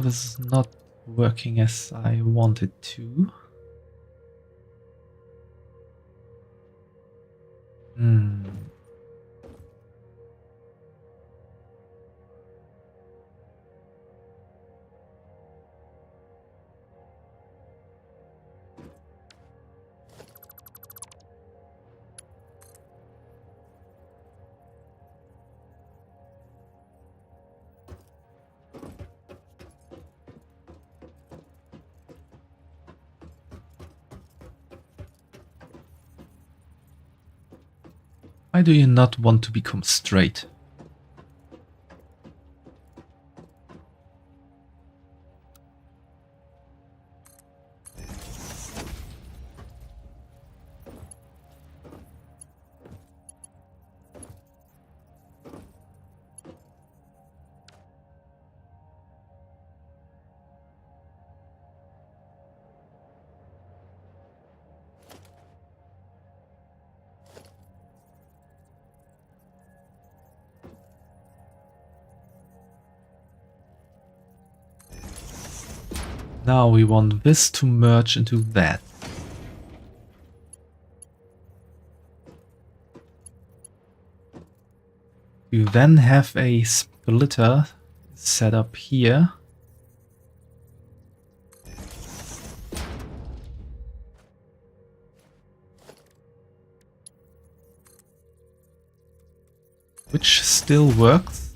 S1: This is not working as I wanted to. Why do you not want to become straight? Now we want this to merge into that. You then have a splitter set up here. Which still works.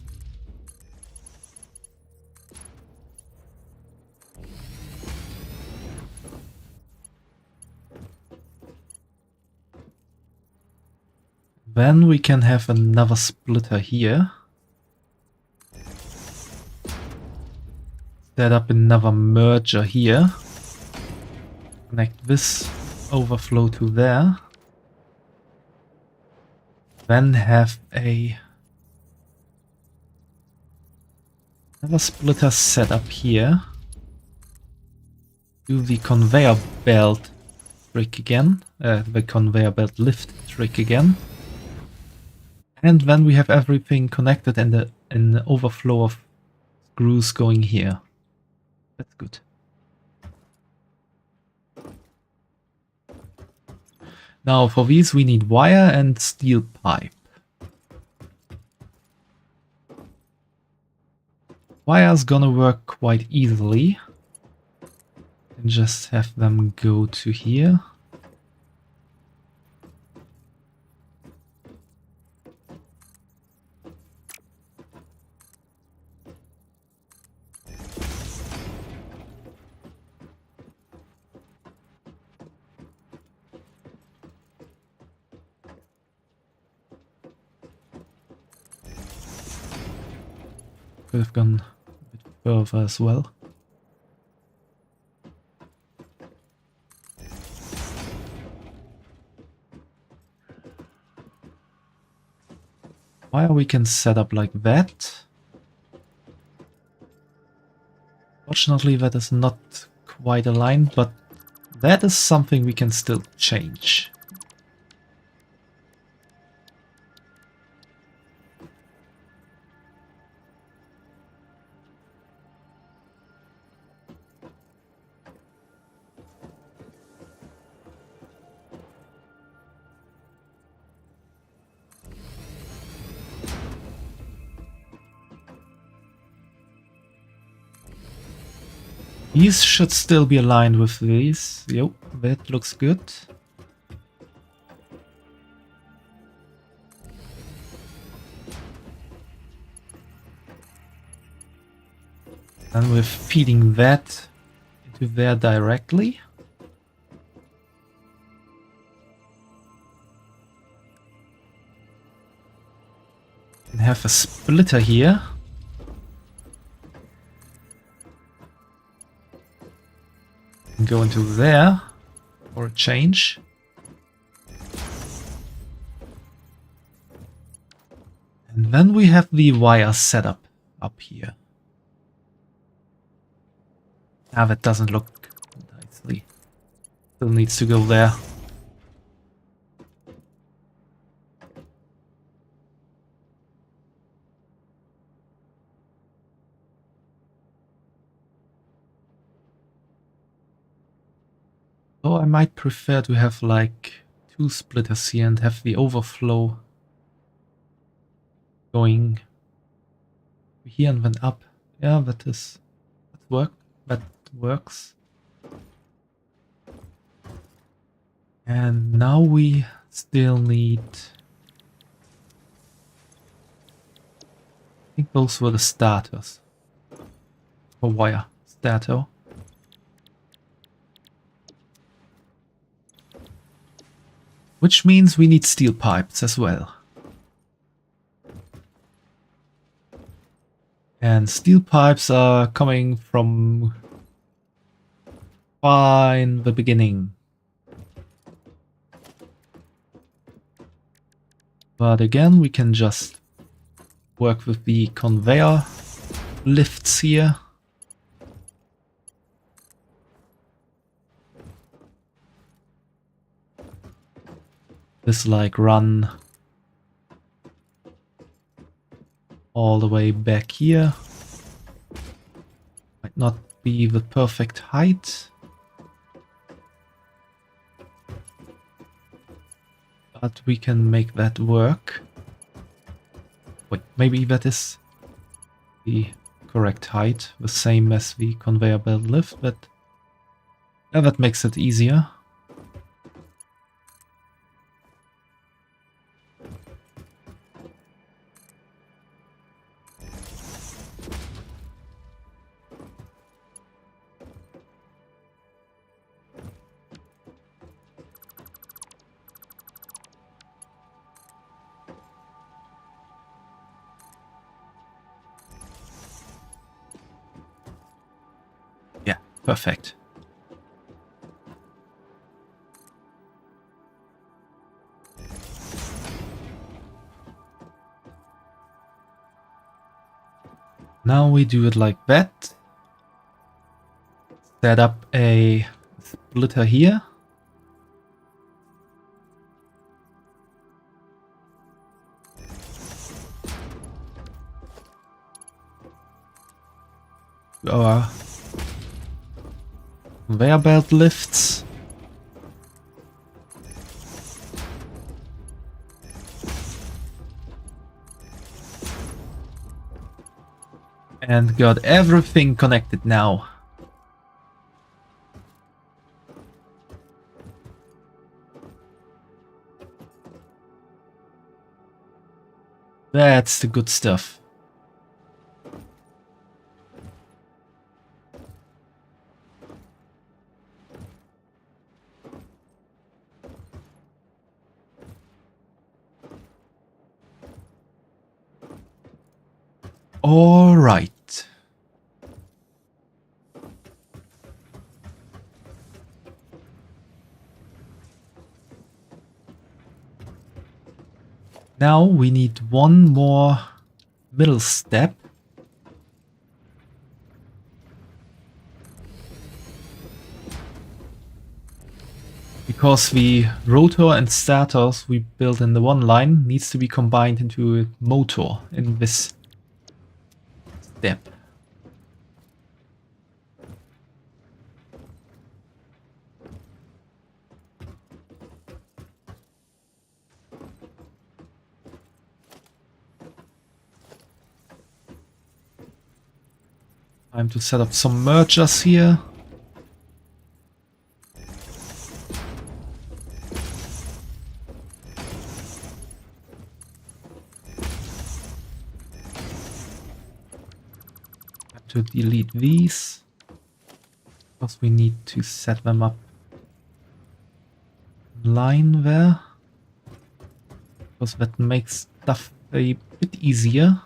S1: Then we can have another splitter here. Set up another merger here. Connect this overflow to there. Then have another splitter set up here. Do the conveyor belt trick again. The conveyor belt lift trick again. And then we have everything connected and an overflow of screws going here. That's good. Now for these we need wire and steel pipe. Wire's gonna work quite easily. And just have them go to here. Could have gone a bit further as well. Wire we can set up like that. Fortunately that is not quite aligned, but that is something we can still change. These should still be aligned with these. Yep, that looks good. And we're feeding that into there directly. And have a splitter here. And go into there for a change. And then we have the wire setup up here. Ah, that doesn't look nicely. Still needs to go there. So I might prefer to have like 2 splitters here and have the overflow going here and then up. Yeah, that works. And now we still need, I think those were the starters for wire starter. Which means we need steel pipes as well. And steel pipes are coming from far in the beginning. But again, we can just work with the conveyor lifts here. This like run all the way back here. Might not be the perfect height. But we can make that work. Wait, maybe that is the correct height, the same as the conveyor belt lift, but yeah, that makes it easier. Yeah, perfect. Now we do it like that. Set up a splitter here. Our conveyor belt lifts. And got everything connected now. That's the good stuff. All right. Now we need one more middle step. Because the rotor and stators we built in the one line needs to be combined into a motor in this step. Time to set up some mergers here. Have to delete these because we need to set them up in line there, because that makes stuff a bit easier.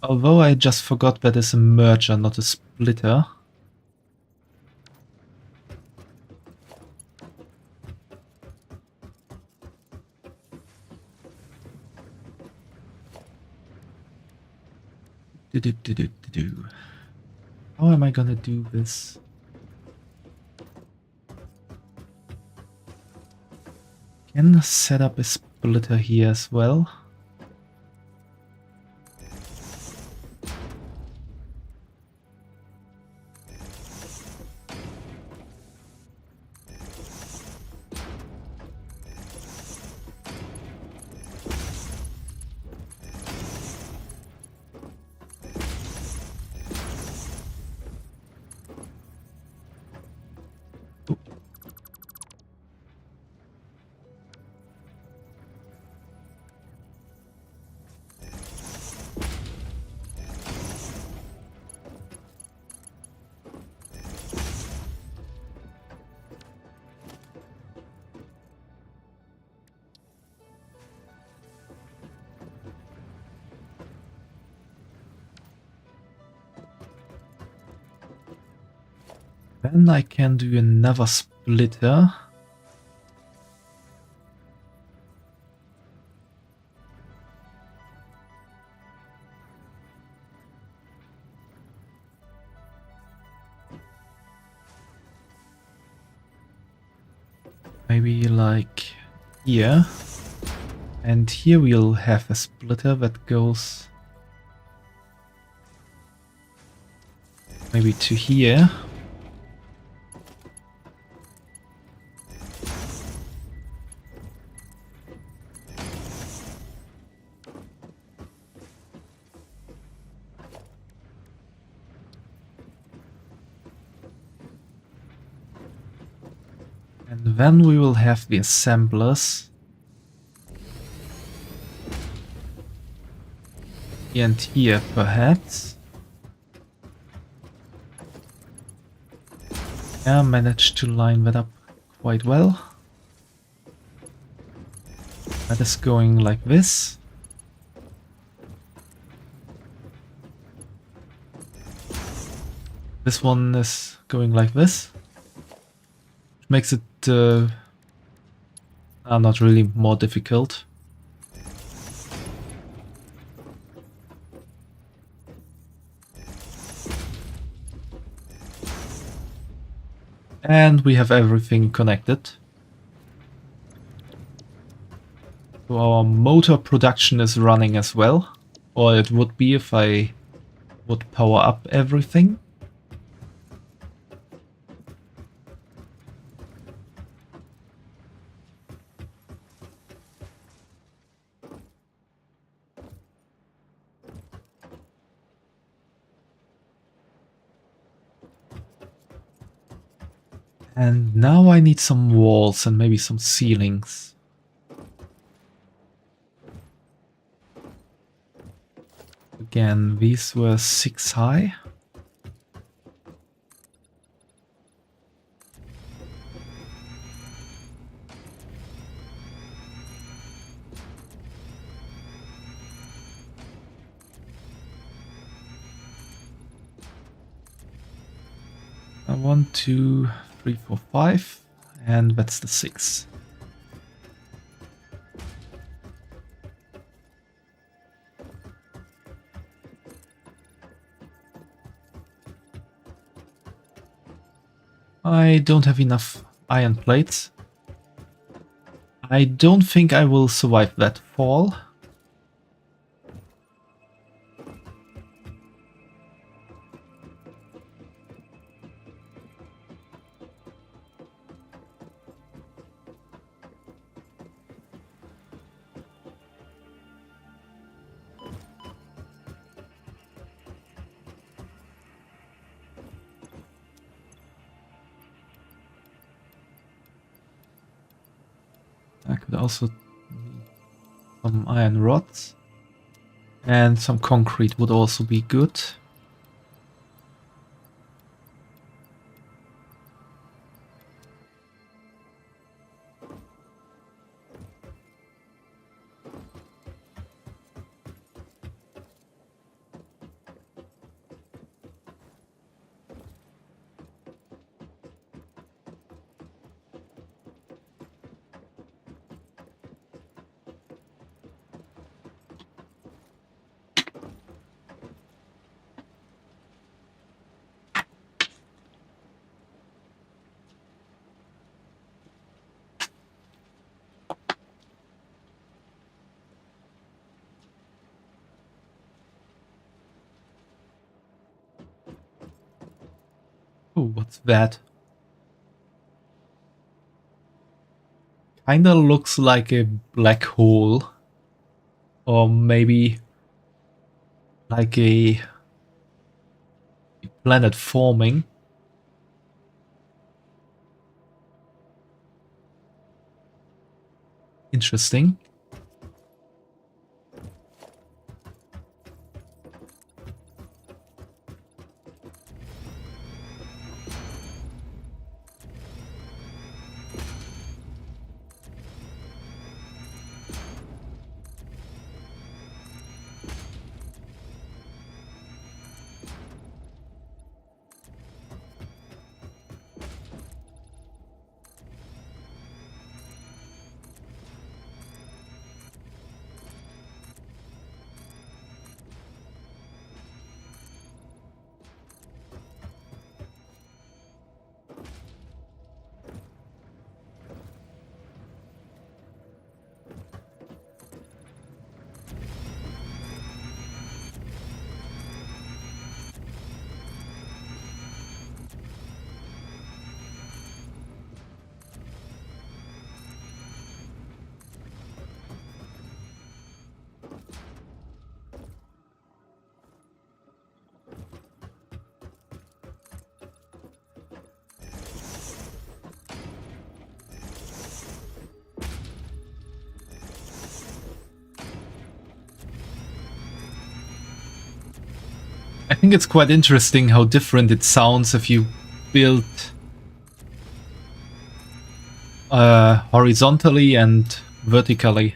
S1: Although I just forgot that it's a merger, not a splitter. How am I gonna do this? Can set up a splitter here as well. Then I can do another splitter. Maybe like here. And here we'll have a splitter that goes maybe to here. And then we will have the assemblers. Here and here, perhaps. Yeah, managed to line that up quite well. That is going like this. This one is going like this. Which makes it not really more difficult. And we have everything connected. So our motor production is running as well. Or it would be if I would power up everything. And now I need some walls and maybe some ceilings. Again, these were 6 high. And 1, 2, 3, 4, 5, and that's the 6. I don't have enough iron plates. I don't think I will survive that fall. I could also need some iron rods, and some concrete would also be good. Oh, what's that? Kinda looks like a black hole. Or maybe like a planet forming. Interesting. think it's quite interesting how different it sounds if you build horizontally and vertically.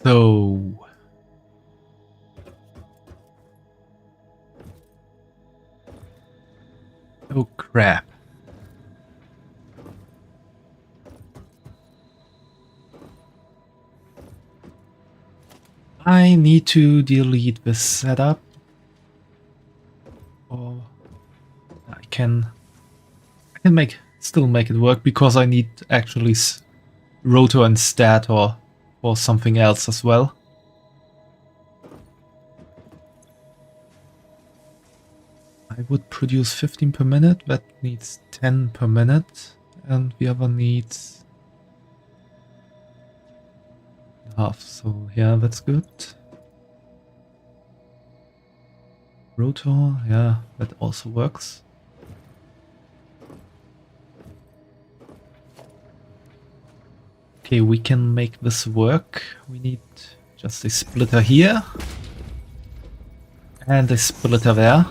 S1: So oh crap. I need to delete this setup. Or I can still make it work because I need actually rotor instead or something else as well. I would produce 15 per minute, that needs 10 per minute, and the other needs half, so yeah, that's good. Rotor, yeah, that also works. Okay, we can make this work. We need just a splitter here and a splitter there.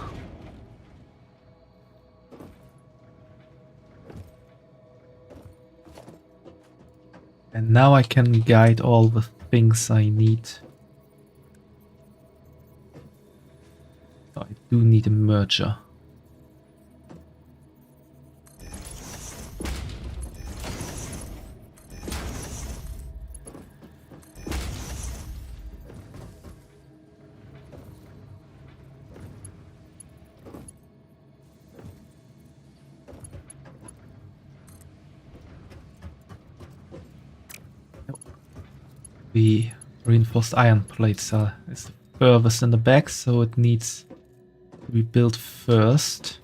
S1: And now I can guide all the things I need. So I do need a merger. The reinforced iron plates is the furthest in the back, so it needs to be built first.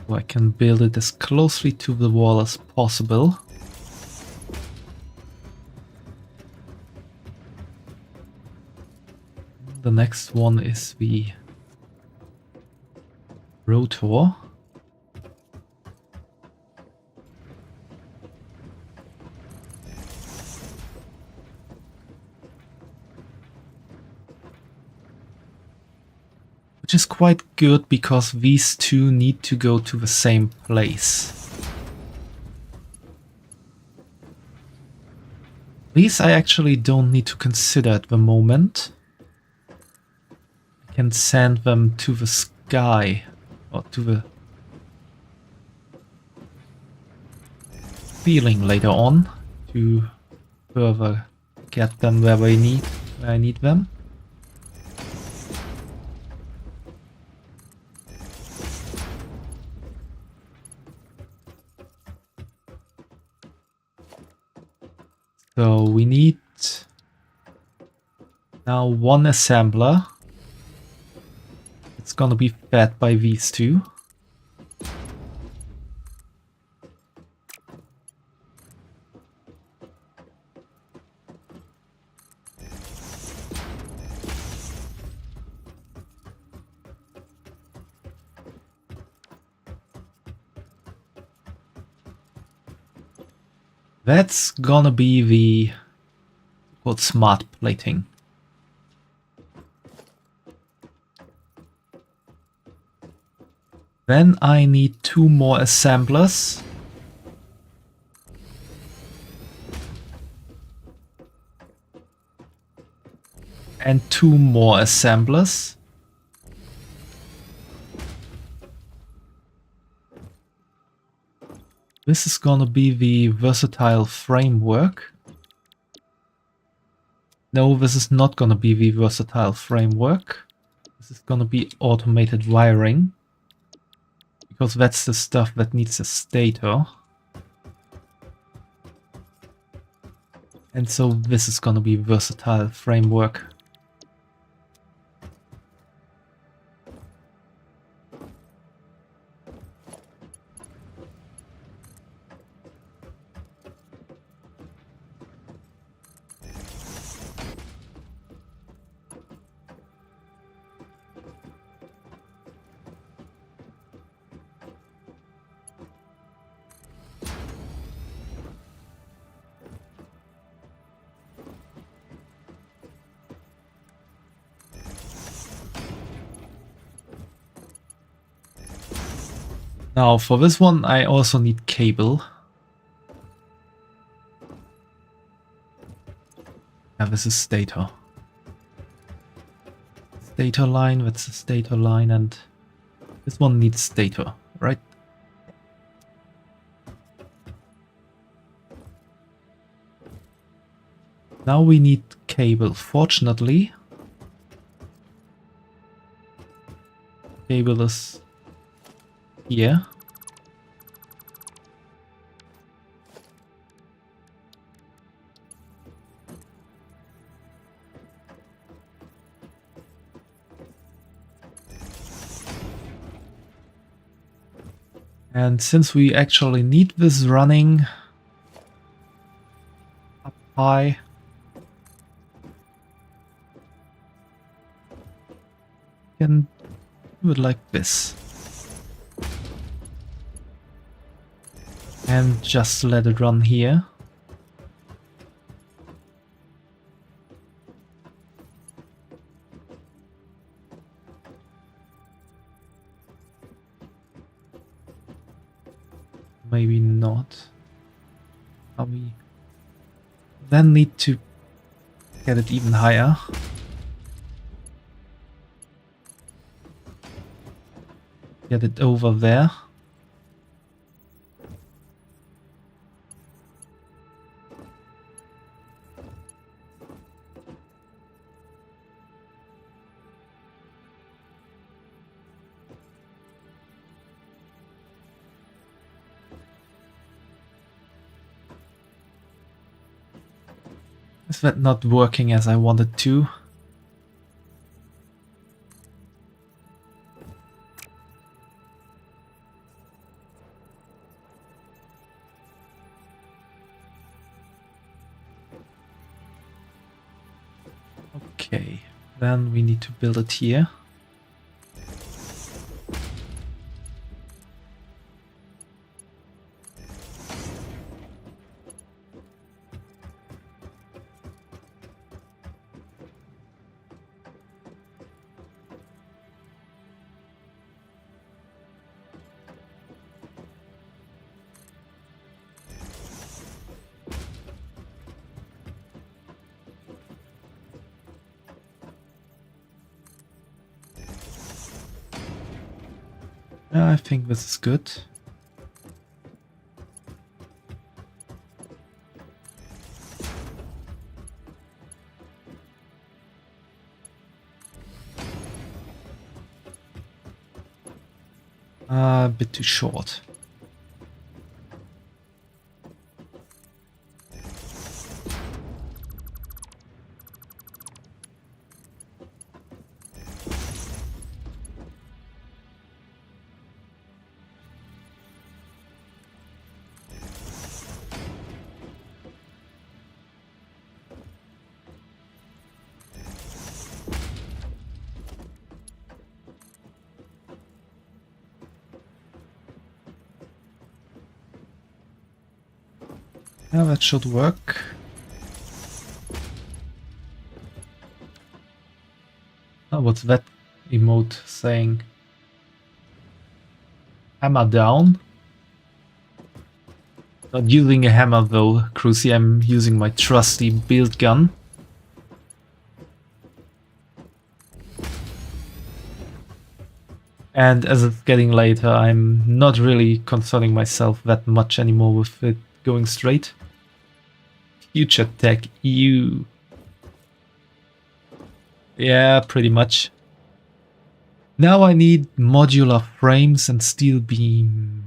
S1: So I can build it as closely to the wall as possible. The next one is the rotor. Which is quite good because these two need to go to the same place. These I actually don't need to consider at the moment. I can send them to the sky or to the ceiling later on to further get them where I need them. So we need now one assembler. It's gonna be fed by these two. That's gonna be the called smart plating. Then I need 2 more assemblers. And 2 more assemblers. This is gonna be the versatile framework. No, this is not gonna be the versatile framework. This is gonna be automated wiring. Because that's the stuff that needs a stator. And so this is gonna be versatile framework. Now for this one I also need cable. Yeah, this is stator. Stator line, that's a stator line, and this one needs stator, right? Now we need cable. Fortunately, cable is here. And since we actually need this running up high, we can do it like this. And just let it run here. Maybe not. We then need to get it even higher. Get it over there. Is that not working as I wanted to? Okay, then we need to build it here. Yeah, I think this is good. A bit too short. Yeah, that should work. Oh, what's that emote saying? Hammer down? Not using a hammer though, Crucy, I'm using my trusty build gun. And as it's getting later, I'm not really concerning myself that much anymore with it going straight. Future Tech EU. Yeah, pretty much. Now I need modular frames and steel beam.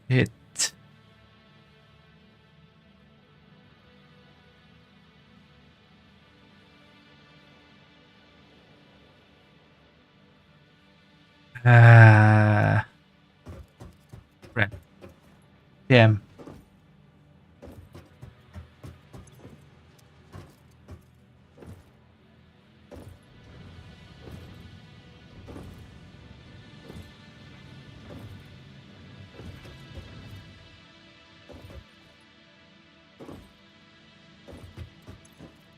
S1: Hit. Crap. Damn.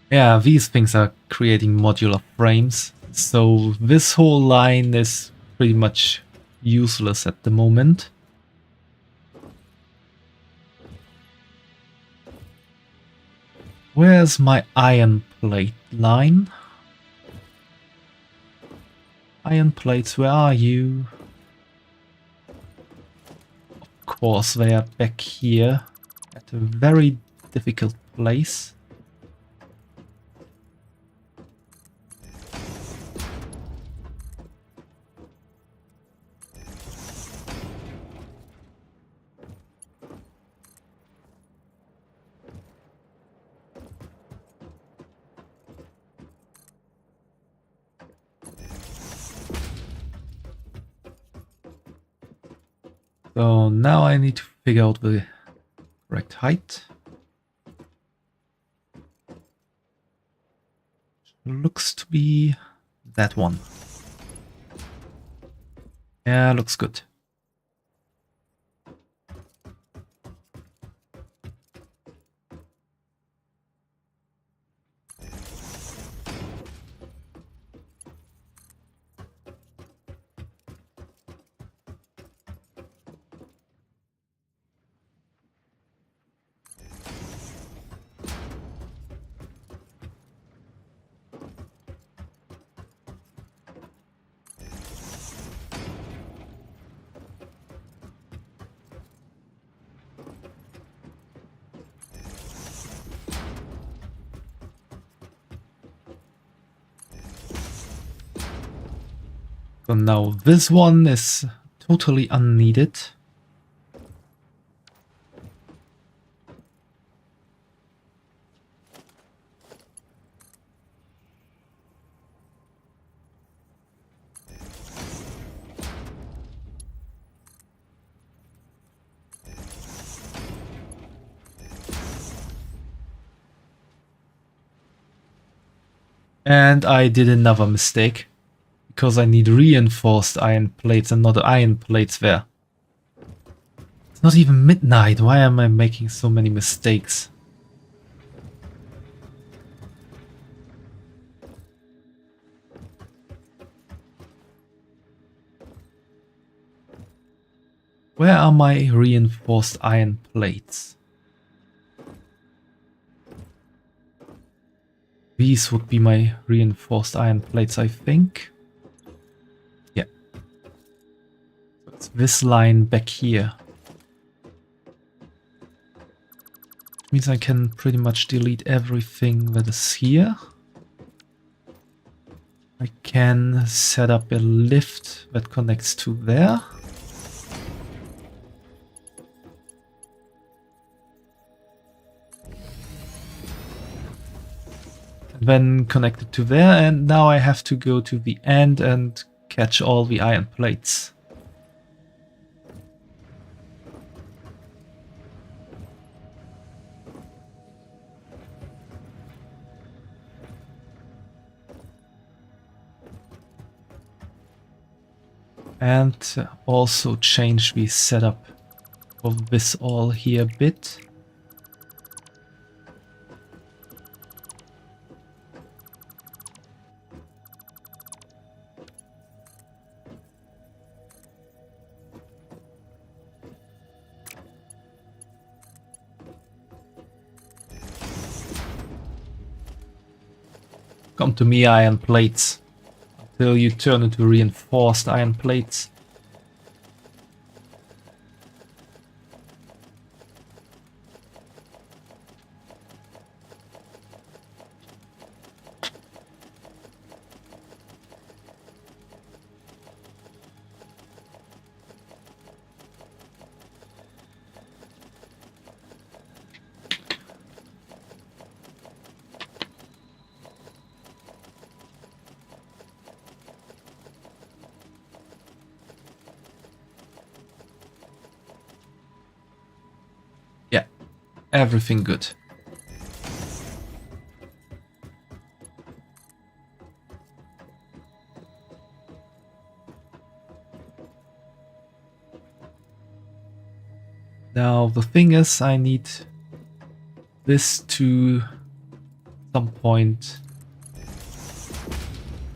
S1: Yeah, these things are creating modular frames. So this whole line is pretty much useless at the moment. Where's my iron plate line? Iron plates, where are you? Of course, they are back here at a very difficult place. So now I need to figure out the correct height. Looks to be that one. Yeah, looks good. So now this one is totally unneeded. And I did another mistake, because I need reinforced iron plates and not iron plates there. It's not even midnight, why am I making so many mistakes? Where are my reinforced iron plates? These would be my reinforced iron plates, I think. Yeah. So it's this line back here. Which means I can pretty much delete everything that is here. I can set up a lift that connects to there. Then connected to there, and now I have to go to the end and catch all the iron plates. And also change the setup of this all here a bit. Come to me, iron plates, until you turn into reinforced iron plates. Yeah, everything good. Now the thing is, I need this to some point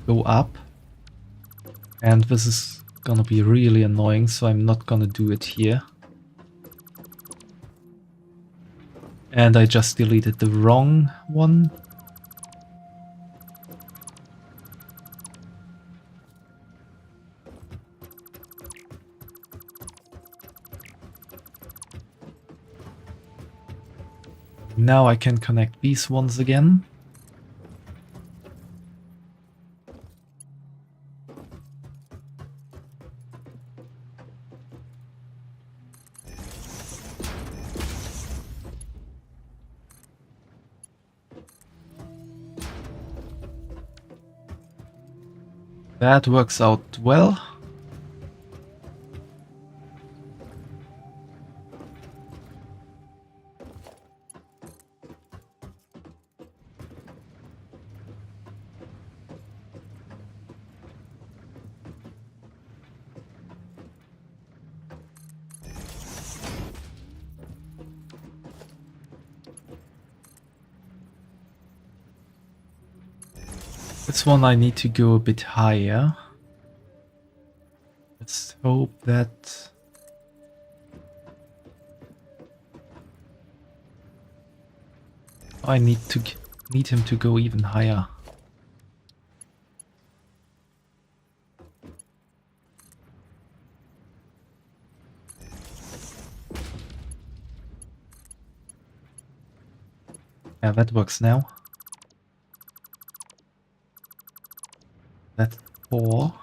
S1: go up, and this is gonna be really annoying, so I'm not gonna do it here. And I just deleted the wrong one. Now I can connect these ones again. That works out well. This one I need to go a bit higher. Let's hope that... I need him to go even higher. Yeah, that works now. That's 4.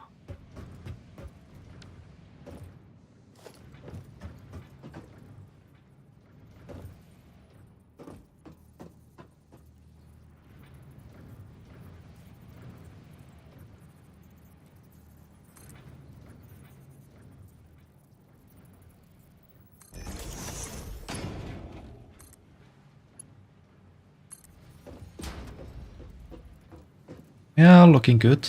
S1: Yeah, looking good.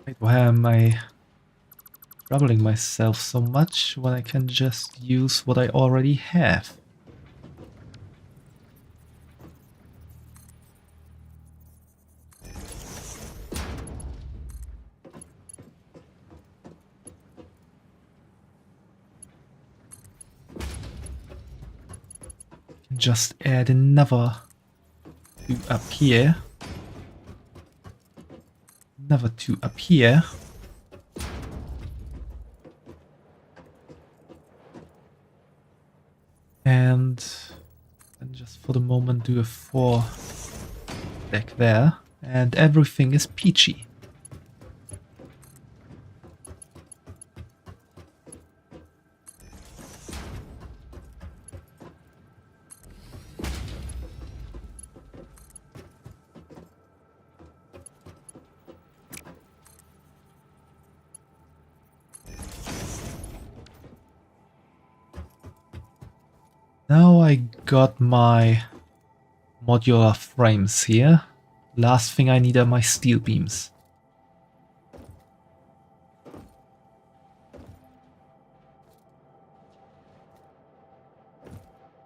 S1: Wait, why am I troubling myself so much when I can just use what I already have? Just add another 2 up here. Another 2 up here. And just for the moment do a 4 deck there. And everything is peachy. Now I got my modular frames here. Last thing I need are my steel beams.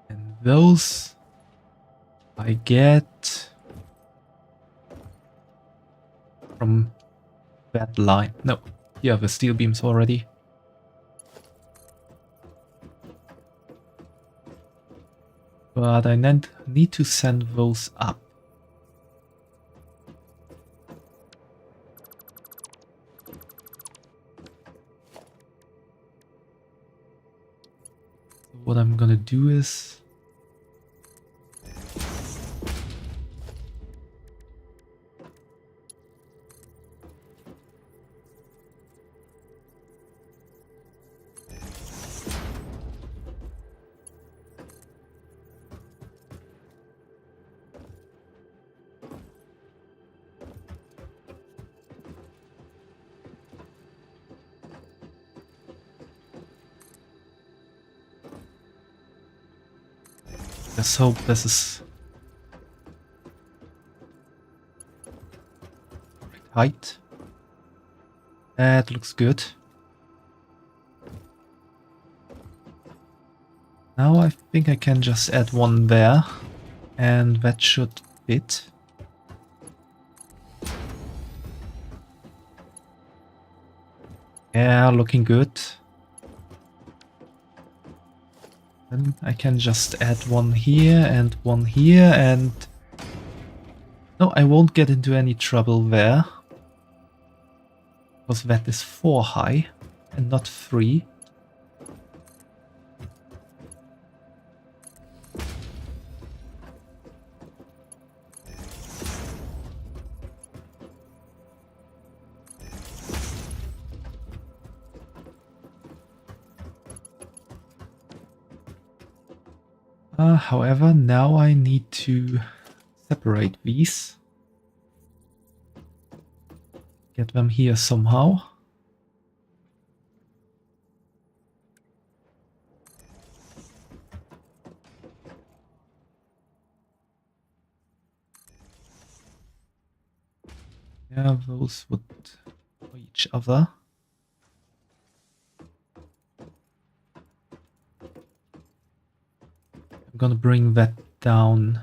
S1: And those I get from that line. No, you have the steel beams already. But I need to send those up. So what I'm gonna do is... Let's hope this is height. That looks good. Now I think I can just add one there, and that should fit. Yeah, looking good. Then I can just add one here and one here, and... No, I won't get into any trouble there. Because that is 4 high and not 3. However, now I need to separate these. Get them here somehow. Yeah, those would for each other. I'm gonna bring that down.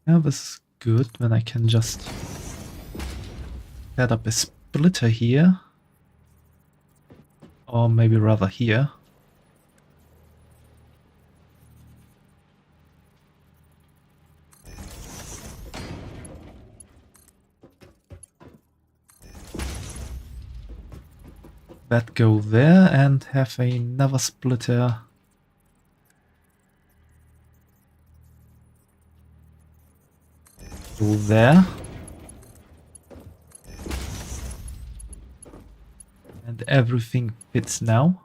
S1: Yeah, this is good when I can just set up a splitter here. Or maybe rather here. That go there and have another splitter. Go there. And everything fits now.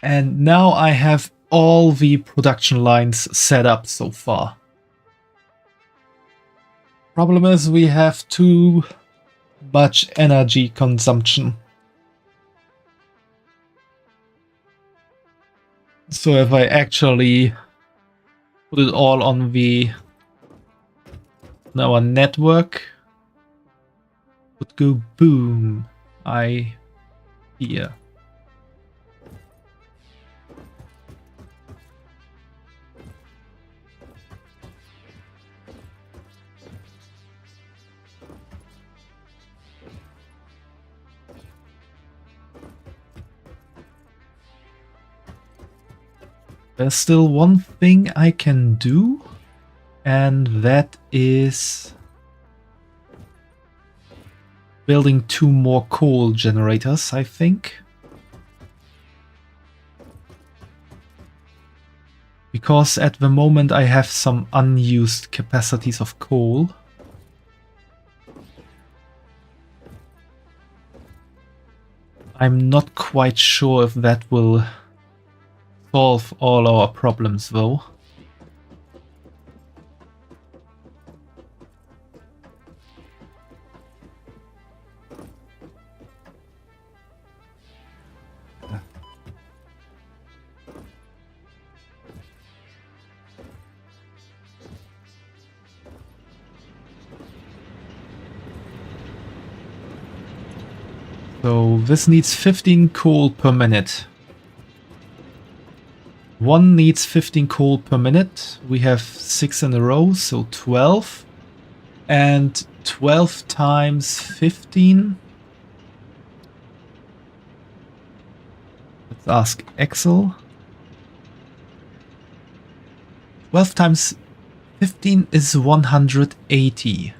S1: And now I have all the production lines set up so far. Problem is we have too much energy consumption. So if I actually put it all on our network, would go boom. Here. There's still one thing I can do, and that is building 2 more coal generators, I think. Because at the moment I have some unused capacities of coal. I'm not quite sure if that will solve all our problems though. So this needs 15 coal per minute. One needs 15 coal per minute. We have 6 in a row, so 12. And 12 times 15. Let's ask Excel. 12 times 15 is 180.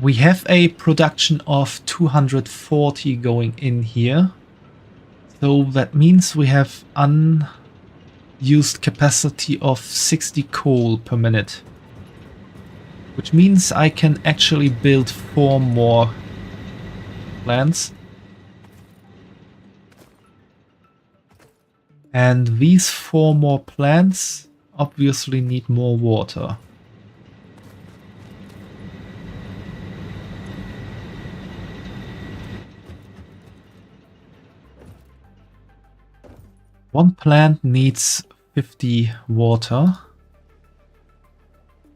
S1: We have a production of 240 going in here. So that means we have unused capacity of 60 coal per minute. Which means I can actually build 4 more plants. And these 4 more plants obviously need more water. One plant needs 50 water.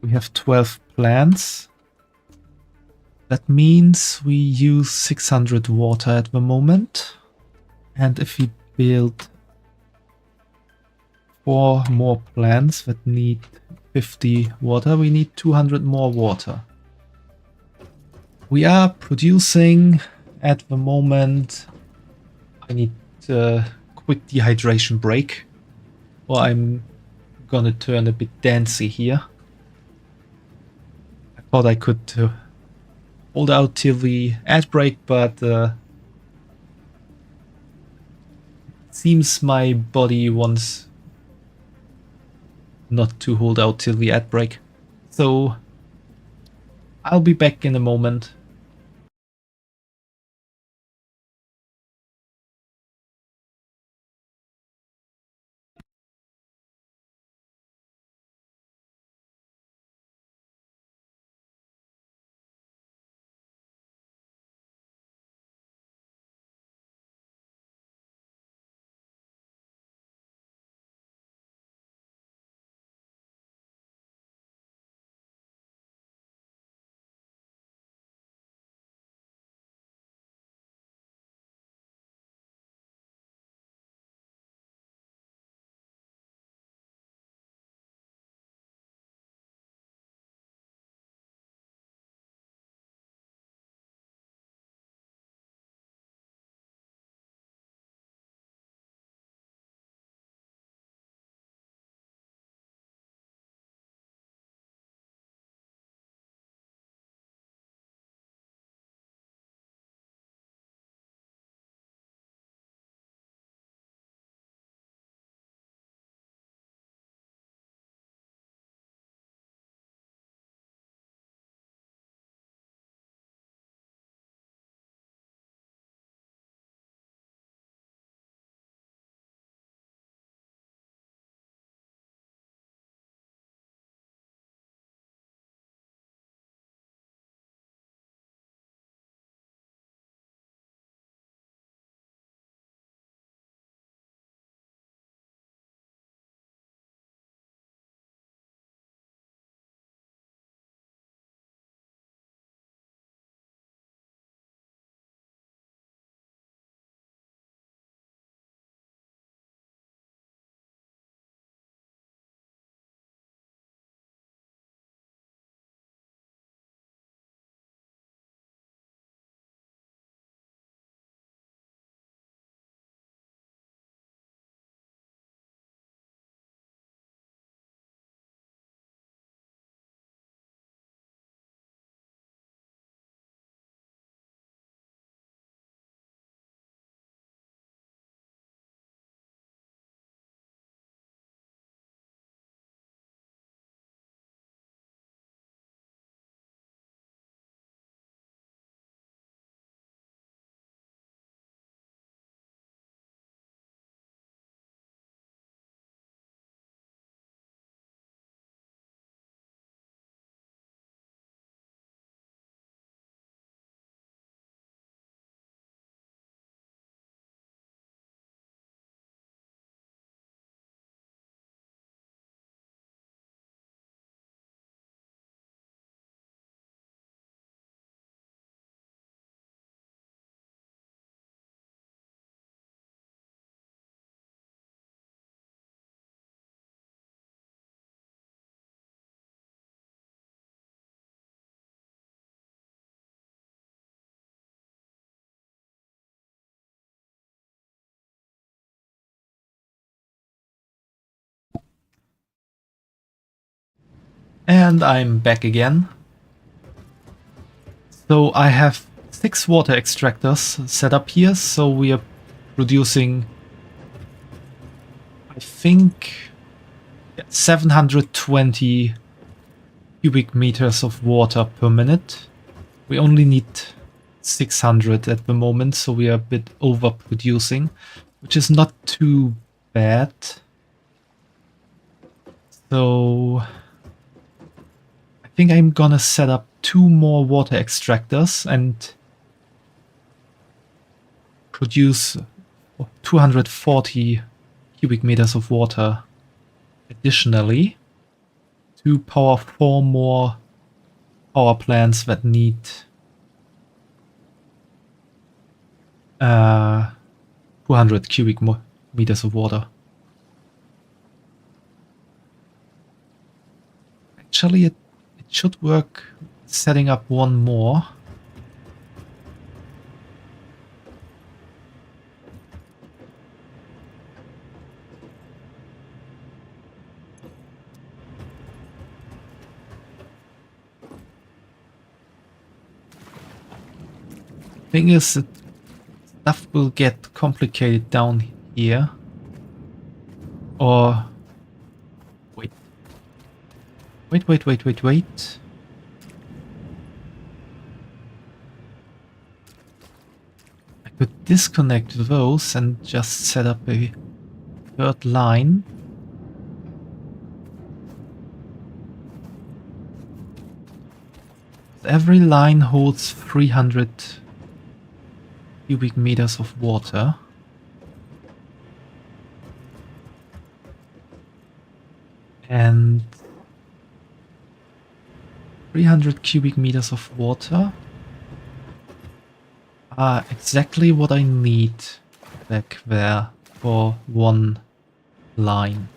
S1: We have 12 plants. That means we use 600 water at the moment. And if we build 4 more plants that need 50 water, we need 200 more water. We are producing at the moment. I need a quick dehydration break, or I'm gonna turn a bit dancy here. I thought I could hold out till the ad break, but seems my body wants not to hold out till the ad break. So I'll be back in a moment. And I'm back again. So I have 6 water extractors set up here, so we are producing, I think, 720 cubic meters of water per minute. We only need 600 at the moment, so we are a bit overproducing, which is not too bad. So I think I'm gonna set up 2 more water extractors and produce 240 cubic meters of water additionally to power 4 more power plants that need 200 cubic meters of water. Actually, it should work setting up one more. Thing is, stuff will get complicated down here. Or wait. I could disconnect those and just set up a 3rd line. Every line holds 300 cubic meters of water. And 300 cubic meters of water are exactly what I need back there for one line.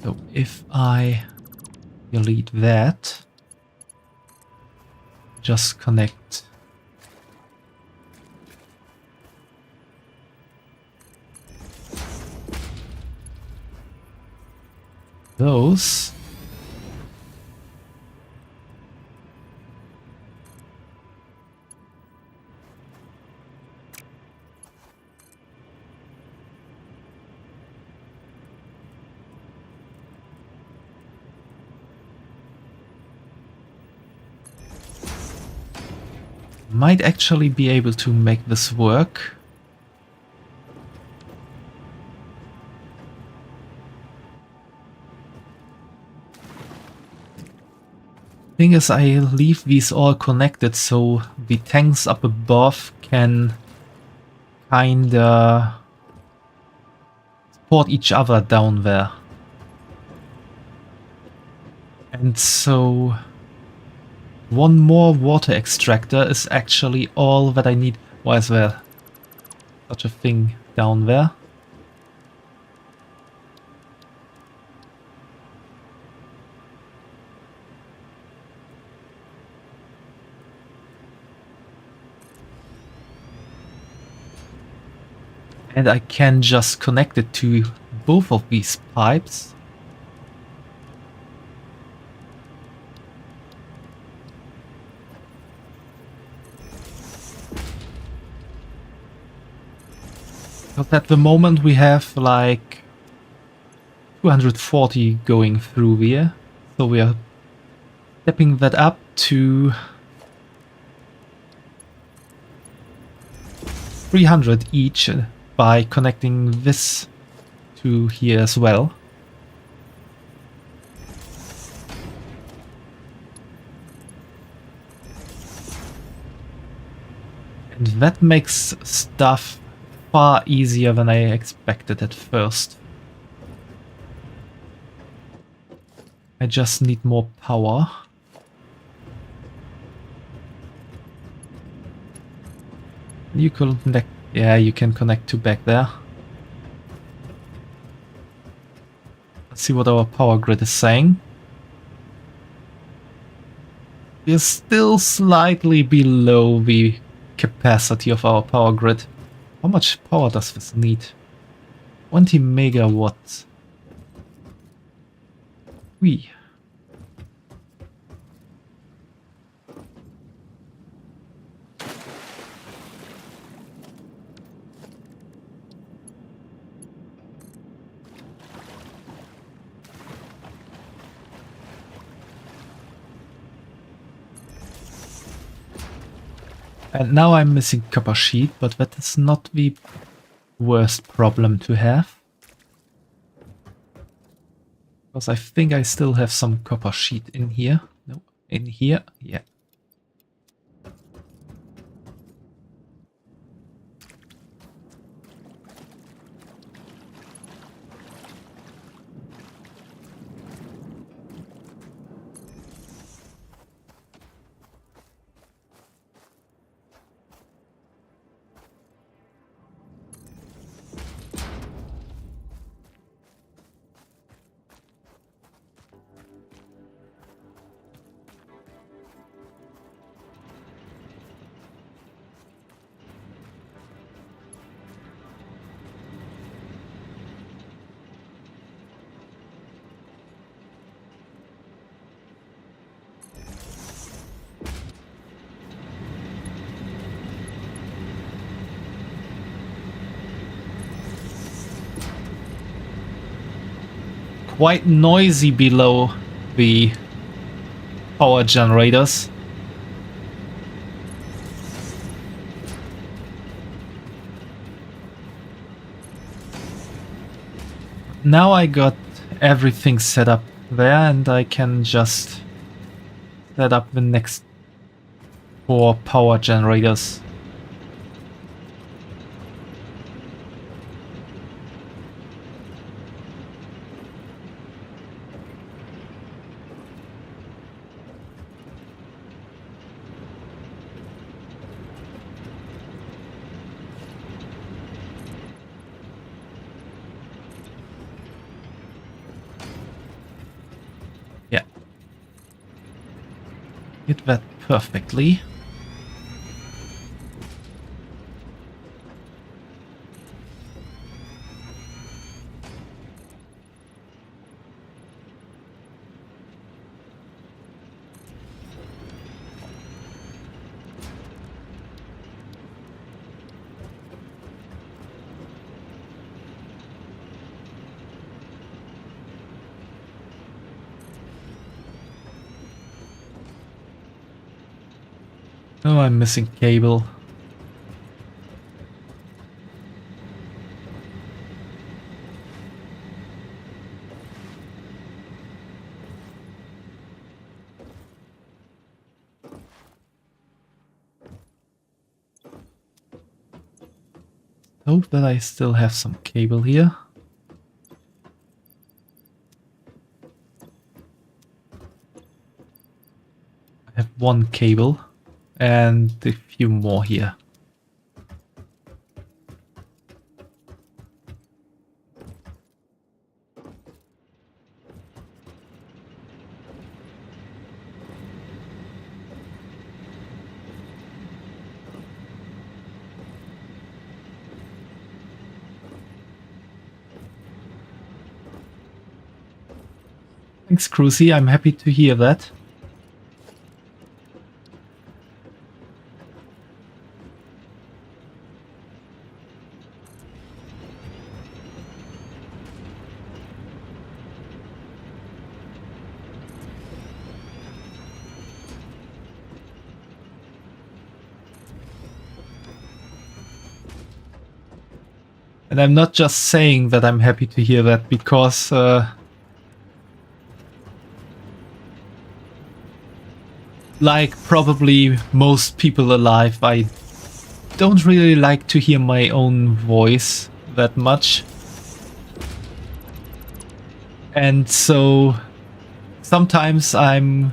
S1: So if I delete that, just connect those. Might actually be able to make this work. Thing is, I leave these all connected so the tanks up above can kinda support each other down there. And so one more water extractor is actually all that I need. Why is there such a thing down there? And I can just connect it to both of these pipes. But at the moment we have like 240 going through here. So we are stepping that up to 300 each by connecting this to here as well. And that makes stuff far easier than I expected at first. I just need more power. You connect, yeah, you can connect to back there. Let's see what our power grid is saying. We're still slightly below the capacity of our power grid. How much power does this need? 20 megawatts. Whee. And now I'm missing copper sheet, but that is not the worst problem to have. Because I think I still have some copper sheet in here. No, in here, yeah. Quite noisy below the power generators. Now I got everything set up there and I can just set up the next 4 power generators. Yeah. Hit that perfectly. Oh, I'm missing cable. Hope that I still have some cable here. I have 1 cable and a few more here. Thanks, Cruzy. I'm happy to hear that. And I'm not just saying that I'm happy to hear that because like probably most people alive, I don't really like to hear my own voice that much. And so sometimes I'm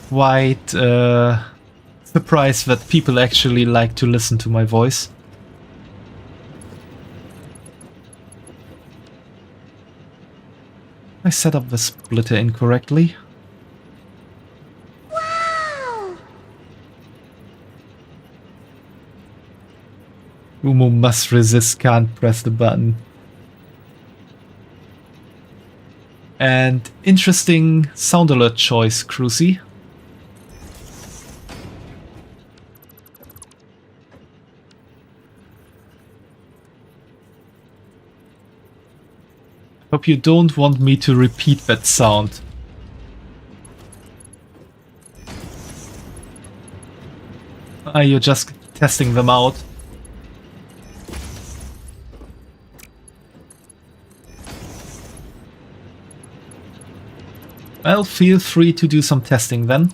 S1: quite surprised that people actually like to listen to my voice. I set up the splitter incorrectly.
S2: Wow!
S1: Umo must resist, can't press the button. And interesting sound alert choice, Cruzy. Hope you don't want me to repeat that sound. You're just testing them out. Well, feel free to do some testing then.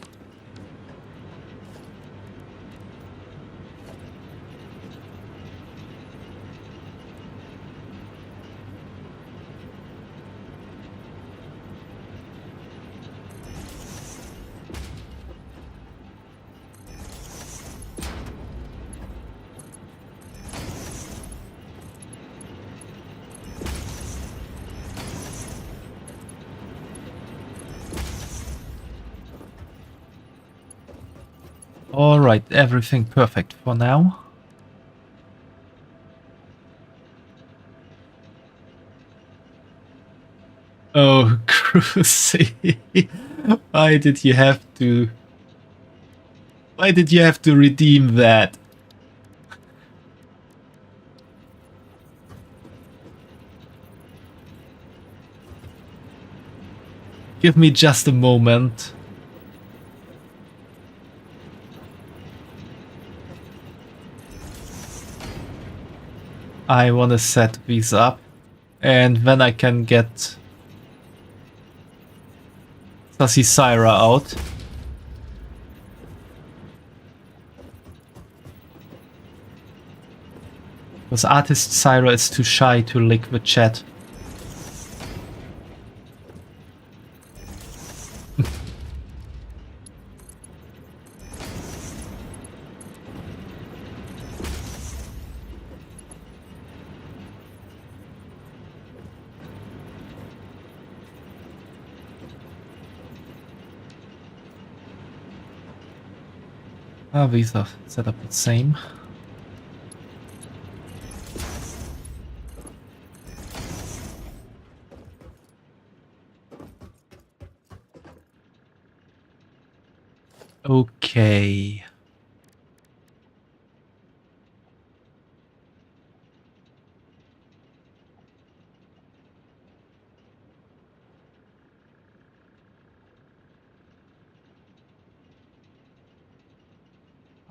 S1: Alright, everything perfect for now. Oh, Cruzy. Why did you have to... Why did you have to redeem that? Give me just a moment. I want to set these up, and then I can get Sassy Syra out. Because Artist Syra is too shy to lick the chat. These are set up the same. Okay.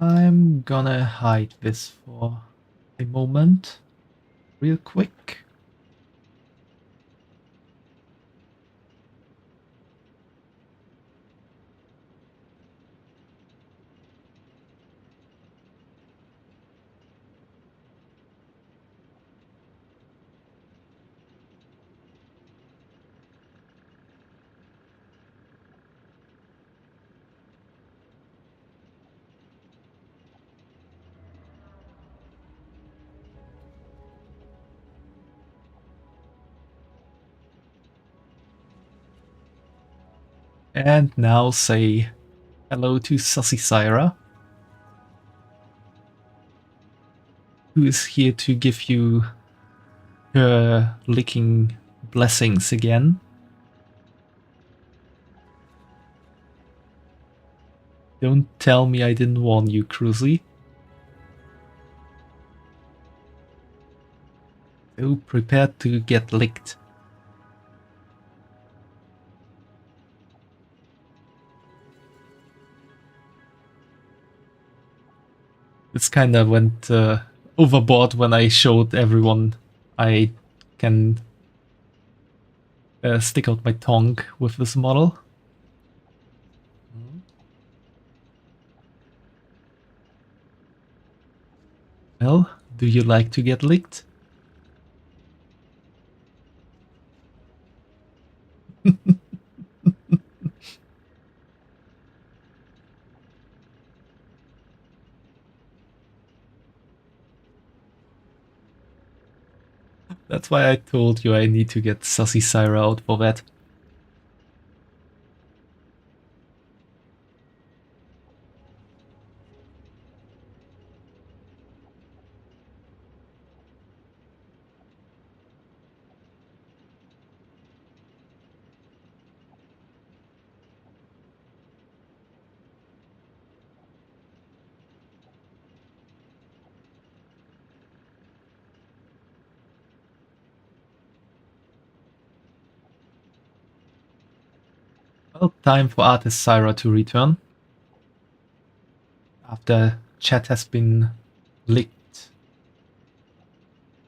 S1: I'm gonna hide this for a moment, real quick. And now say hello to Sassy Syra, who is here to give you her licking blessings again. Don't tell me I didn't warn you, Cruzy. So prepared to get licked. This kinda went overboard when I showed everyone I can stick out my tongue with this model. Well, do you like to get licked? That's why I told you I need to get Sassy Syra out for that. Well, time for Artist Syra to return. After chat has been leaked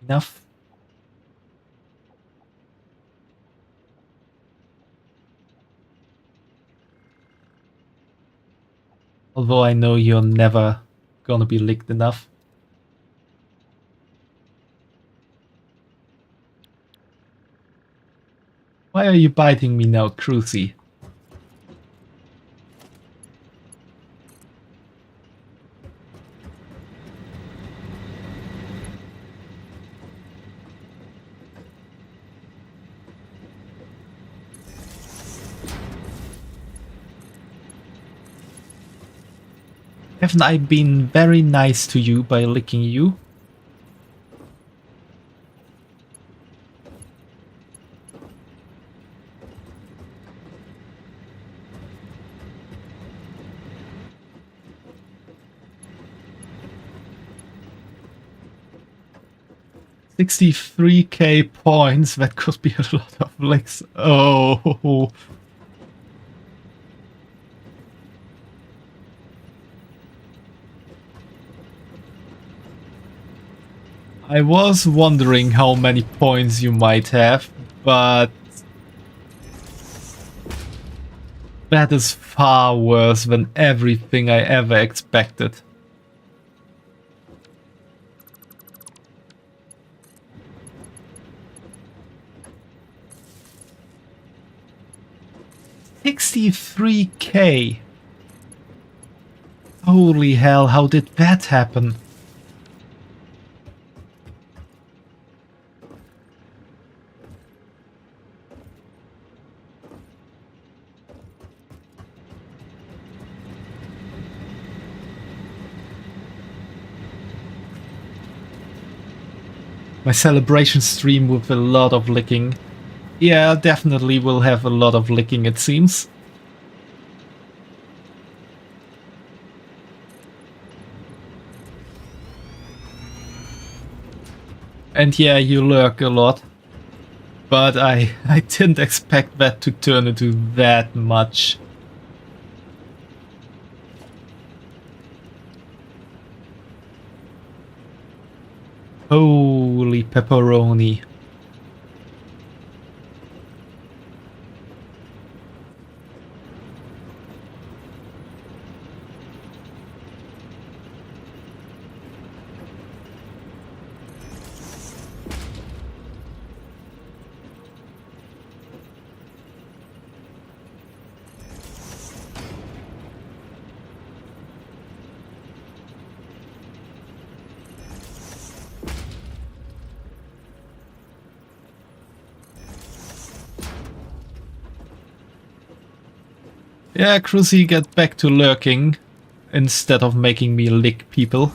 S1: enough. Although I know you're never gonna be licked enough. Why are you biting me now, Cruzy? Haven't I been very nice to you by licking you? $63k points, that could be a lot of licks. Oh. I was wondering how many points you might have, but that is far worse than everything I ever expected. $63k. Holy hell, how did that happen? My celebration stream with a lot of licking. Yeah, definitely will have a lot of licking, it seems. And yeah, you lurk a lot. But I didn't expect that to turn into that much. Holy pepperoni. Yeah, Cruzy, get back to lurking instead of making me lick people.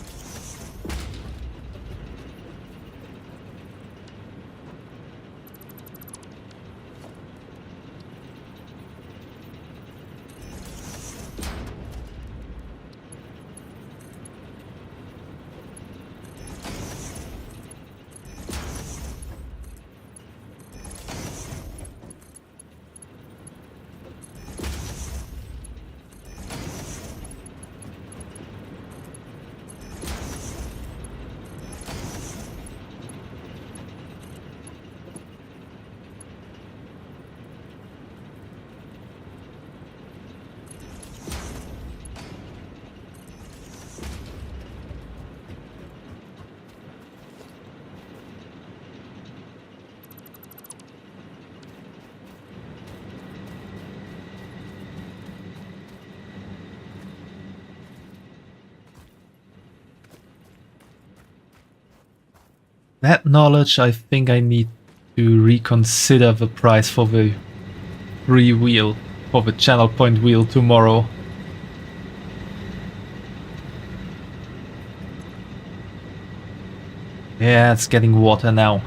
S1: That knowledge, I think I need to reconsider the price for the free wheel, for the channel point wheel tomorrow. Yeah, it's getting water now.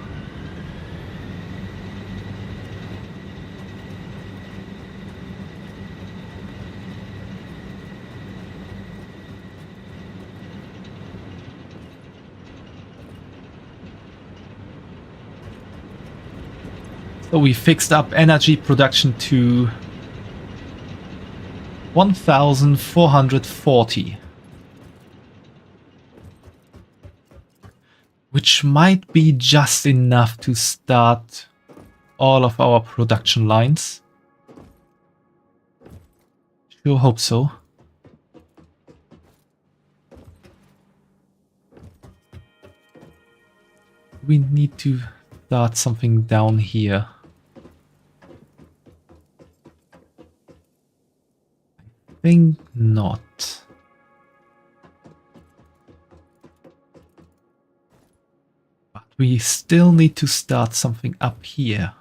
S1: So we fixed up energy production to 1,440. Which might be just enough to start all of our production lines. Sure hope so. We need to start something down here. I think not. But we still need to start something up here.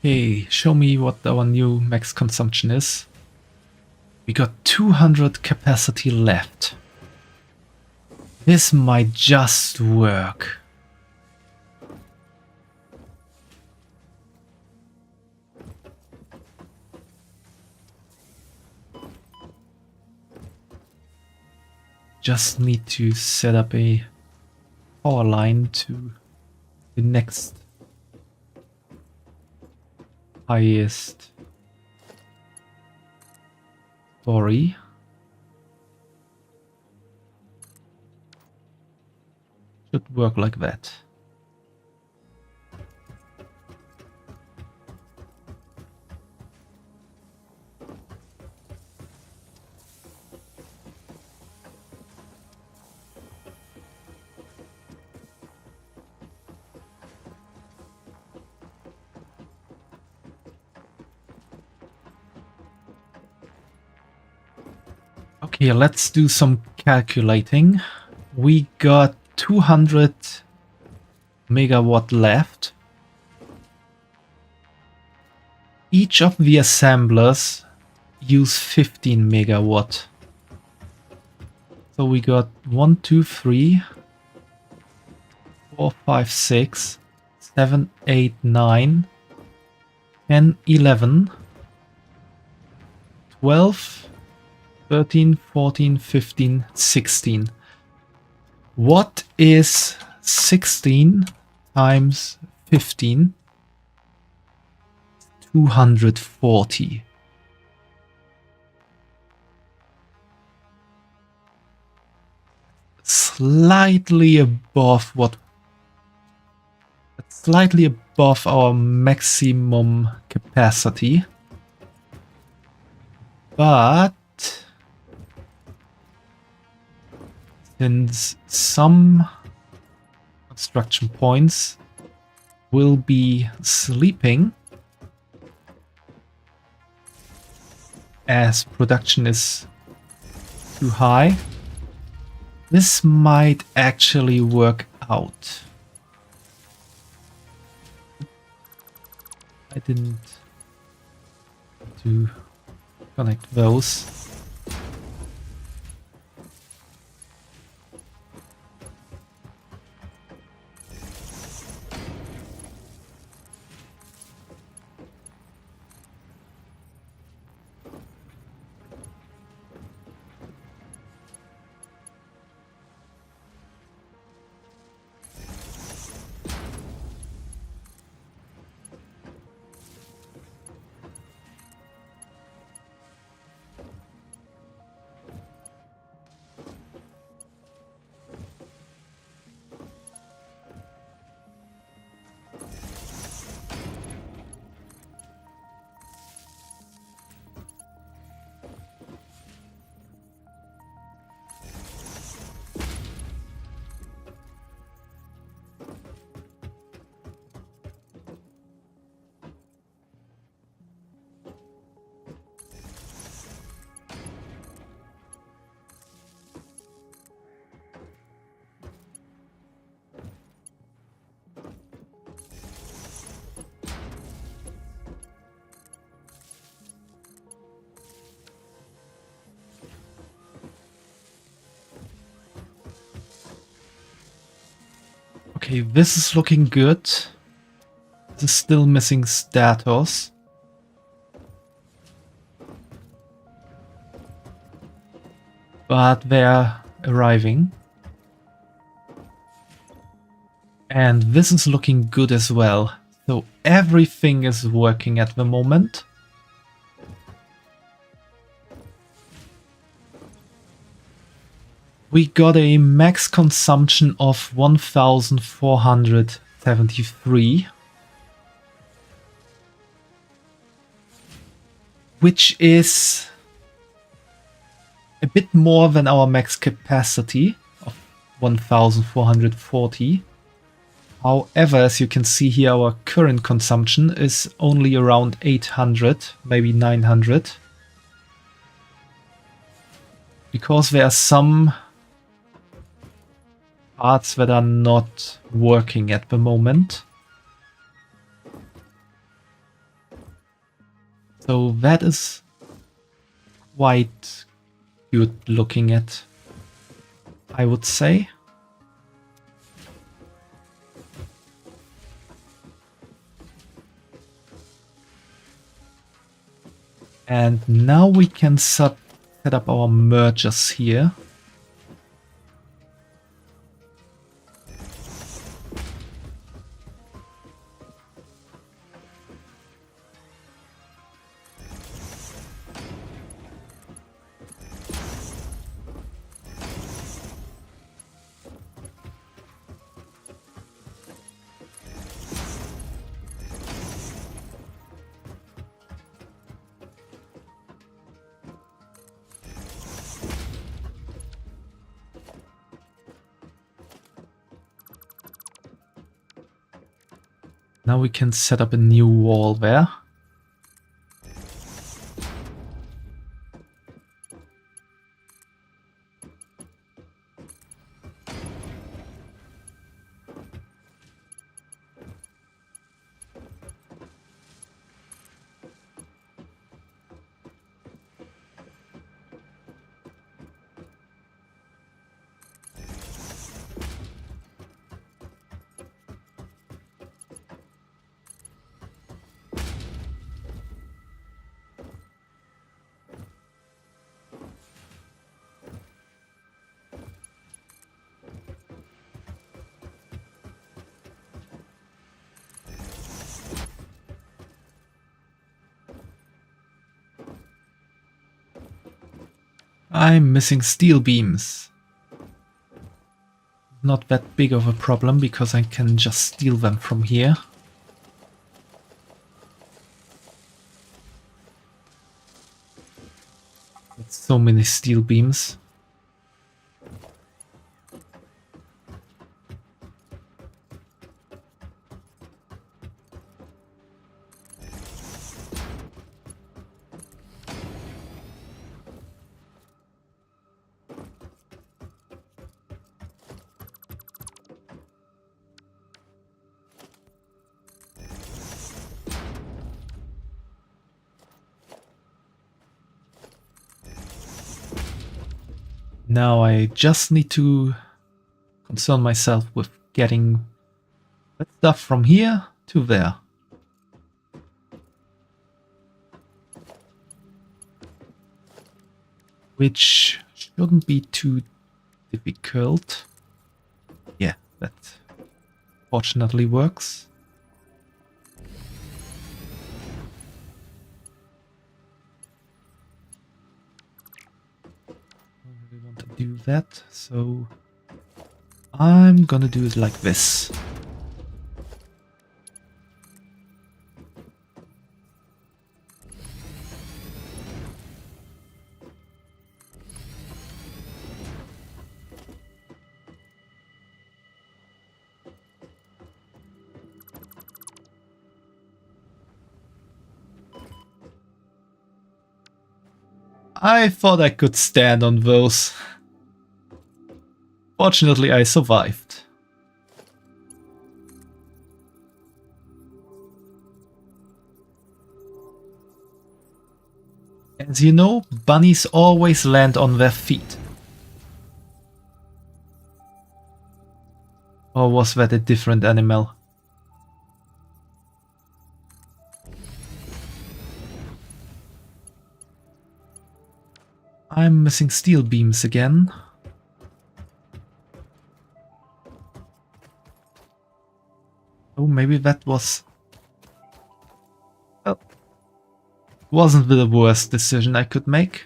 S1: Okay, show me what our new max consumption is. We got 200 capacity left. This might just work. Just need to set up a power line to the next highest story. Should work like that. Okay, let's do some calculating. We got 200 megawatt left. Each of the assemblers use 15 megawatt. So we got 1, 2, 3, 4, 5, 6, 7, 8, 9, 10, 11, 12, 13, 14, 15, 16. What is 16 times 15? 240. Slightly above our maximum capacity. But since some construction points will be sleeping as production is too high, this might actually work out. I didn't to connect those. Okay, this is looking good. This is still missing status. But they're arriving. And this is looking good as well. So everything is working at the moment. We got a max consumption of 1473. Which is a bit more than our max capacity of 1440. However, as you can see here, our current consumption is only around 800, maybe 900. Because there are some parts that are not working at the moment. So that is quite good looking at, I would say. And now we can set up our mergers here. Now we can set up a new wall there. I'm missing steel beams. Not that big of a problem because I can just steal them from here. That's so many steel beams. Now I just need to concern myself with getting that stuff from here to there. Which shouldn't be too difficult. Yeah, that fortunately works. Do that, so I'm gonna do it like this. I thought I could stand on those. Fortunately, I survived. As you know, bunnies always land on their feet. Or was that a different animal? I'm missing steel beams again. Oh, maybe that was... Well, wasn't the worst decision I could make.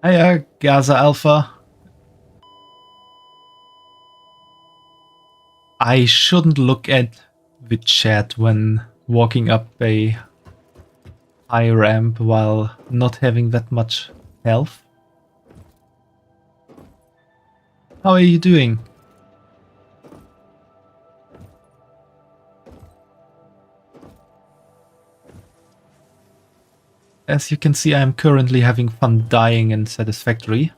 S1: Hiya, Gaza Alpha. I shouldn't look at the chat when walking up a high ramp while not having that much health. How are you doing? As you can see, I am currently having fun dying in Satisfactory.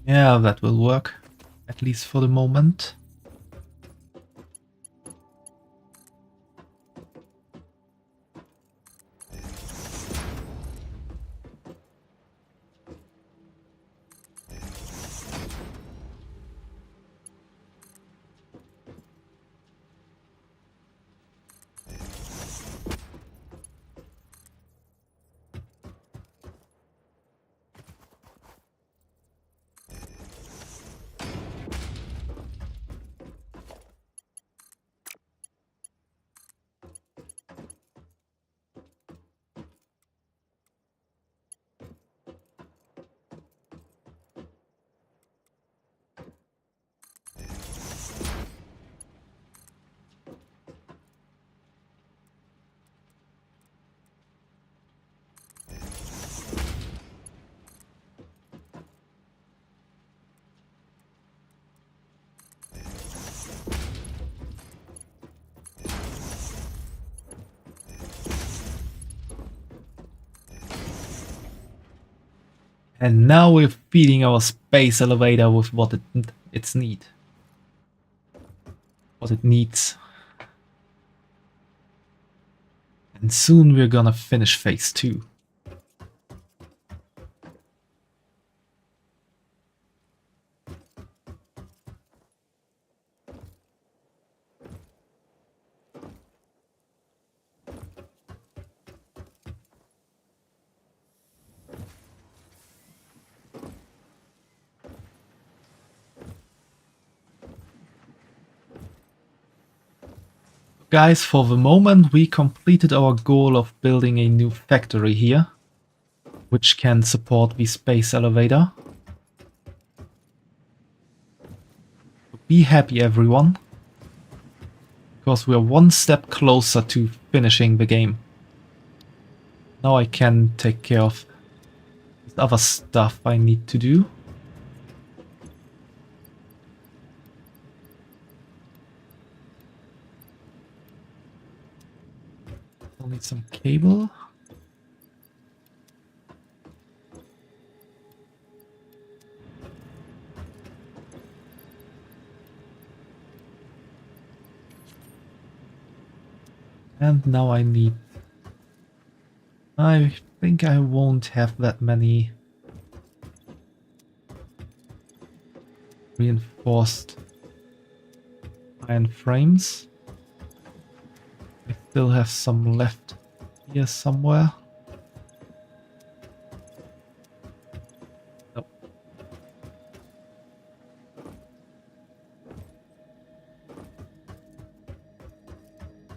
S1: Yeah, that will work, at least for the moment. And now we're feeding our space elevator with what it needs. What it needs. And soon we're gonna finish phase 2. Guys, for the moment we completed our goal of building a new factory here, which can support the space elevator. Be happy, everyone, because we're one step closer to finishing the game. Now I can take care of this other stuff I need to do. I'll need some cable. And now I need... I think I won't have that many reinforced iron frames. I still have some left here somewhere. Nope.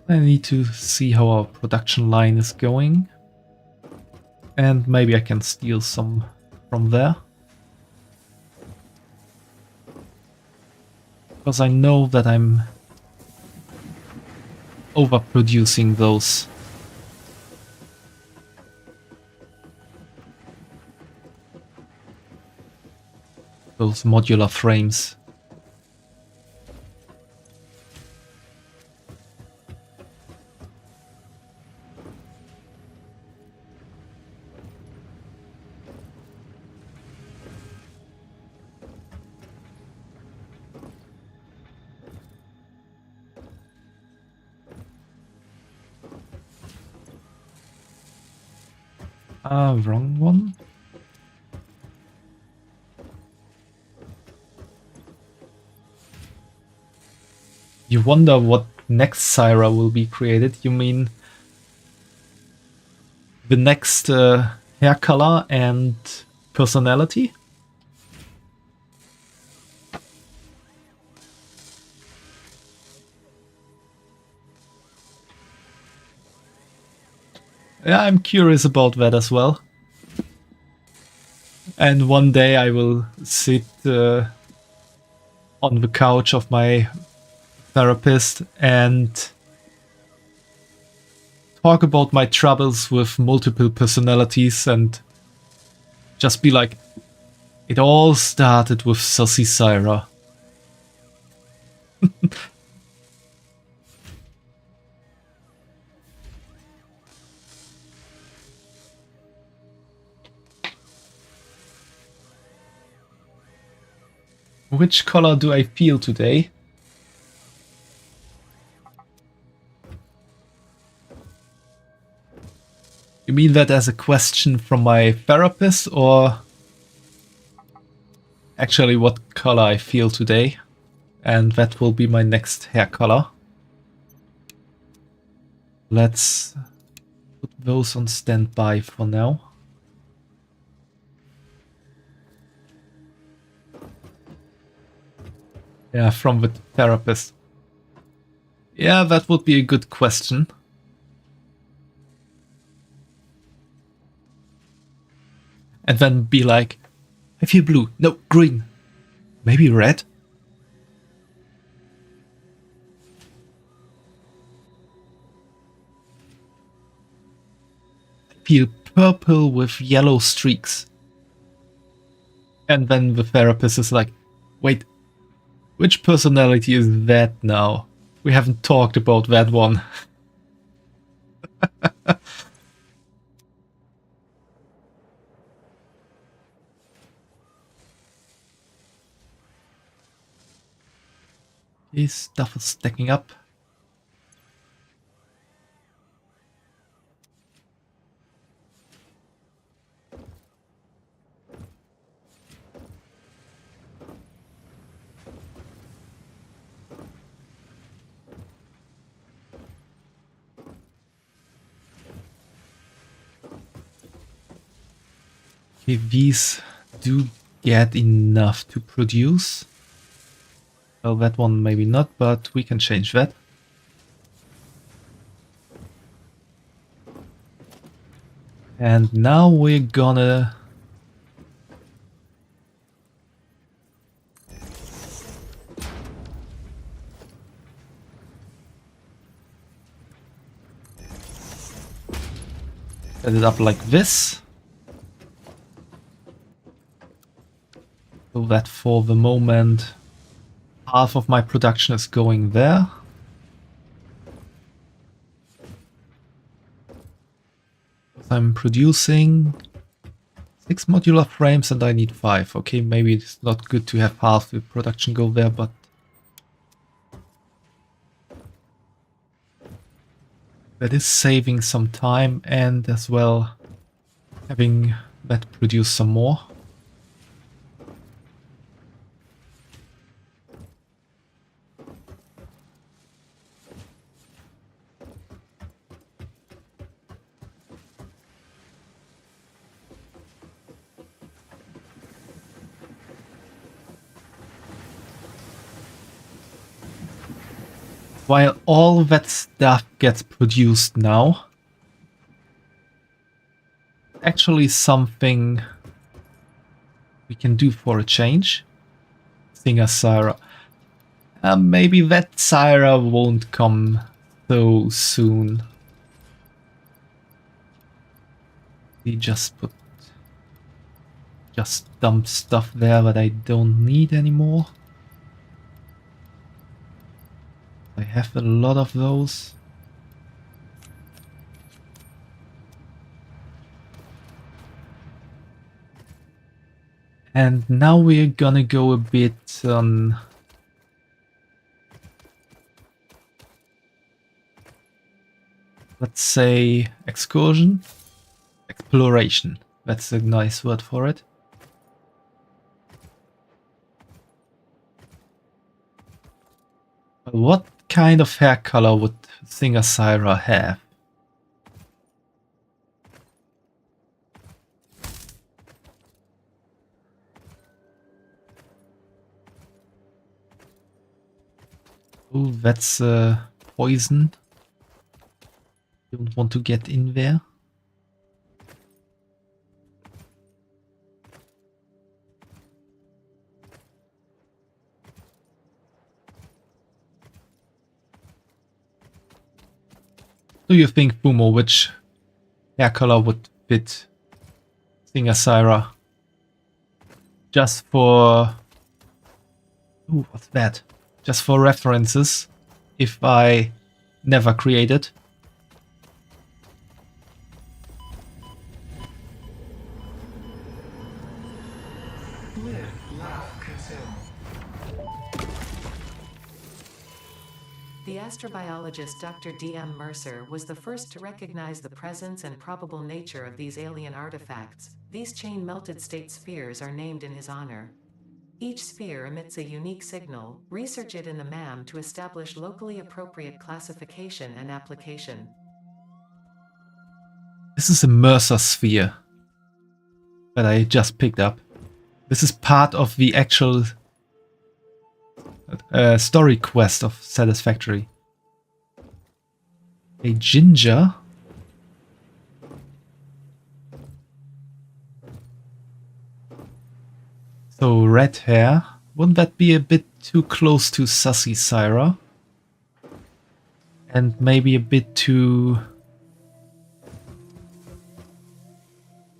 S1: I need to see how our production line is going. And maybe I can steal some from there. Because I know that I'm overproducing those. Those modular frames. Wrong one. You wonder what next Syra will be created? You mean the next hair color and personality? Yeah, I'm curious about that as well. And one day I will sit on the couch of my therapist and talk about my troubles with multiple personalities and just be like, it all started with Sussy Syra. Which color do I feel today? You mean that as a question from my therapist, or actually what color I feel today? And that will be my next hair color. Let's put those on standby for now. Yeah, from the therapist. Yeah, that would be a good question. And then be like, I feel blue. No, green. Maybe red? I feel purple with yellow streaks. And then the therapist is like, wait, which personality is that now? We haven't talked about that one. This stuff is stacking up. Okay, these do get enough to produce. Well, that one maybe not, but we can change that. And now we're gonna set it up like this. So that for the moment, half of my production is going there. I'm producing 6 modular frames and I need 5. Okay, maybe it's not good to have half the production go there, but that is saving some time and as well having that produce some more. While all that stuff gets produced now, actually something we can do for a change. Singer Syra. Maybe that Syra won't come so soon. We just dump stuff there that I don't need anymore. I have a lot of those. And now we're gonna go a bit on... let's say excursion? Exploration. That's a nice word for it. What kind of hair color would Singer Syra have? Oh, that's poison. Don't want to get in there. Do you think, Fumo, which hair color would fit Singer Syra? Just for... ooh, what's that? Just for references, if I never create it.
S2: The astrobiologist Dr. D.M. Mercer was the first to recognize the presence and probable nature of these alien artifacts. These chain-melted state spheres are named in his honor. Each sphere emits a unique signal. Research it in the MAM to establish locally appropriate classification and application.
S1: This is a Mercer sphere that I just picked up. This is part of the actual story quest of Satisfactory. A ginger. So red hair. Wouldn't that be a bit too close to Sassy Syra? And maybe a bit too...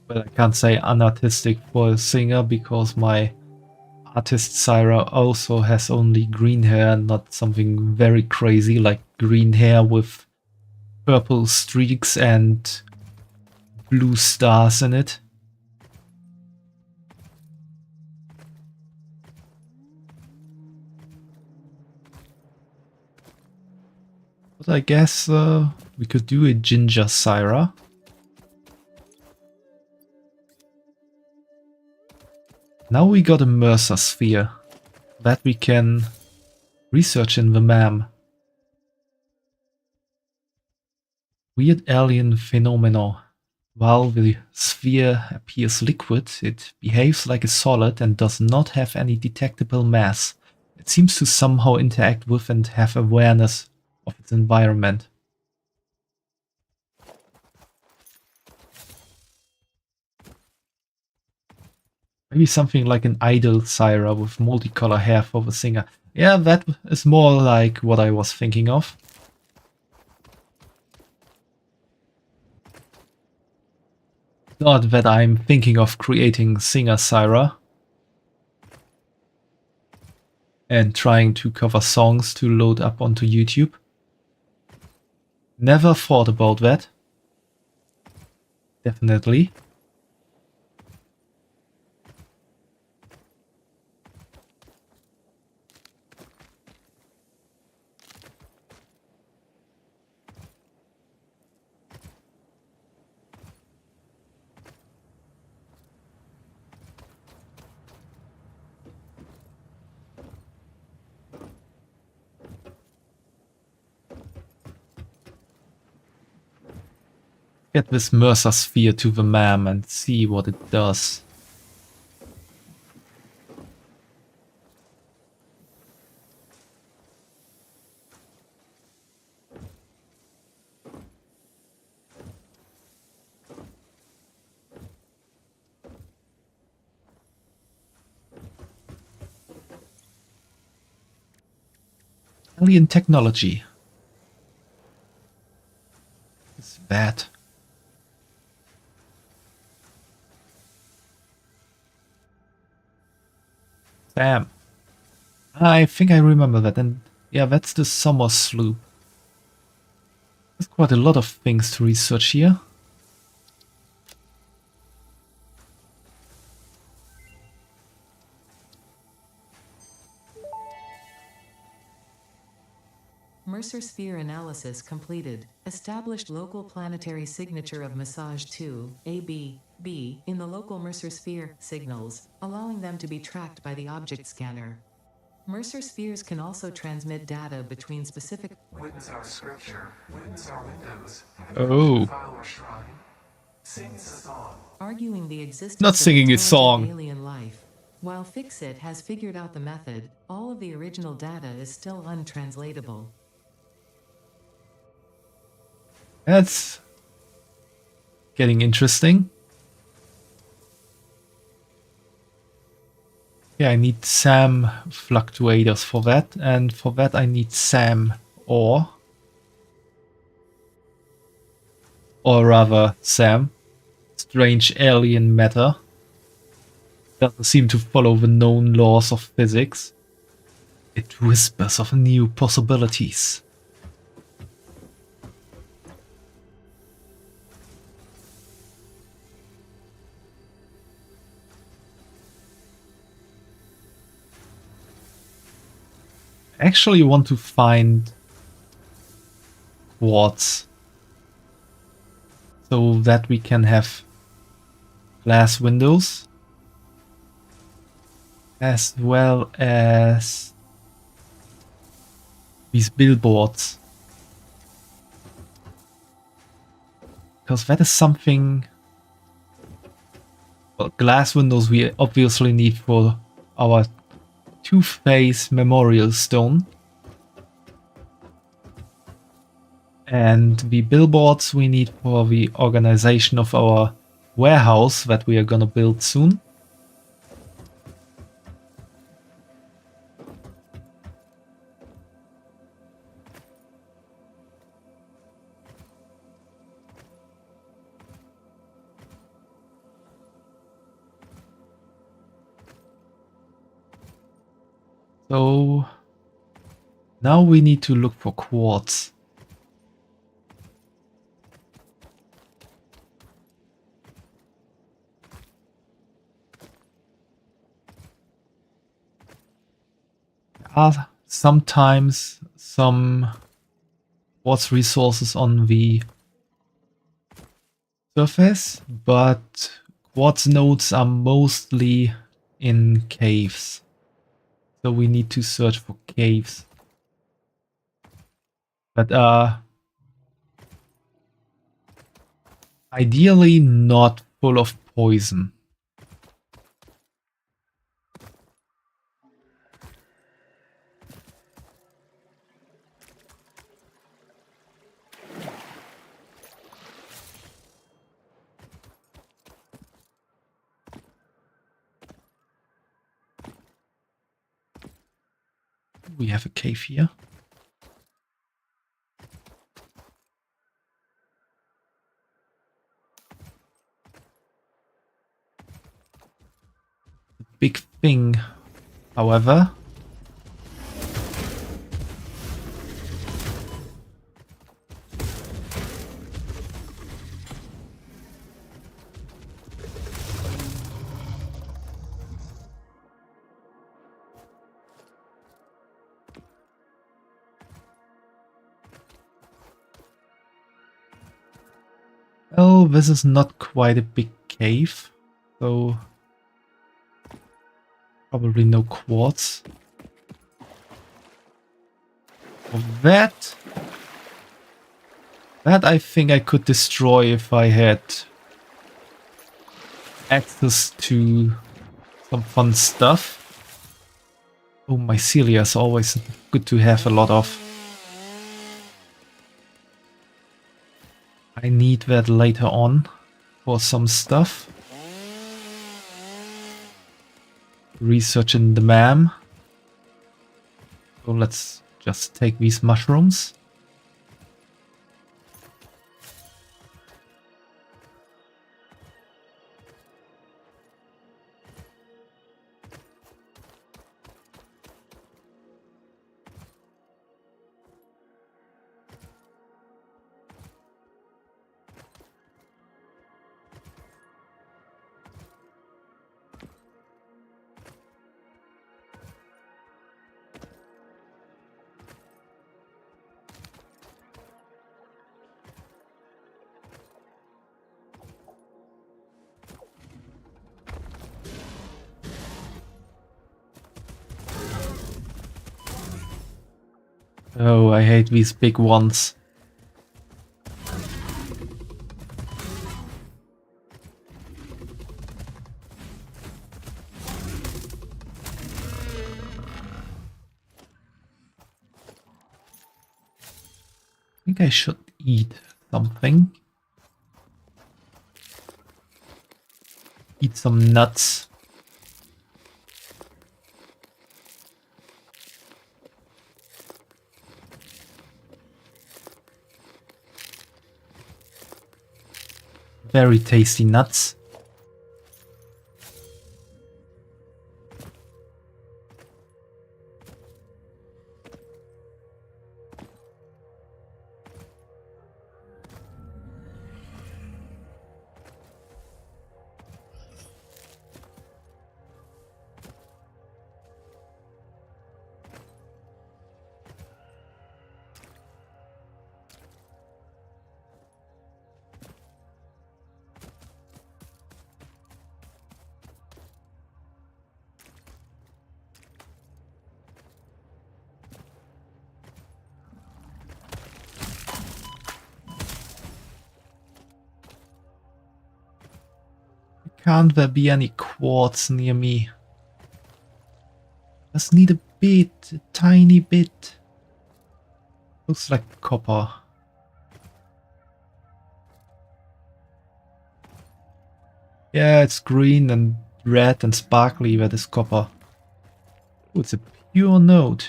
S1: well, I can't say unartistic for a singer because my artist Syra also has only green hair, not something very crazy like green hair with purple streaks and blue stars in it. But I guess we could do a ginger Syra. Now we got a Mercer sphere that we can research in the MAM. Weird alien phenomena. While the sphere appears liquid, it behaves like a solid and does not have any detectable mass. It seems to somehow interact with and have awareness of its environment. Maybe something like an idol Syra with multicolor hair for the singer. Yeah, that is more like what I was thinking of. Not that I'm thinking of creating singer Syra and trying to cover songs to load up onto YouTube. Never thought about that. Definitely. Get this Mercer sphere to the MAM and see what it does. Alien technology. It's bad. Damn. I think I remember that, and yeah, that's the summer sloop. There's quite a lot of things to research here.
S2: Mercer sphere analysis completed. Established local planetary signature of massage 2, AB, in the local Mercer sphere signals, allowing them to be tracked by the object scanner. Mercer spheres can also transmit data between specific.
S3: Witness our scripture, witness our windows.
S1: Oh.
S3: File or shrine. Sing a song.
S2: Arguing the existence
S1: Not singing
S2: of
S1: a song.
S2: alien life. While Fixit has figured out the method, all of the original data is still untranslatable.
S1: That's getting interesting. Yeah, I need SAM fluctuators for that, and for that I need SAM ore. Or rather, SAM. Strange alien matter. Doesn't seem to follow the known laws of physics. It whispers of new possibilities. I actually want to find quartz so that we can have glass windows as well as these billboards, because that is something. Well, glass windows we obviously need for our two-phase memorial stone. And the billboards we need for the organization of our warehouse that we are gonna build soon. So now we need to look for quartz. There are sometimes some quartz resources on the surface, but quartz nodes are mostly in caves. So we need to search for caves that are Ideally not full of poison. We have a cave here. The big thing, however, oh, this is not quite a big cave, so probably no quartz. For that I think I could destroy if I had access to some fun stuff. Oh, mycelia is always good to have a lot of. I need that later on for some stuff. Research in the MAM. So let's just take these mushrooms. Oh, I hate these big ones. I think I should eat something. Eat some nuts. Very tasty nuts. Can't there be any quartz near me? Just need a bit, a tiny bit. Looks like copper. Yeah, it's green and red and sparkly, that is copper. Oh, it's a pure node.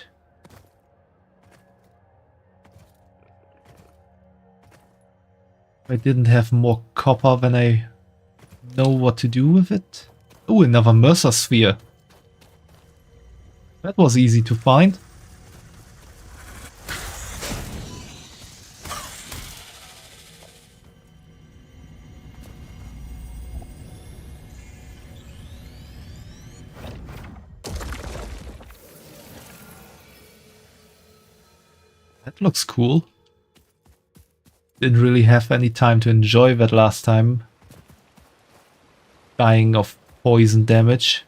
S1: If I didn't have more copper, then I know what to do with it. Oh, another Mercer sphere. That was easy to find. That looks cool. Didn't really have any time to enjoy that last time. Dying of poison damage.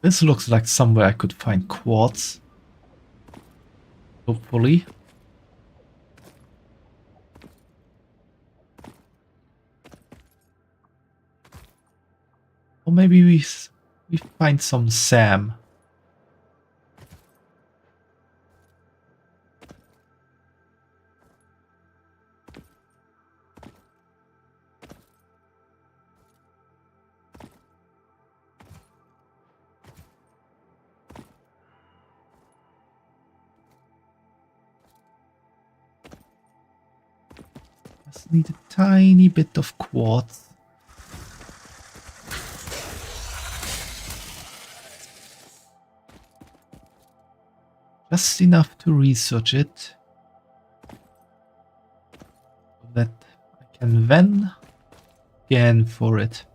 S1: This looks like somewhere I could find quartz. Hopefully. Or maybe we find some SAM. Just need a tiny bit of quartz. Just enough to research it. So that I can then scan for it.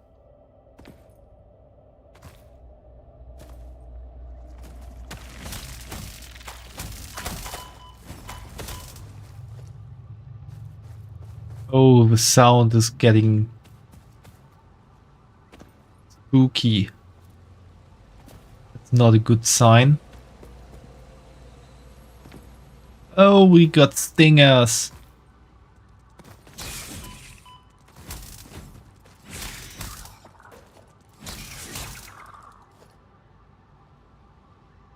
S1: Oh, the sound is getting spooky. That's not a good sign. Oh, we got stingers.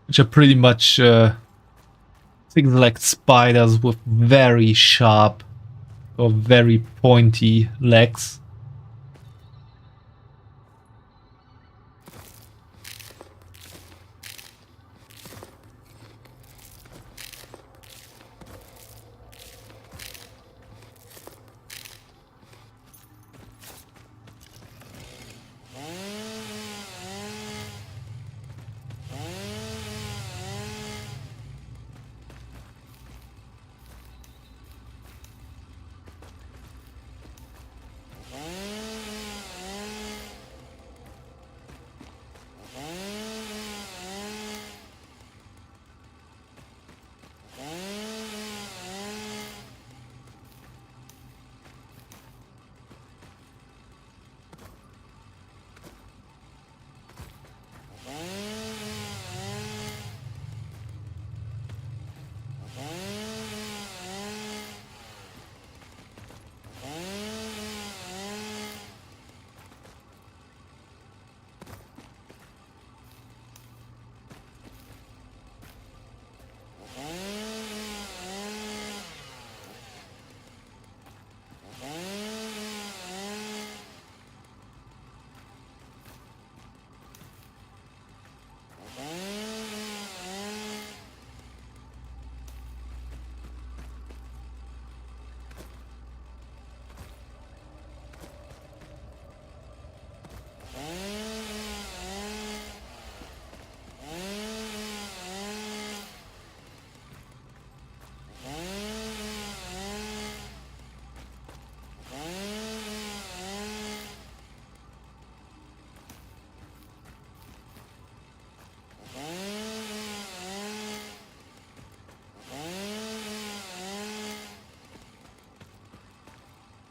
S1: Which are pretty much things like spiders with very sharp or very pointy legs.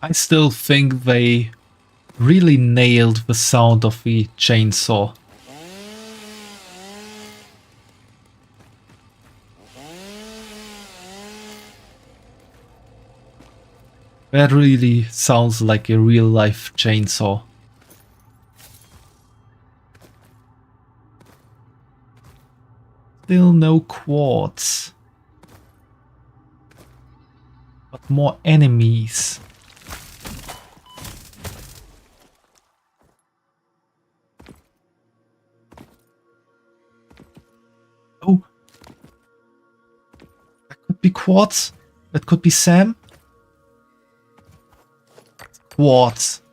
S1: I still think they really nailed the sound of the chainsaw. That really sounds like a real-life chainsaw. Still no quartz. But more enemies. Oh. That could be quartz. That could be Sam. Quartz.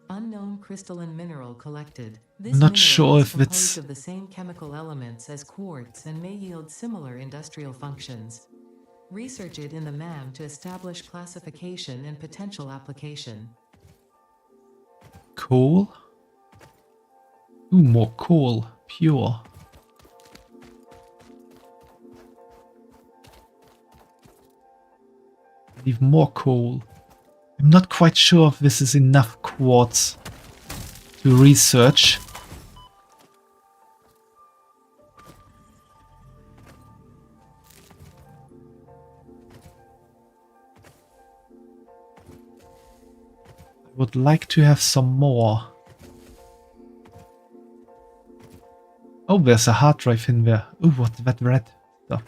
S2: Unknown crystalline mineral collected. This
S1: I'm not
S2: mineral
S1: sure
S2: is
S1: if
S2: composed
S1: it's...
S2: of the same chemical elements as quartz and may yield similar industrial functions. Research it in the MAM to establish classification and potential application.
S1: Coal? Ooh, more coal. Pure. Leave more coal. I'm not quite sure if this is enough quartz to to research. I would like to have some more. Oh, there's a hard drive in there. Oh, what's that red stuff?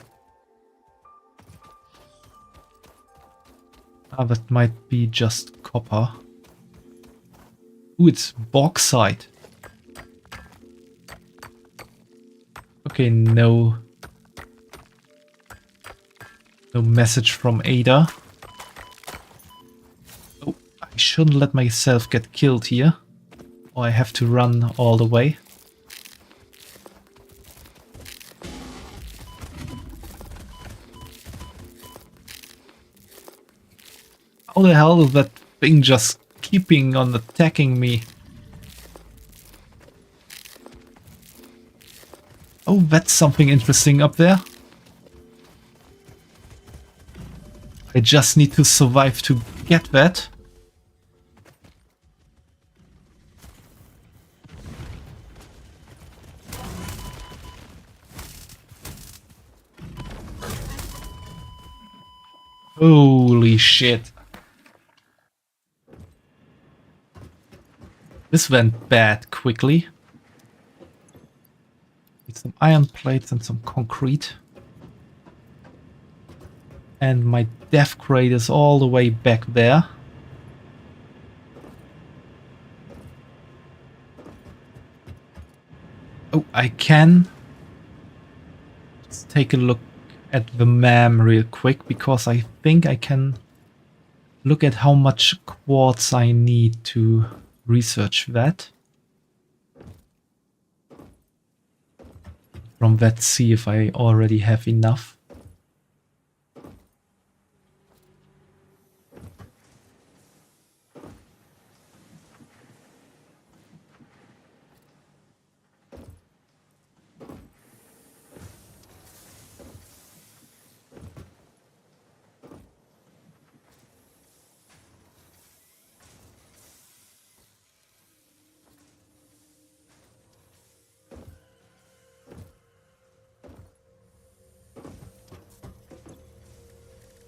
S1: Ah, that might be just copper. Ooh, it's bauxite. Okay, no message from Ada. Oh, I shouldn't let myself get killed here. Or I have to run all the way. How the hell is that thing just keeping on attacking me? Oh, that's something interesting up there. I just need to survive to get that. Holy shit. This went bad quickly. Need some iron plates and some concrete. And my death crate is all the way back there. Oh, I can. Let's take a look at the MAM real quick, because I think I can look at how much quartz I need to research that. From that, see if I already have enough.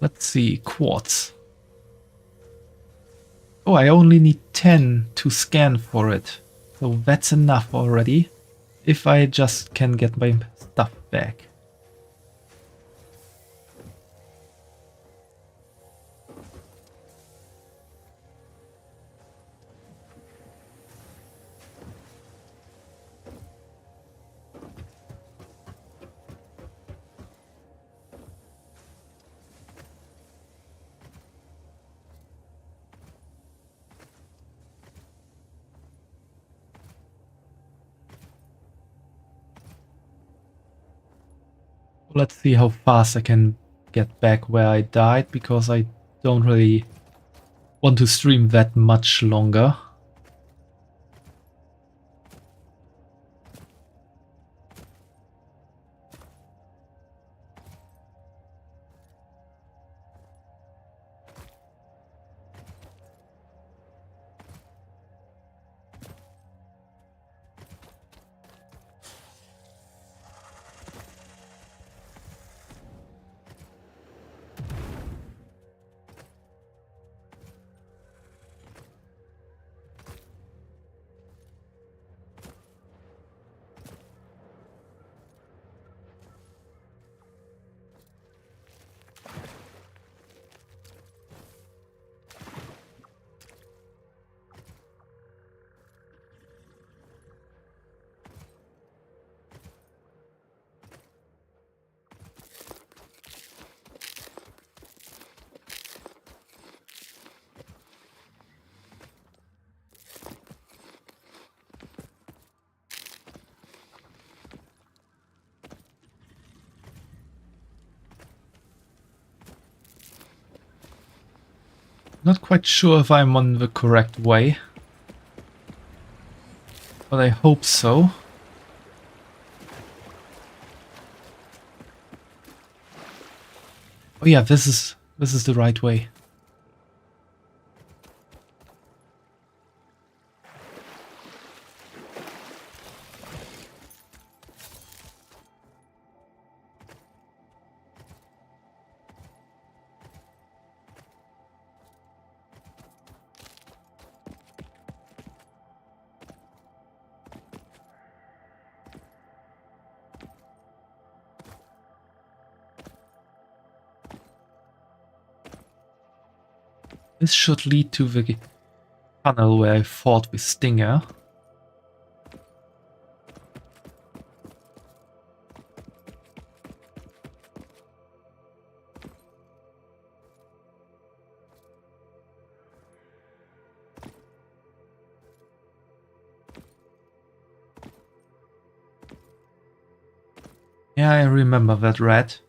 S1: Let's see, quartz. Oh, I only need 10 to scan for it. So that's enough already. If I just can get my stuff back. Let's see how fast I can get back where I died, because I don't really want to stream that much longer. Not quite sure if I'm on the correct way, but I hope so. Oh yeah, this is the right way. This should lead to the tunnel where I fought with Stinger. Yeah, I remember that rat.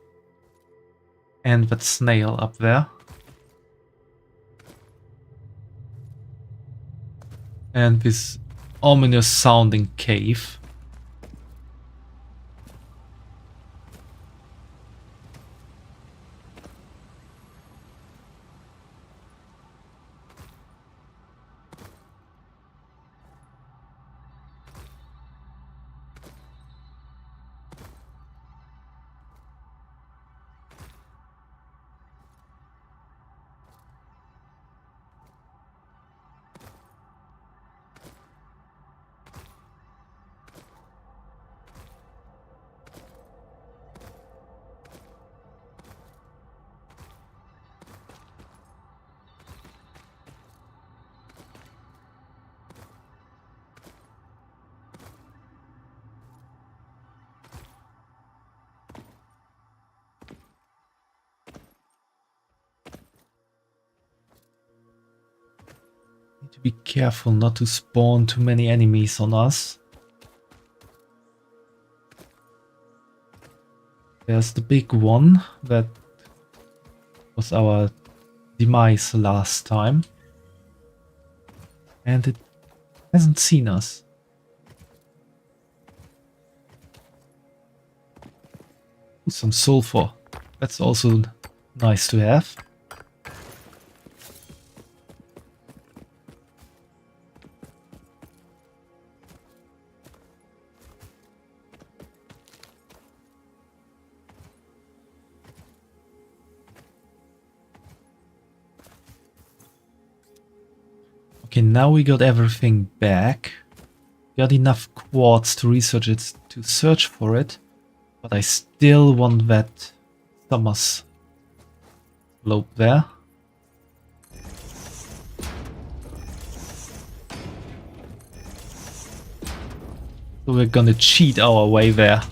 S1: And that snail up there. And this ominous sounding cave. Need to be careful not to spawn too many enemies on us. There's the big one that was our demise last time. And it hasn't seen us. Ooh, some sulfur. That's also nice to have. Okay, now we got everything back. Got enough quartz to research it, to search for it. But I still want that Thomas globe there. So we're gonna cheat our way there.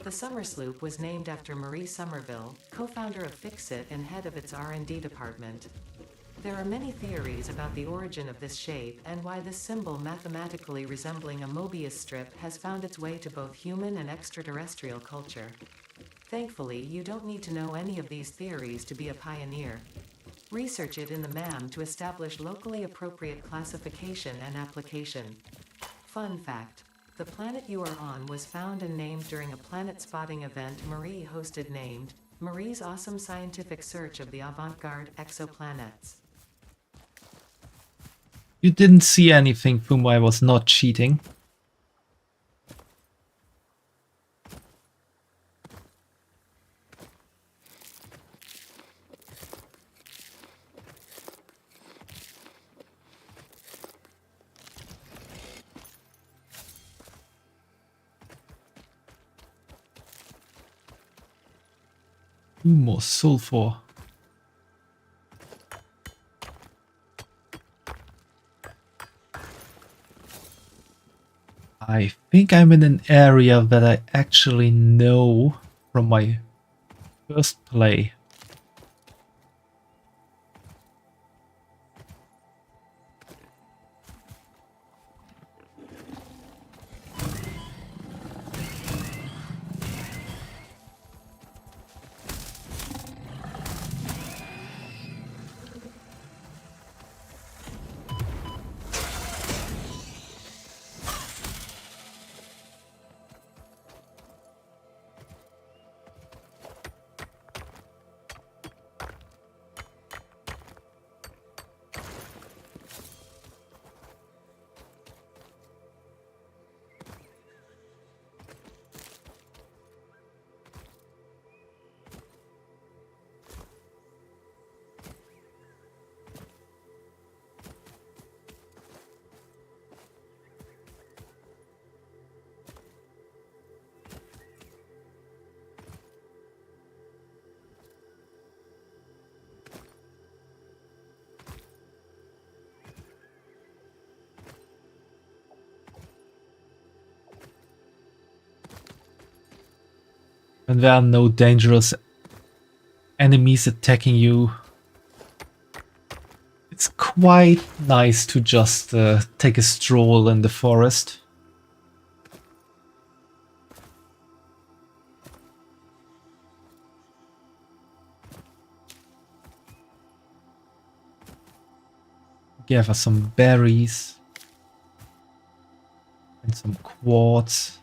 S2: The Summer Sloop was named after Marie Somerville, co-founder of Fixit and head of its R&D department. There are many theories about the origin of this shape and why this symbol mathematically resembling a Mobius strip has found its way to both human and extraterrestrial culture. Thankfully, you don't need to know any of these theories to be a pioneer. Research it in the MAM to establish locally appropriate classification and application. Fun fact. The planet you are on was found and named during a planet spotting event Marie hosted named Marie's Awesome Scientific Search of the Avant-Garde Exoplanets.
S1: You didn't see anything, Fumo. I was not cheating. More sulfur. I think I'm in an area that I actually know from my first play. When there are no dangerous enemies attacking you, it's quite nice to just take a stroll in the forest. Gather some berries and some quartz.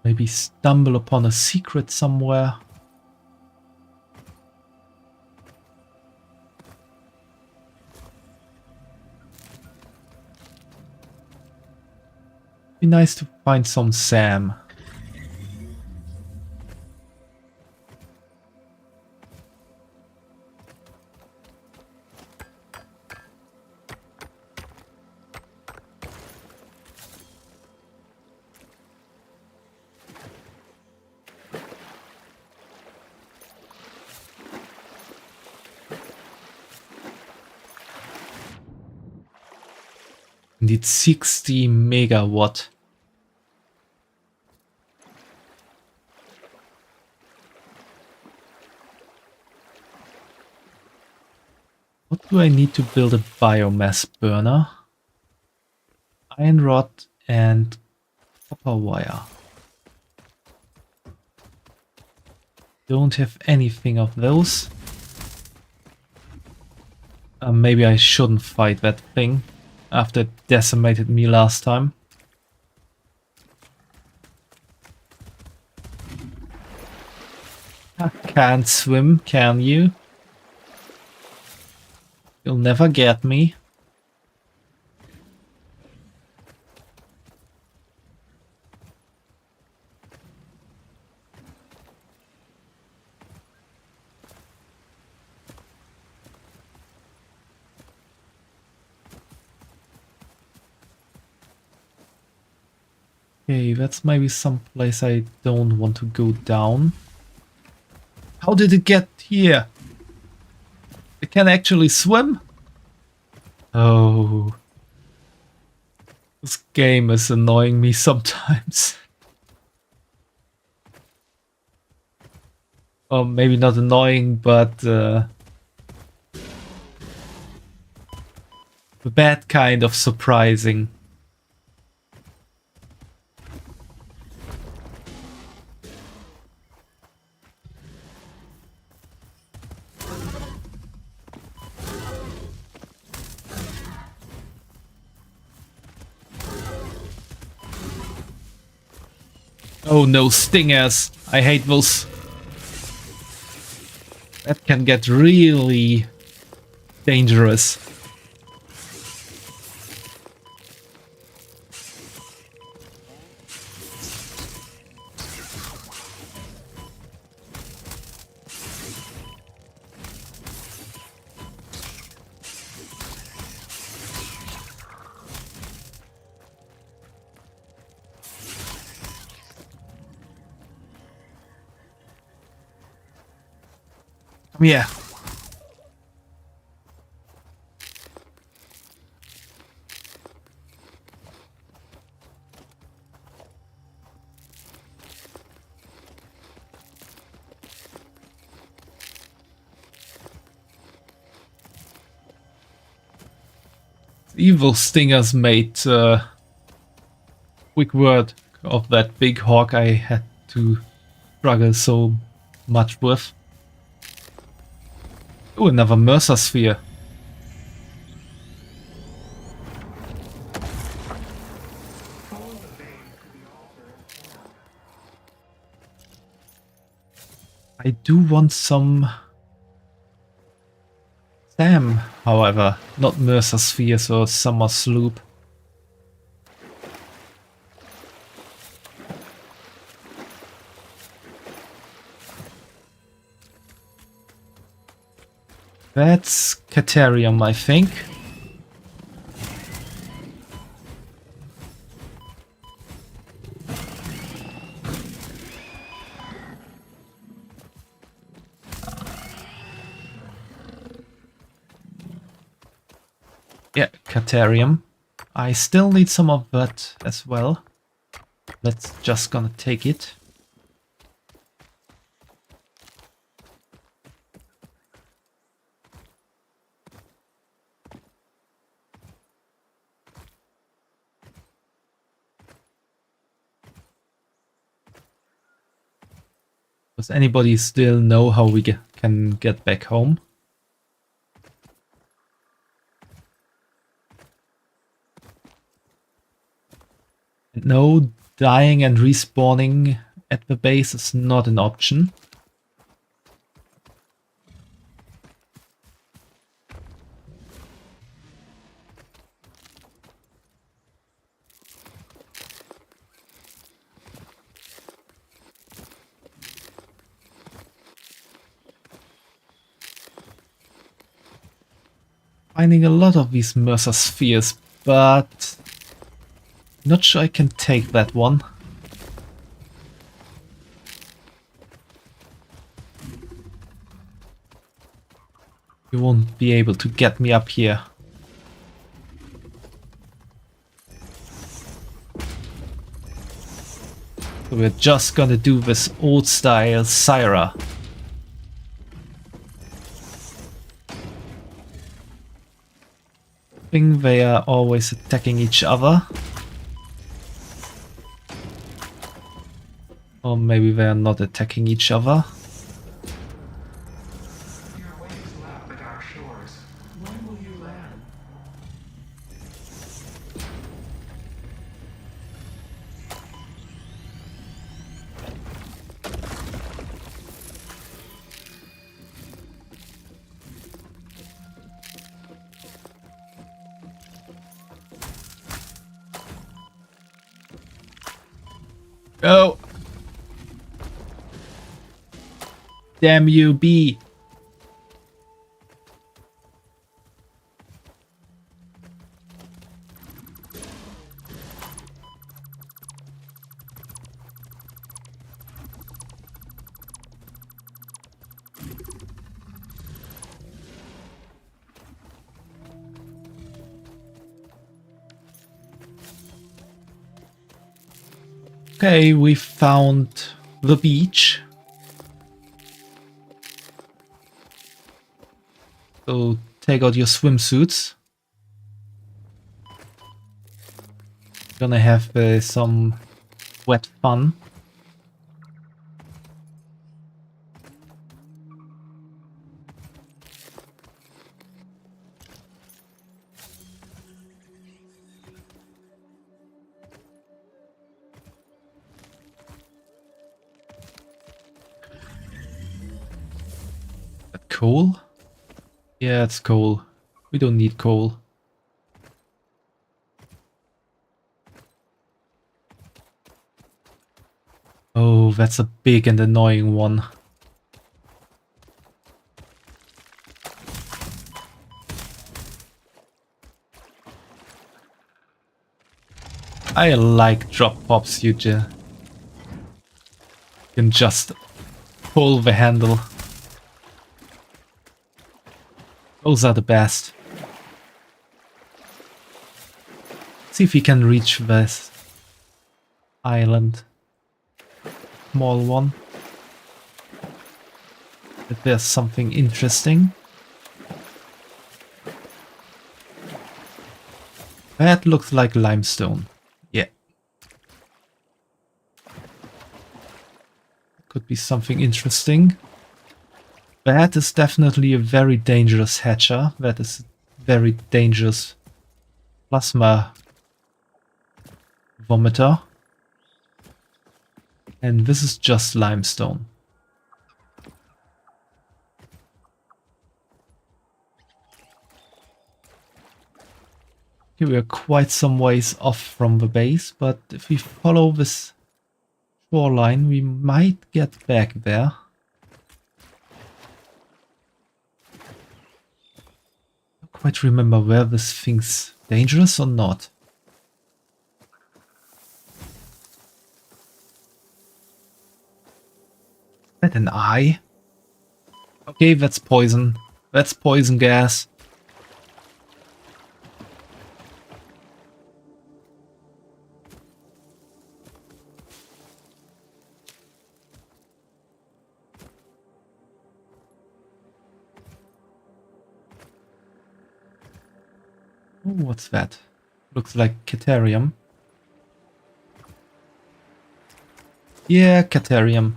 S1: Maybe stumble upon a secret somewhere. Be nice to find some Sam. Need 60 megawatt. What do I need to build a biomass burner? Iron rod and copper wire. Don't have anything of those. Maybe I shouldn't fight that thing after it decimated me last time. I can't swim, can you? You'll never get me. Okay, that's maybe some place I don't want to go down. How did it get here? It can actually swim? Oh. This game is annoying me sometimes. Or maybe not annoying, but the bad kind of surprising. Oh no, stingers! I hate those. That can get really dangerous. Yeah. Evil stingers made quick word of that big hawk I had to struggle so much with. Oh, another Mercer sphere. I do want some Sam, however, not Mercer spheres or Summer Sloop. That's Caterium, I think. Yeah, Caterium. I still need some of that as well. Let's just gonna take it. Does anybody still know how we can get back home? No, dying and respawning at the base is not an option. Finding a lot of these Mercer spheres, but not sure I can take that one. You won't be able to get me up here. So we're just gonna do this old style Syra. I think they are always attacking each other. Or maybe they are not attacking each other.
S3: Your waves lap at our shores. When will you land?
S1: Go! Damn you, bee! Okay, we found the beach. So take out your swimsuits. Gonna have some wet fun. That coal? Yeah, it's coal. We don't need coal. Oh, that's a big and annoying one. I like drop pops, you can just pull the handle. Those are the best. See if we can reach this island. Small one. If there's something interesting. That looks like limestone. Yeah. Could be something interesting. That is definitely a very dangerous hatcher. That is a very dangerous plasma vomiter. And this is just limestone. Okay, we are quite some ways off from the base, but if we follow this shoreline, we might get back there. I don't quite remember where this thing's dangerous or not. Is that an eye? Okay, that's poison. That's poison gas. Ooh, what's that? Looks like Caterium. Yeah, Caterium.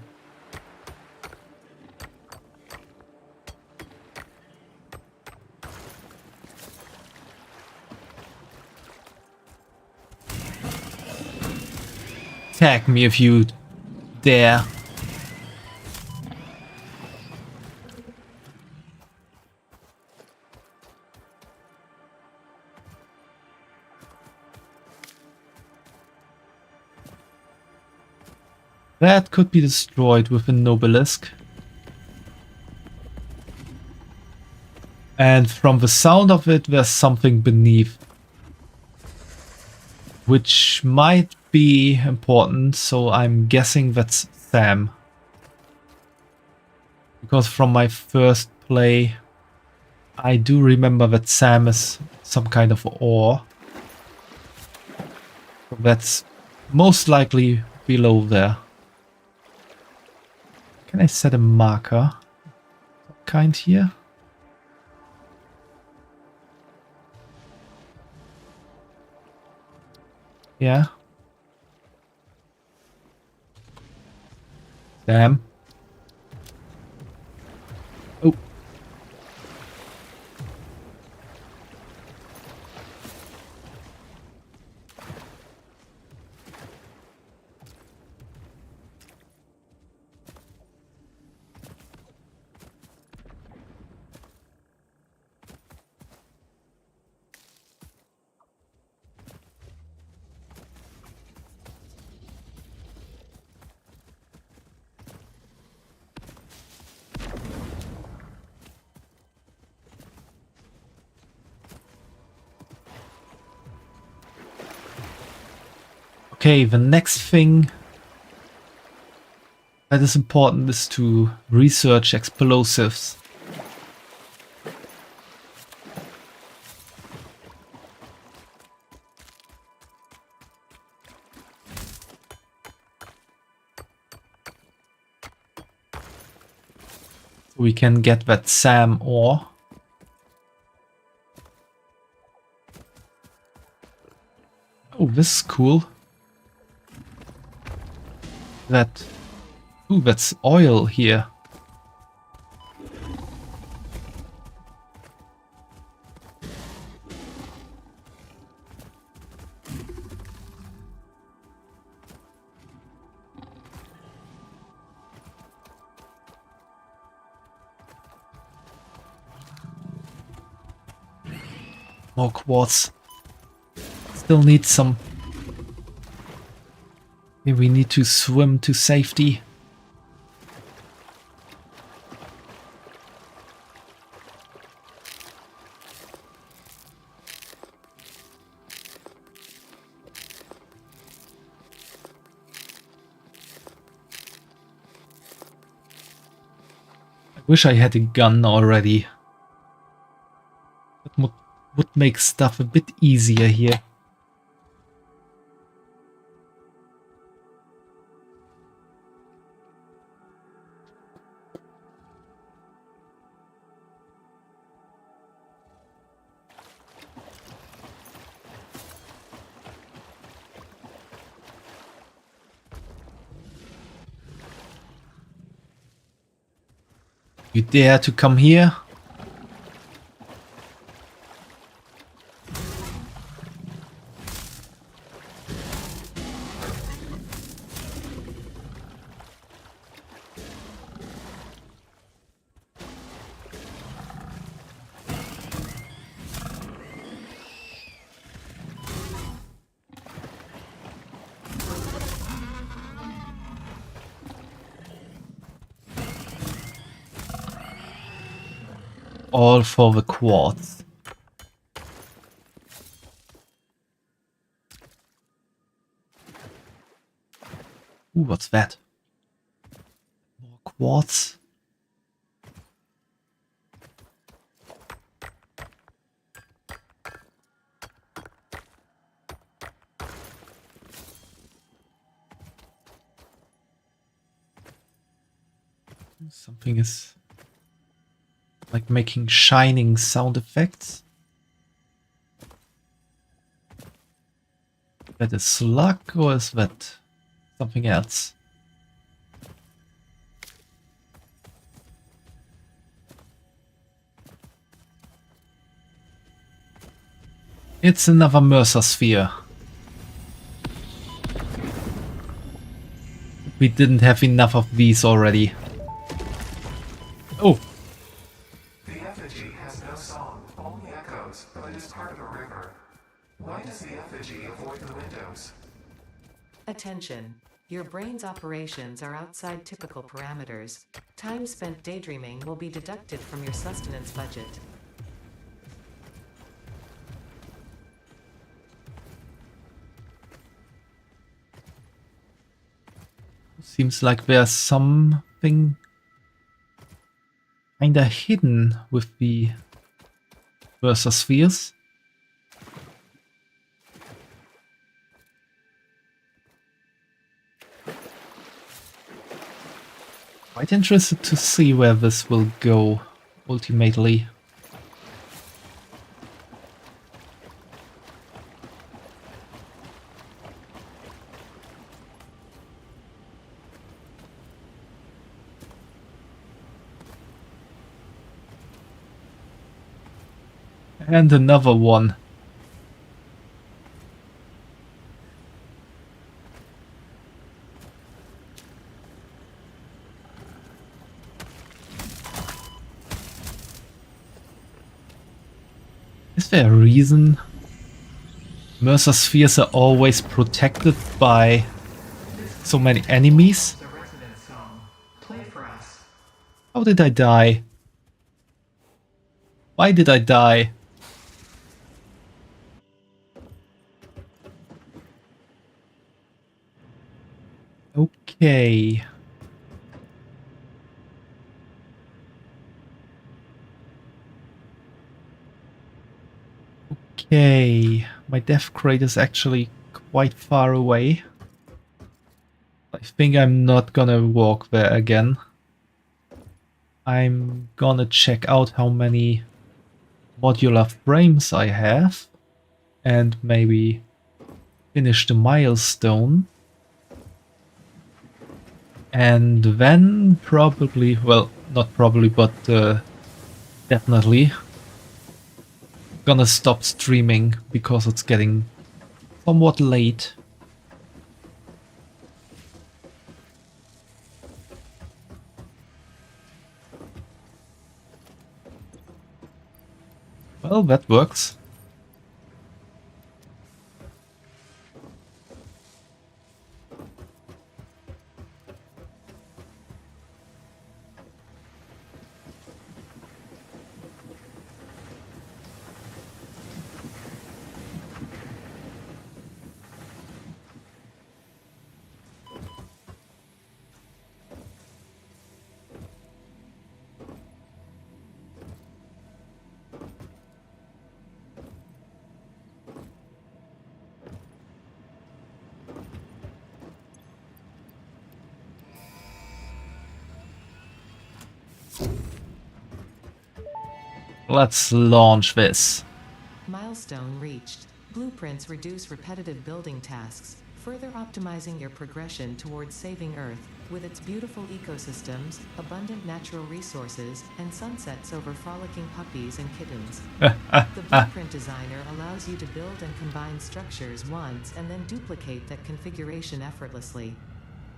S1: Tag me if you dare. That could be destroyed with a Nobelisk. And from the sound of it, there's something beneath. Which might be important, so I'm guessing that's Sam. Because from my first play, I do remember that Sam is some kind of ore. So that's most likely below there. Can I set a marker? What kind here? Yeah. Damn. Oh. Okay, the next thing that is important is to research explosives. We can get that Sam ore. Oh, this is cool. Ooh, that's oil here. More quartz. Still need some. Maybe we need to swim to safety. I wish I had a gun already. That would make stuff a bit easier here. You dare to come here? All for the quartz. Ooh, what's that? More quartz. Something is like making shining sound effects. That is luck, or is that something else? It's another Mercer sphere. We didn't have enough of these already. Oh!
S3: The effigy has no song, only echoes, but it is part of a river. Why does the effigy avoid the windows?
S2: Attention. Your brain's operations are outside typical parameters. Time spent daydreaming will be deducted from your sustenance budget.
S1: Seems like there's something kinda hidden with the Mercer spheres. Quite interested to see where this will go ultimately. And another one. Is there a reason Mercer spheres are always protected by so many enemies?
S3: The resident song. Play for us.
S1: How did I die? Why did I die? Okay. Okay. My death crate is actually quite far away. I think I'm not gonna walk there again. I'm gonna check out how many modular frames I have and maybe finish the milestone. And then probably, well, not probably, but definitely gonna stop streaming because it's getting somewhat late. Well, that works. Let's launch this.
S2: Milestone reached. Blueprints reduce repetitive building tasks, further optimizing your progression towards saving Earth, with its beautiful ecosystems, abundant natural resources, and sunsets over frolicking puppies and kittens. The blueprint designer allows you to build and combine structures once and then duplicate that configuration effortlessly.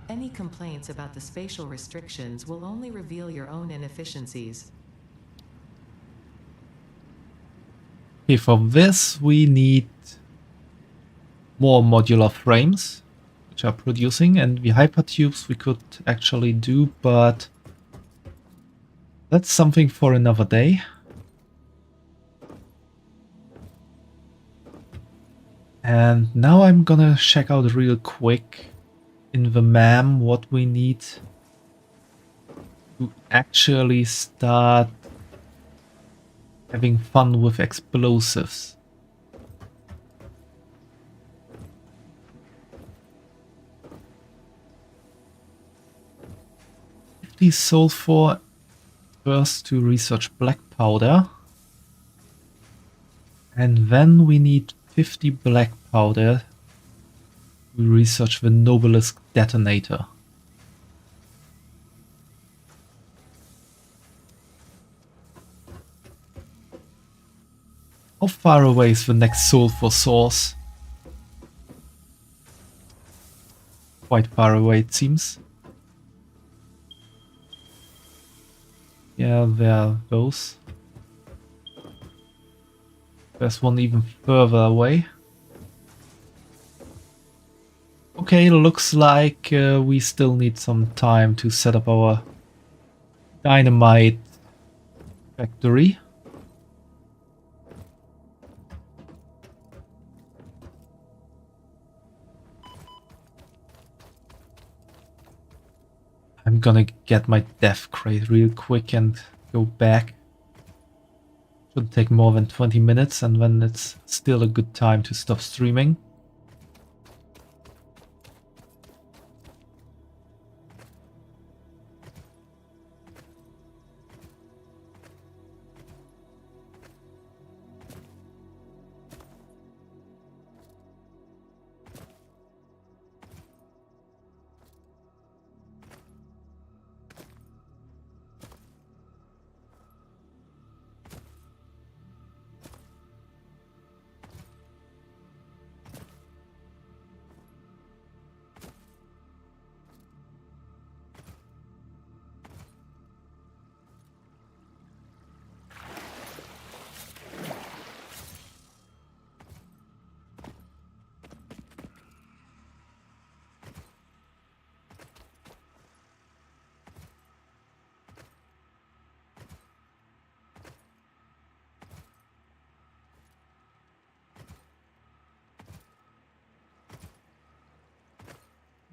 S2: Any complaints about the spatial restrictions will only reveal your own inefficiencies.
S1: Okay, for this we need more modular frames, which are producing, and the hypertubes we could actually do, but that's something for another day. And now I'm gonna check out real quick in the MAM what we need to actually start having fun with explosives. 50 sulfur first to research black powder. And then we need 50 black powder We research the Novelist detonator. How far away is the next sulfur source? Quite far away, it seems. Yeah, there are those. There's one even further away. Okay, looks like we still need some time to set up our dynamite factory. I'm gonna get my death crate real quick and go back. Shouldn't take more than 20 minutes, and then it's still a good time to stop streaming.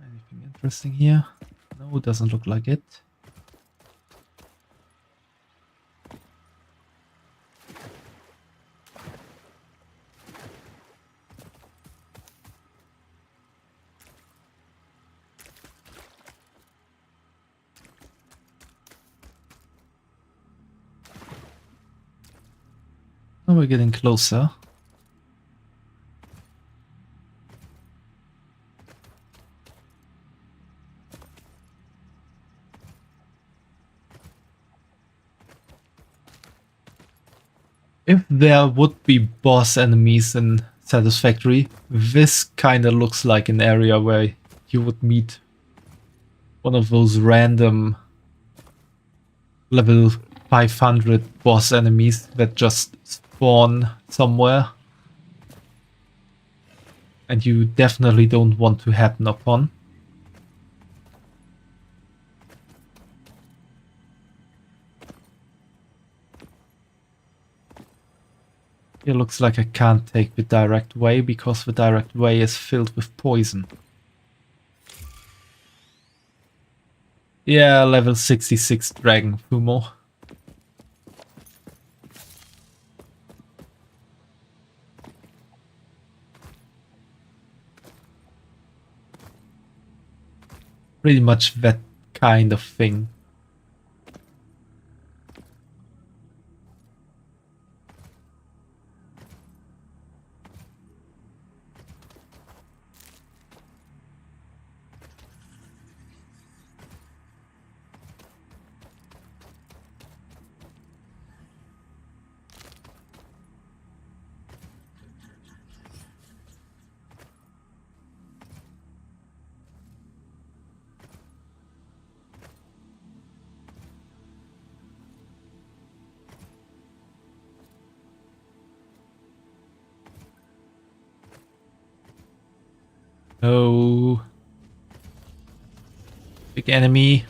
S1: Anything interesting here? No, it doesn't look like it. Now we're getting closer. If there would be boss enemies in Satisfactory, this kinda looks like an area where you would meet one of those random level 500 boss enemies that just spawn somewhere. And you definitely don't want to happen upon. It looks like I can't take the direct way because the direct way is filled with poison. Yeah, level 66 Dragon Fumo. Pretty much that kind of thing. Oh. Big enemy.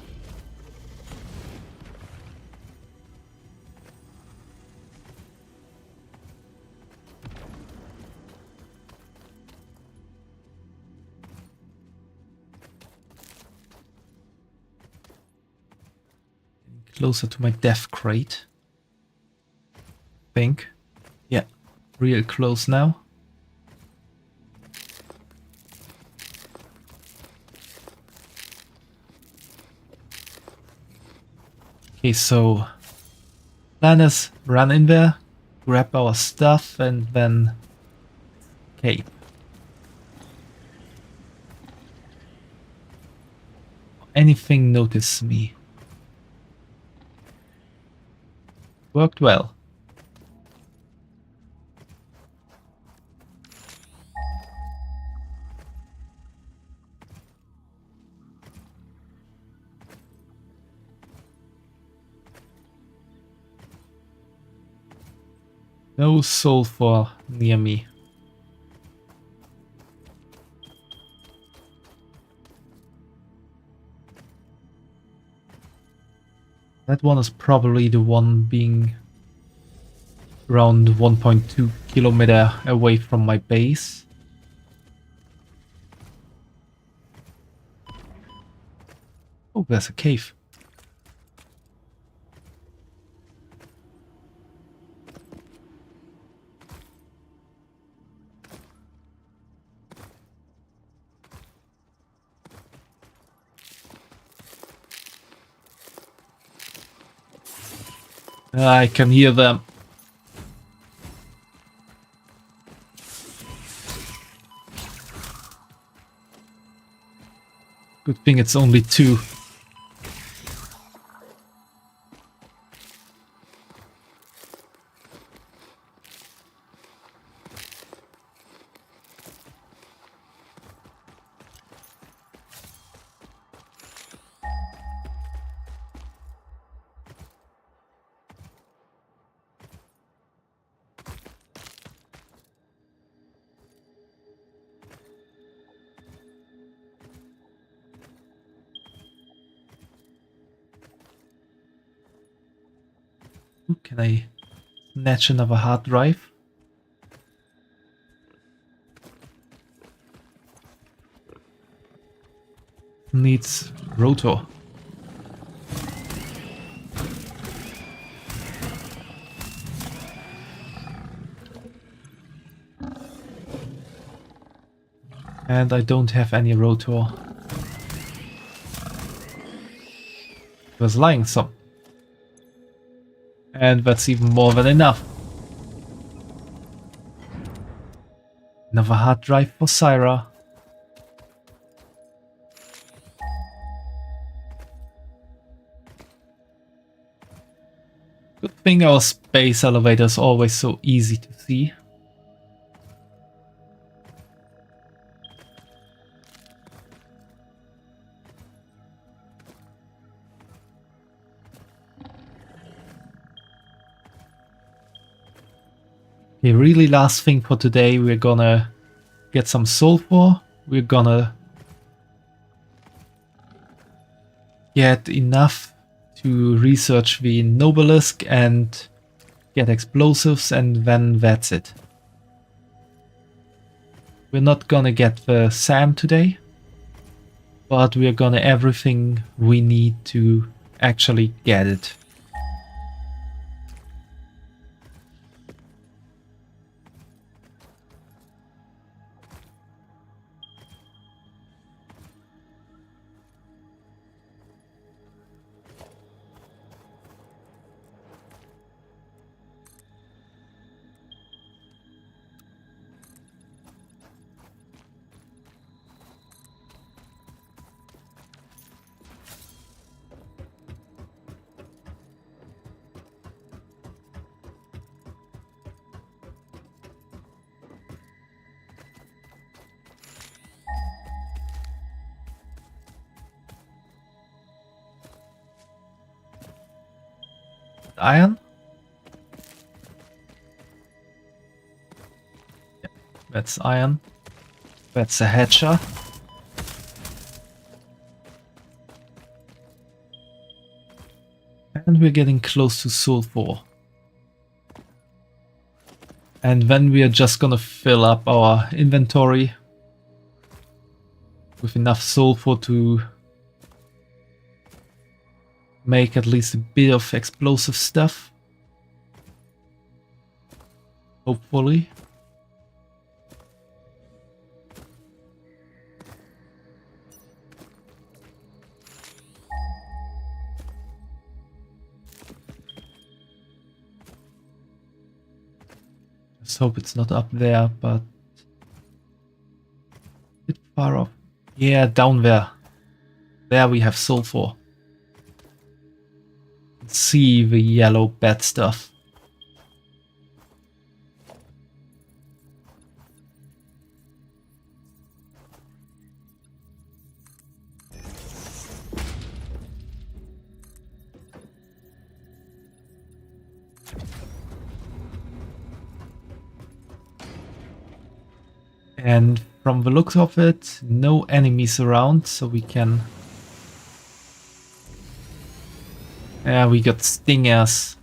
S1: Closer to my death crate. Think. Yeah, real close now. Okay, so plan is run in there, grab our stuff, and then cape. anything notice me. Worked well. No sulfur near me. That one is probably the one being around 1.2 kilometer away from my base. Oh, there's a cave. I can hear them. Good thing it's only two. Ooh, can I snatch another hard drive? Needs rotor. And I don't have any rotor. Was lying some. And that's even more than enough. Another hard drive for Syra. Good thing our space elevator is always so easy to see. Okay, really last thing for today, we're gonna get some sulfur. We're gonna get enough to research the Nobelisk and get explosives, and then that's it. We're not gonna get the SAM today, but we're gonna everything we need to actually get it. Iron? Yeah, that's iron. That's a hatcher. And we're getting close to sulfur. And then we are just gonna fill up our inventory with enough sulfur to make at least a bit of explosive stuff. Hopefully. Just hope it's not up there, but a bit far off. Yeah, down there. There we have sulfur. See the yellow bad stuff. And from the looks of it, no enemies around, so we can... Yeah, we got stingers.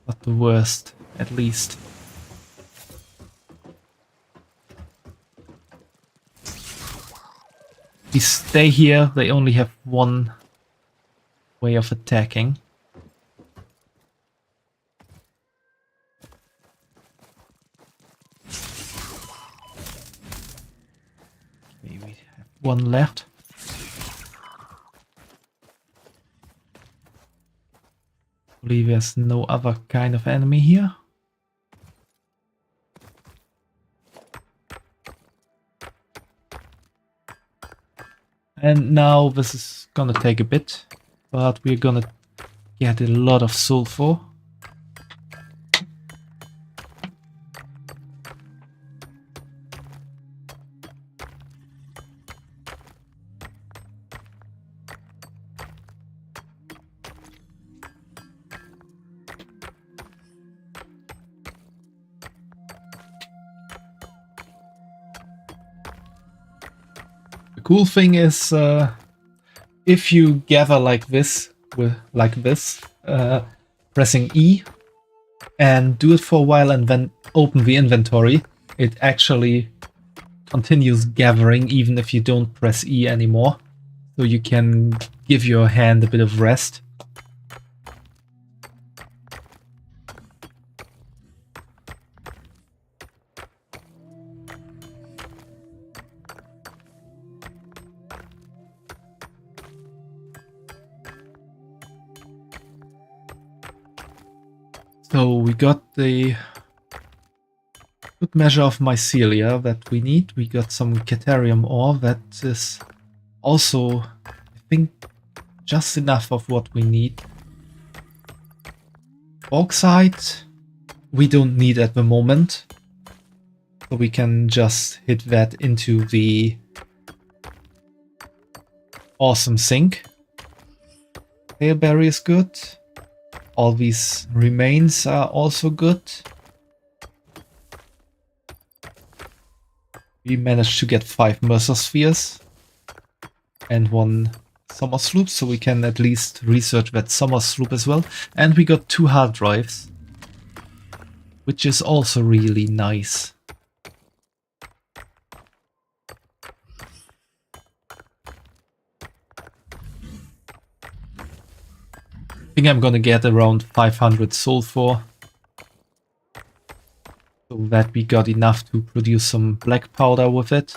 S1: Not the worst, at least. We stay here, they only have one way of attacking. Okay, we have one left. I believe there's no other kind of enemy here. And now this is gonna take a bit, but we're gonna get a lot of sulfur. The cool thing is, if you gather like this, pressing E, and do it for a while and then open the inventory, it actually continues gathering even if you don't press E anymore. So you can give your hand a bit of rest. So we got the good measure of mycelia that we need. We got some caterium ore that is also, I think, just enough of what we need. Bauxite we don't need at the moment. So we can just hit that into the awesome sink. Hailberry is good. All these remains are also good. We managed to get 5 Mercer Spheres and 1 Summer Sloop, so we can at least research that Summer Sloop as well. And we got 2 hard drives, which is also really nice. I think I'm gonna get around 500 sulfur, so that we got enough to produce some black powder with it.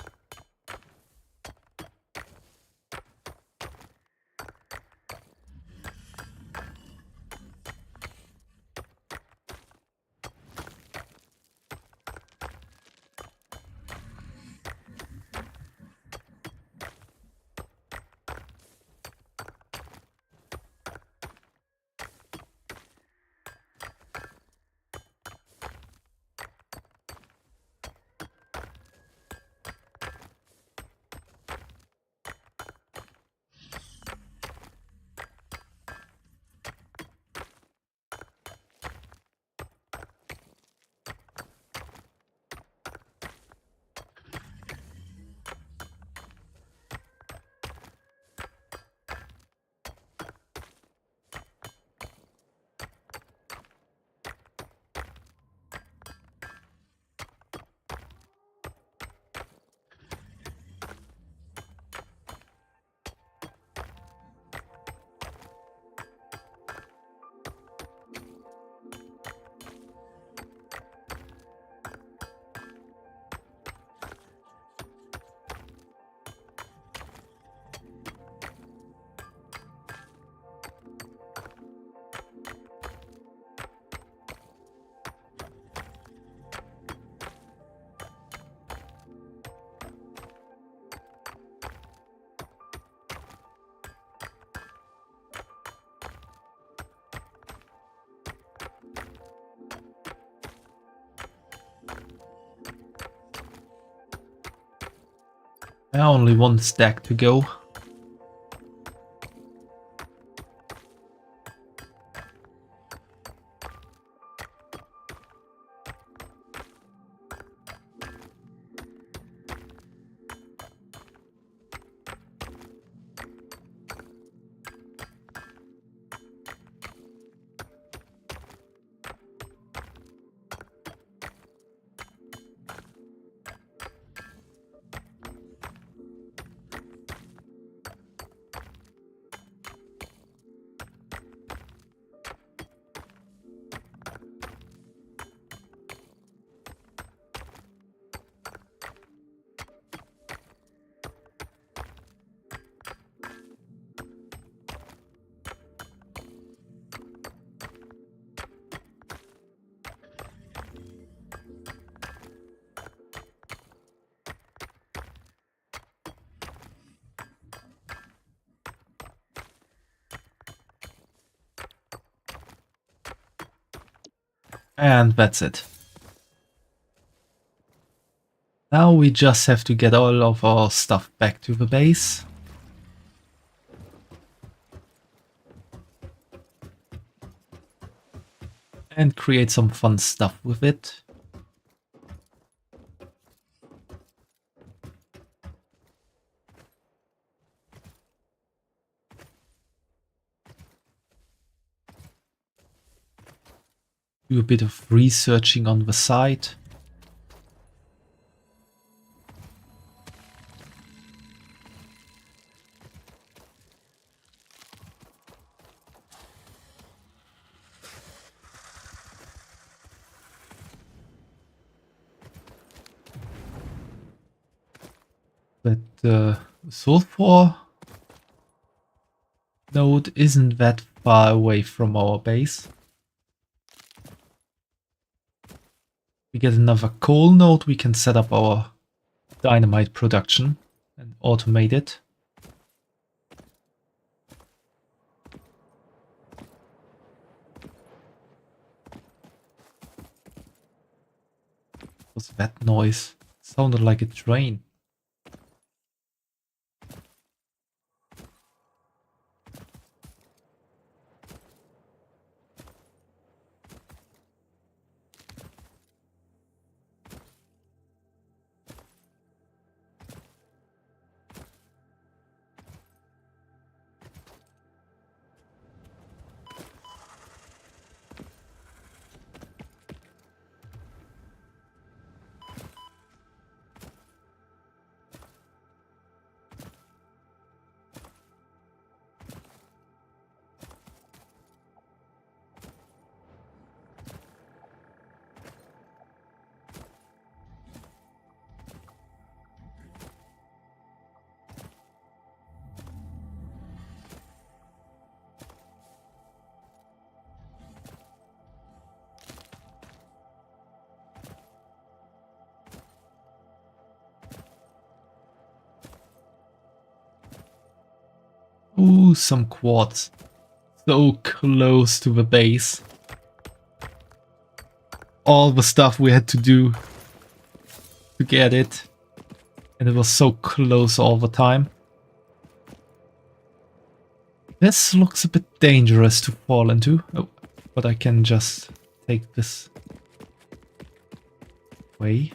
S1: Only one stack to go. And that's it. Now we just have to get all of our stuff back to the base. And create some fun stuff with it. Do a bit of researching on the side. But the sulfur node isn't that far away from our base. We get another coal node, we can set up our dynamite production and automate it. What's that noise? It sounded like a train. Ooh, some quartz. So close to the base. All the stuff we had to do to get it. And it was so close all the time. This looks a bit dangerous to fall into. Oh, but I can just take this way.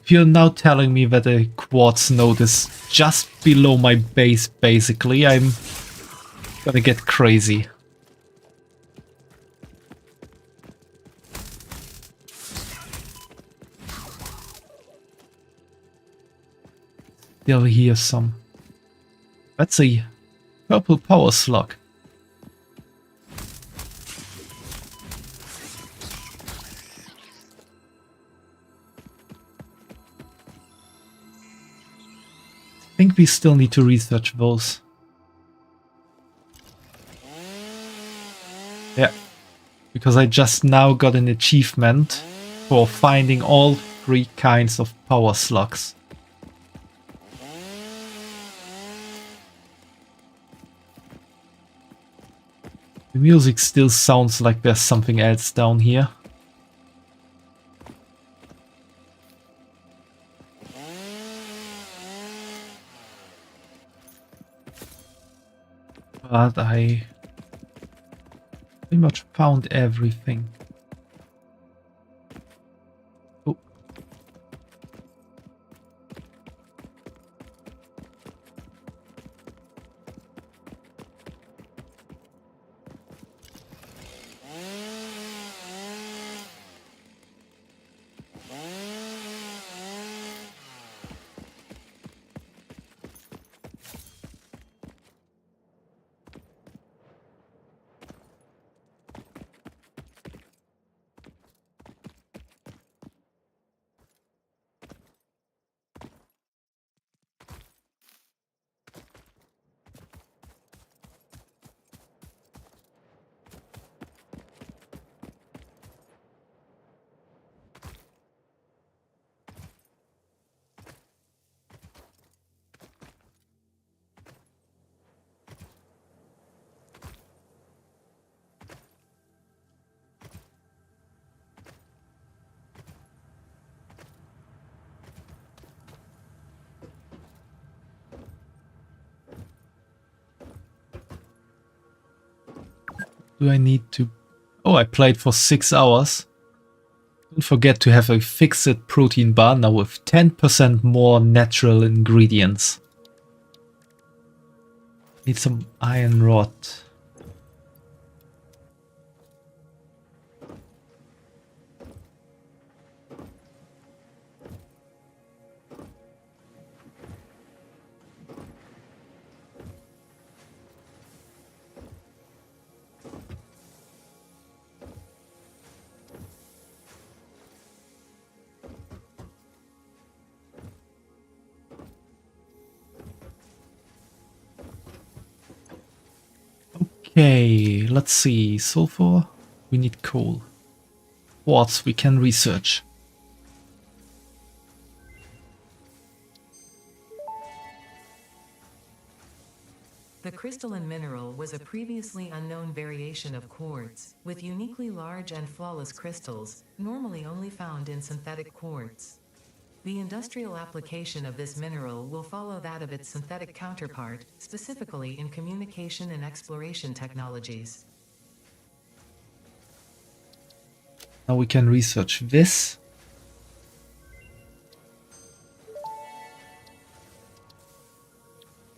S1: If you're now telling me that a quartz node is just below my base, basically, I'm gonna get crazy. Still hear some. That's a purple power slug. I think we still need to research those. Yeah, because I just now got an achievement for finding all 3 kinds of power slugs. The music still sounds like there's something else down here. but I pretty much found everything. Oh. Do I need to... Oh, I played for 6 hours. Don't forget to have a fixed protein bar now with 10% more natural ingredients. Need some iron rod. Okay, let's see. Sulfur, we need coal. Quartz, we can research.
S2: The crystalline mineral was a previously unknown variation of quartz, with uniquely large and flawless crystals, normally only found in synthetic quartz. The industrial application of this mineral will follow that of its synthetic counterpart, specifically in communication and exploration technologies.
S1: Now we can research this.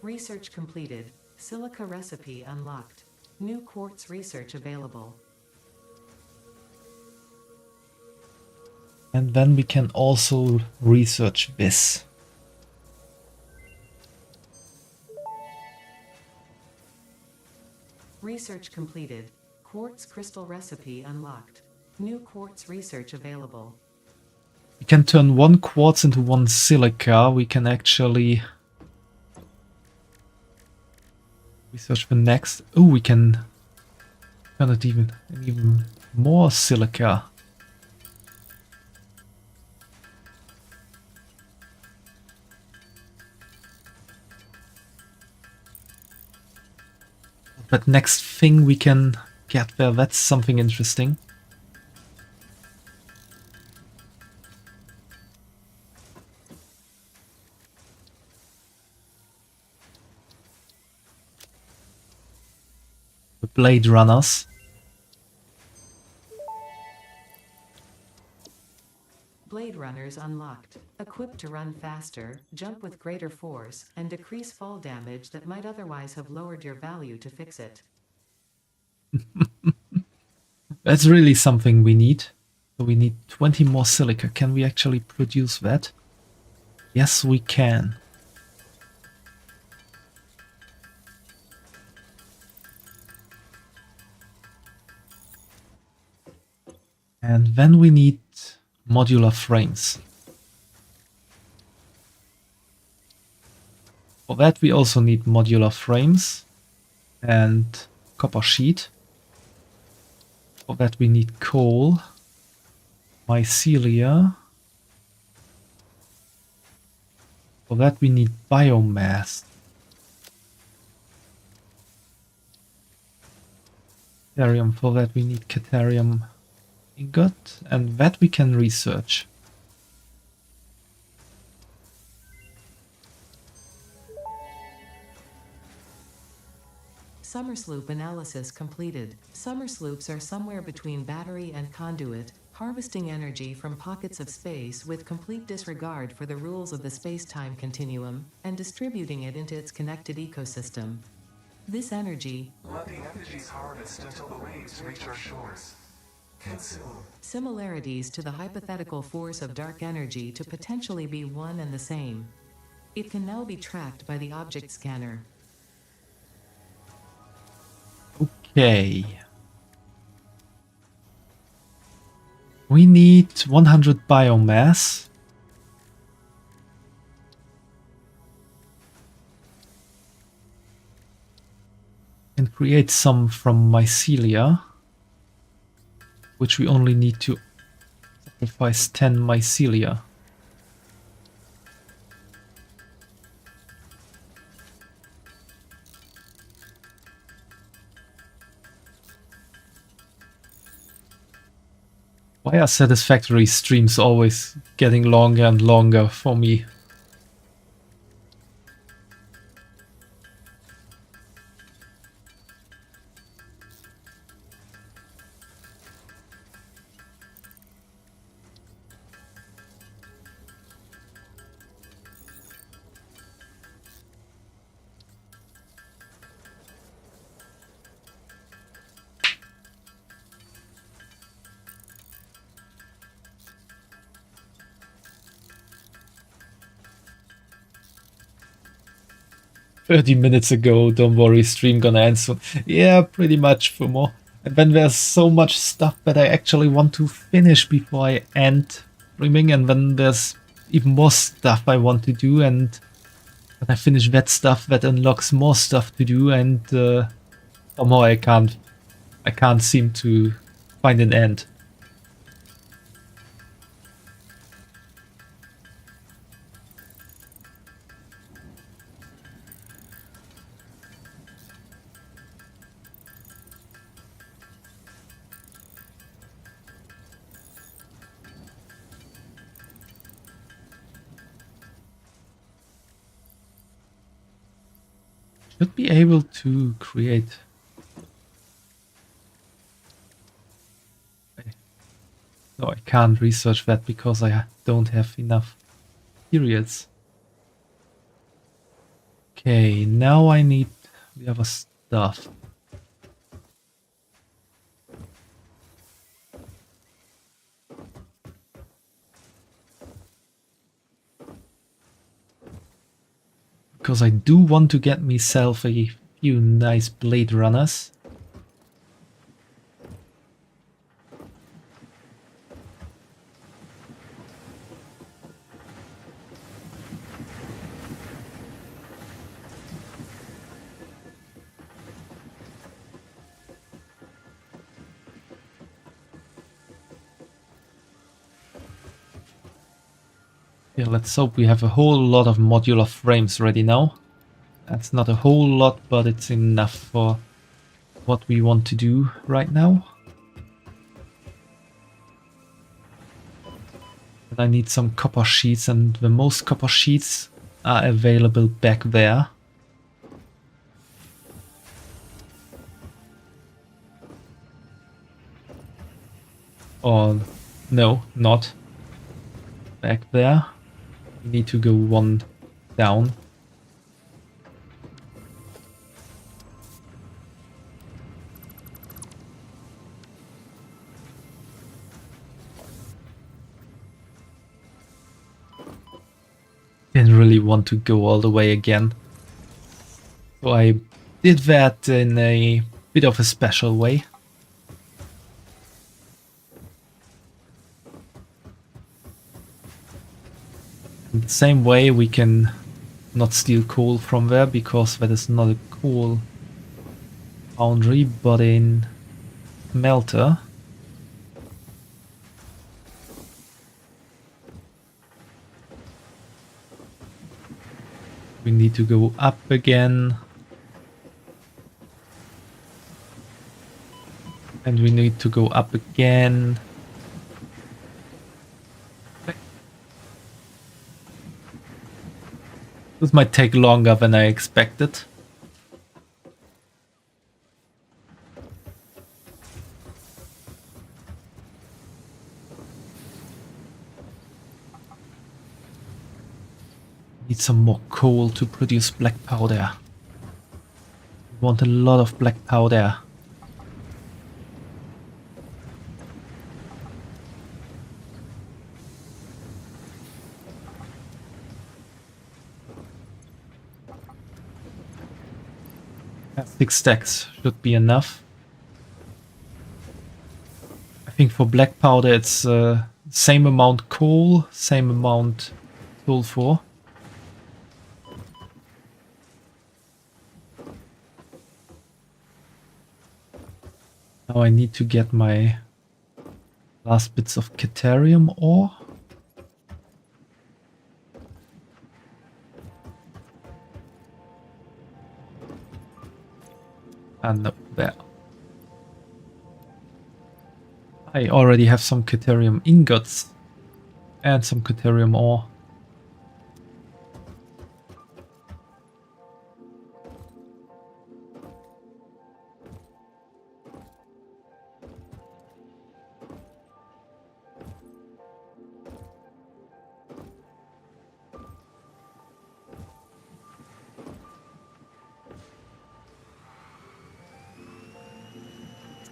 S2: Research completed. Silica recipe unlocked. New quartz research available.
S1: And then we can also research this.
S2: Research completed. Quartz crystal recipe unlocked. New quartz research available.
S1: We can turn 1 quartz into 1 silica. We can actually research the next. Oh, we can turn it even more silica. But next thing we can get there, that's something interesting. The Blade Runners.
S2: Blade Runners unlocked. Equipped to run faster, jump with greater force, and decrease fall damage that might otherwise have lowered your value to fix it.
S1: That's really something we need. So we need 20 more silica. Can we actually produce that? Yes, we can. And then we need modular frames. For that we also need modular frames and copper sheet. For that we need coal, mycelia. For that we need biomass. Caterium, for that we need caterium ingot, and that we can research.
S2: Summersloop analysis completed. Summersloops are somewhere between battery and conduit, harvesting energy from pockets of space with complete disregard for the rules of the space-time continuum, and distributing it into its connected ecosystem. This energy,
S3: Let the effigies harvest until the waves reach our shores. Consume.
S2: similarities to the hypothetical force of dark energy to potentially be one and the same. It can now be tracked by the object scanner.
S1: Okay. We need 100 biomass. And create some from mycelia, which we only need to sacrifice 10 mycelia. Why are satisfactory streams always getting longer and longer for me? "30 minutes ago, don't worry, stream gonna end soon." Yeah, pretty much, FOMO. And then there's so much stuff that I actually want to finish before I end streaming, and then there's even more stuff I want to do, and when I finish that stuff, that unlocks more stuff to do, and somehow I can't seem to find an end. Should be able to create. No, I can't research that because I don't have enough periods. Okay, now I need the other stuff. Because I do want to get myself a few nice blade runners. Yeah, let's hope we have a whole lot of modular frames ready now. That's not a whole lot, but it's enough for what we want to do right now. And I need some copper sheets, and the most copper sheets are available back there. Or no, not back there. We need to go one down. Didn't really want to go all the way again. So I did that in a bit of a special way. In the same way we can not steal coal from there, because that is not a coal foundry, but in smelter. We need to go up again. And we need to go up again. This might take longer than I expected. Need some more coal to produce black powder. We want a lot of black powder. Yeah, 6 stacks should be enough. I think for black powder it's same amount coal, same amount sulfur. Now I need to get my last bits of Caterium ore. And up there. I already have some Caterium ingots and some Caterium ore.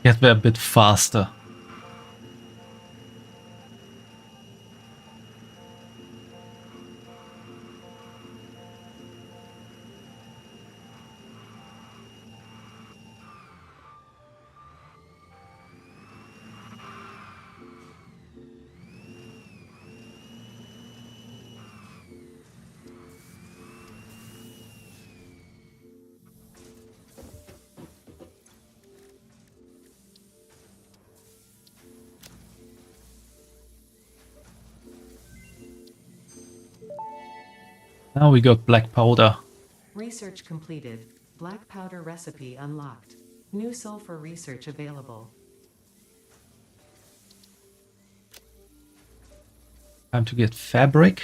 S1: Get there a bit faster. Now we got black powder.
S2: Research completed. Black powder recipe unlocked. New sulfur research available.
S1: Time to get fabric.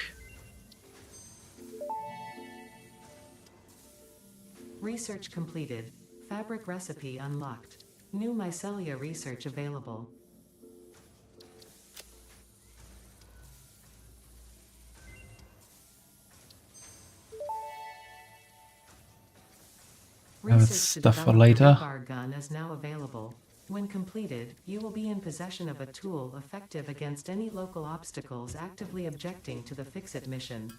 S2: Research completed. Fabric recipe unlocked. New mycelia research available.
S1: That's
S2: Research to
S1: stuff for
S2: develop
S1: later.
S2: the rebar gun is now available. When completed, you will be in possession of a tool effective against any local obstacles actively objecting to the Fix-It mission.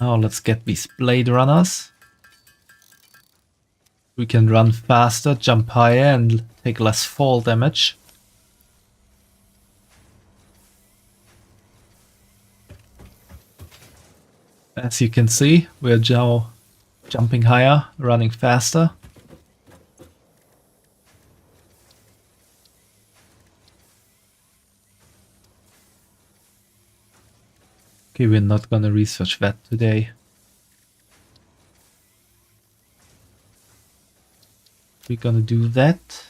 S1: Now let's get these blade runners. We can run faster, jump higher and take less fall damage. As you can see, we're now jumping higher, running faster. Okay, we're not gonna research that today. We're gonna do that.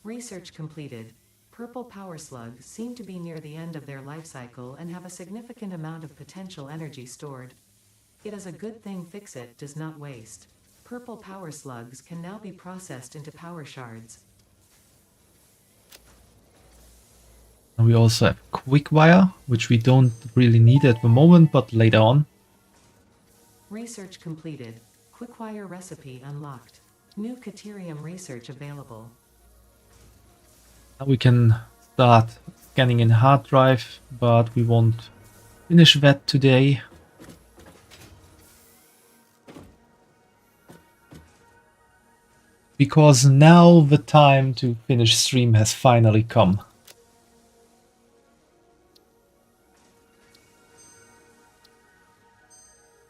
S2: Research completed. Purple power slugs seem to be near the end of their life cycle and have a significant amount of potential energy stored. It is a good thing Fix-It does not waste. Purple power slugs can now be processed into power shards.
S1: And we also have quick wire, which we don't really need at the moment, but later on.
S2: Research completed. Quickwire recipe unlocked. New Caterium research available.
S1: Now we can start scanning in hard drive, but we won't finish that today. Because now the time to finish stream has finally come.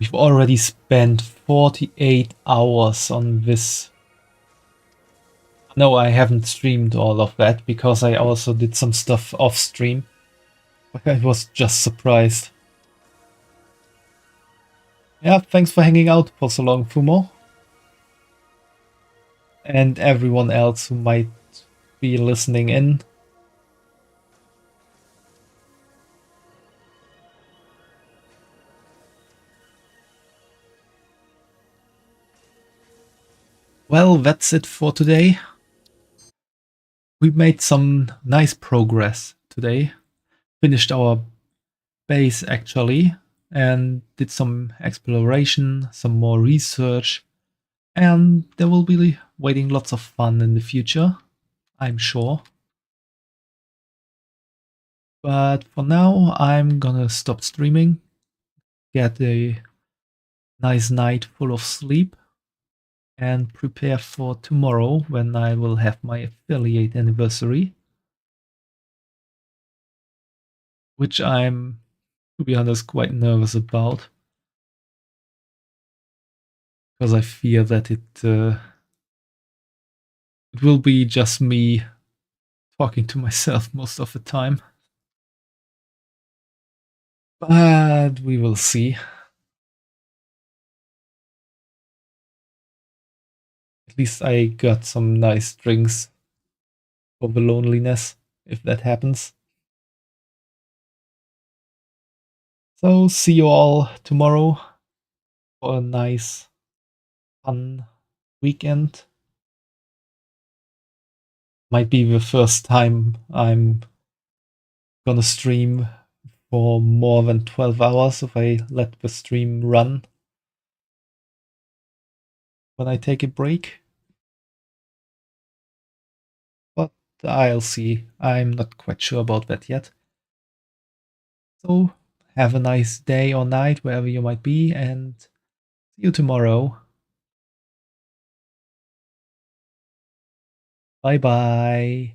S1: We've already spent 48 hours on this. No, I haven't streamed all of that because I also did some stuff off stream. I was just surprised. Yeah, thanks for hanging out for so long, Fumo. and everyone else who might be listening in. Well, that's it for today. We made some nice progress today. Finished our base actually, and did some exploration, some more research, and there will be waiting lots of fun in the future, I'm sure. But for now, I'm gonna stop streaming, get a nice night full of sleep, and prepare for tomorrow when I will have my affiliate anniversary, which I'm, to be honest, quite nervous about, because I fear that it will be just me talking to myself most of the time. But we will see. At least I got some nice drinks for the loneliness, if that happens. So see you all tomorrow for a nice, fun weekend. Might be the first time I'm gonna stream for more than 12 hours if I let the stream run when I take a break. But I'll see. I'm not quite sure about that yet. So have a nice day or night wherever you might be, and see you tomorrow. Bye bye.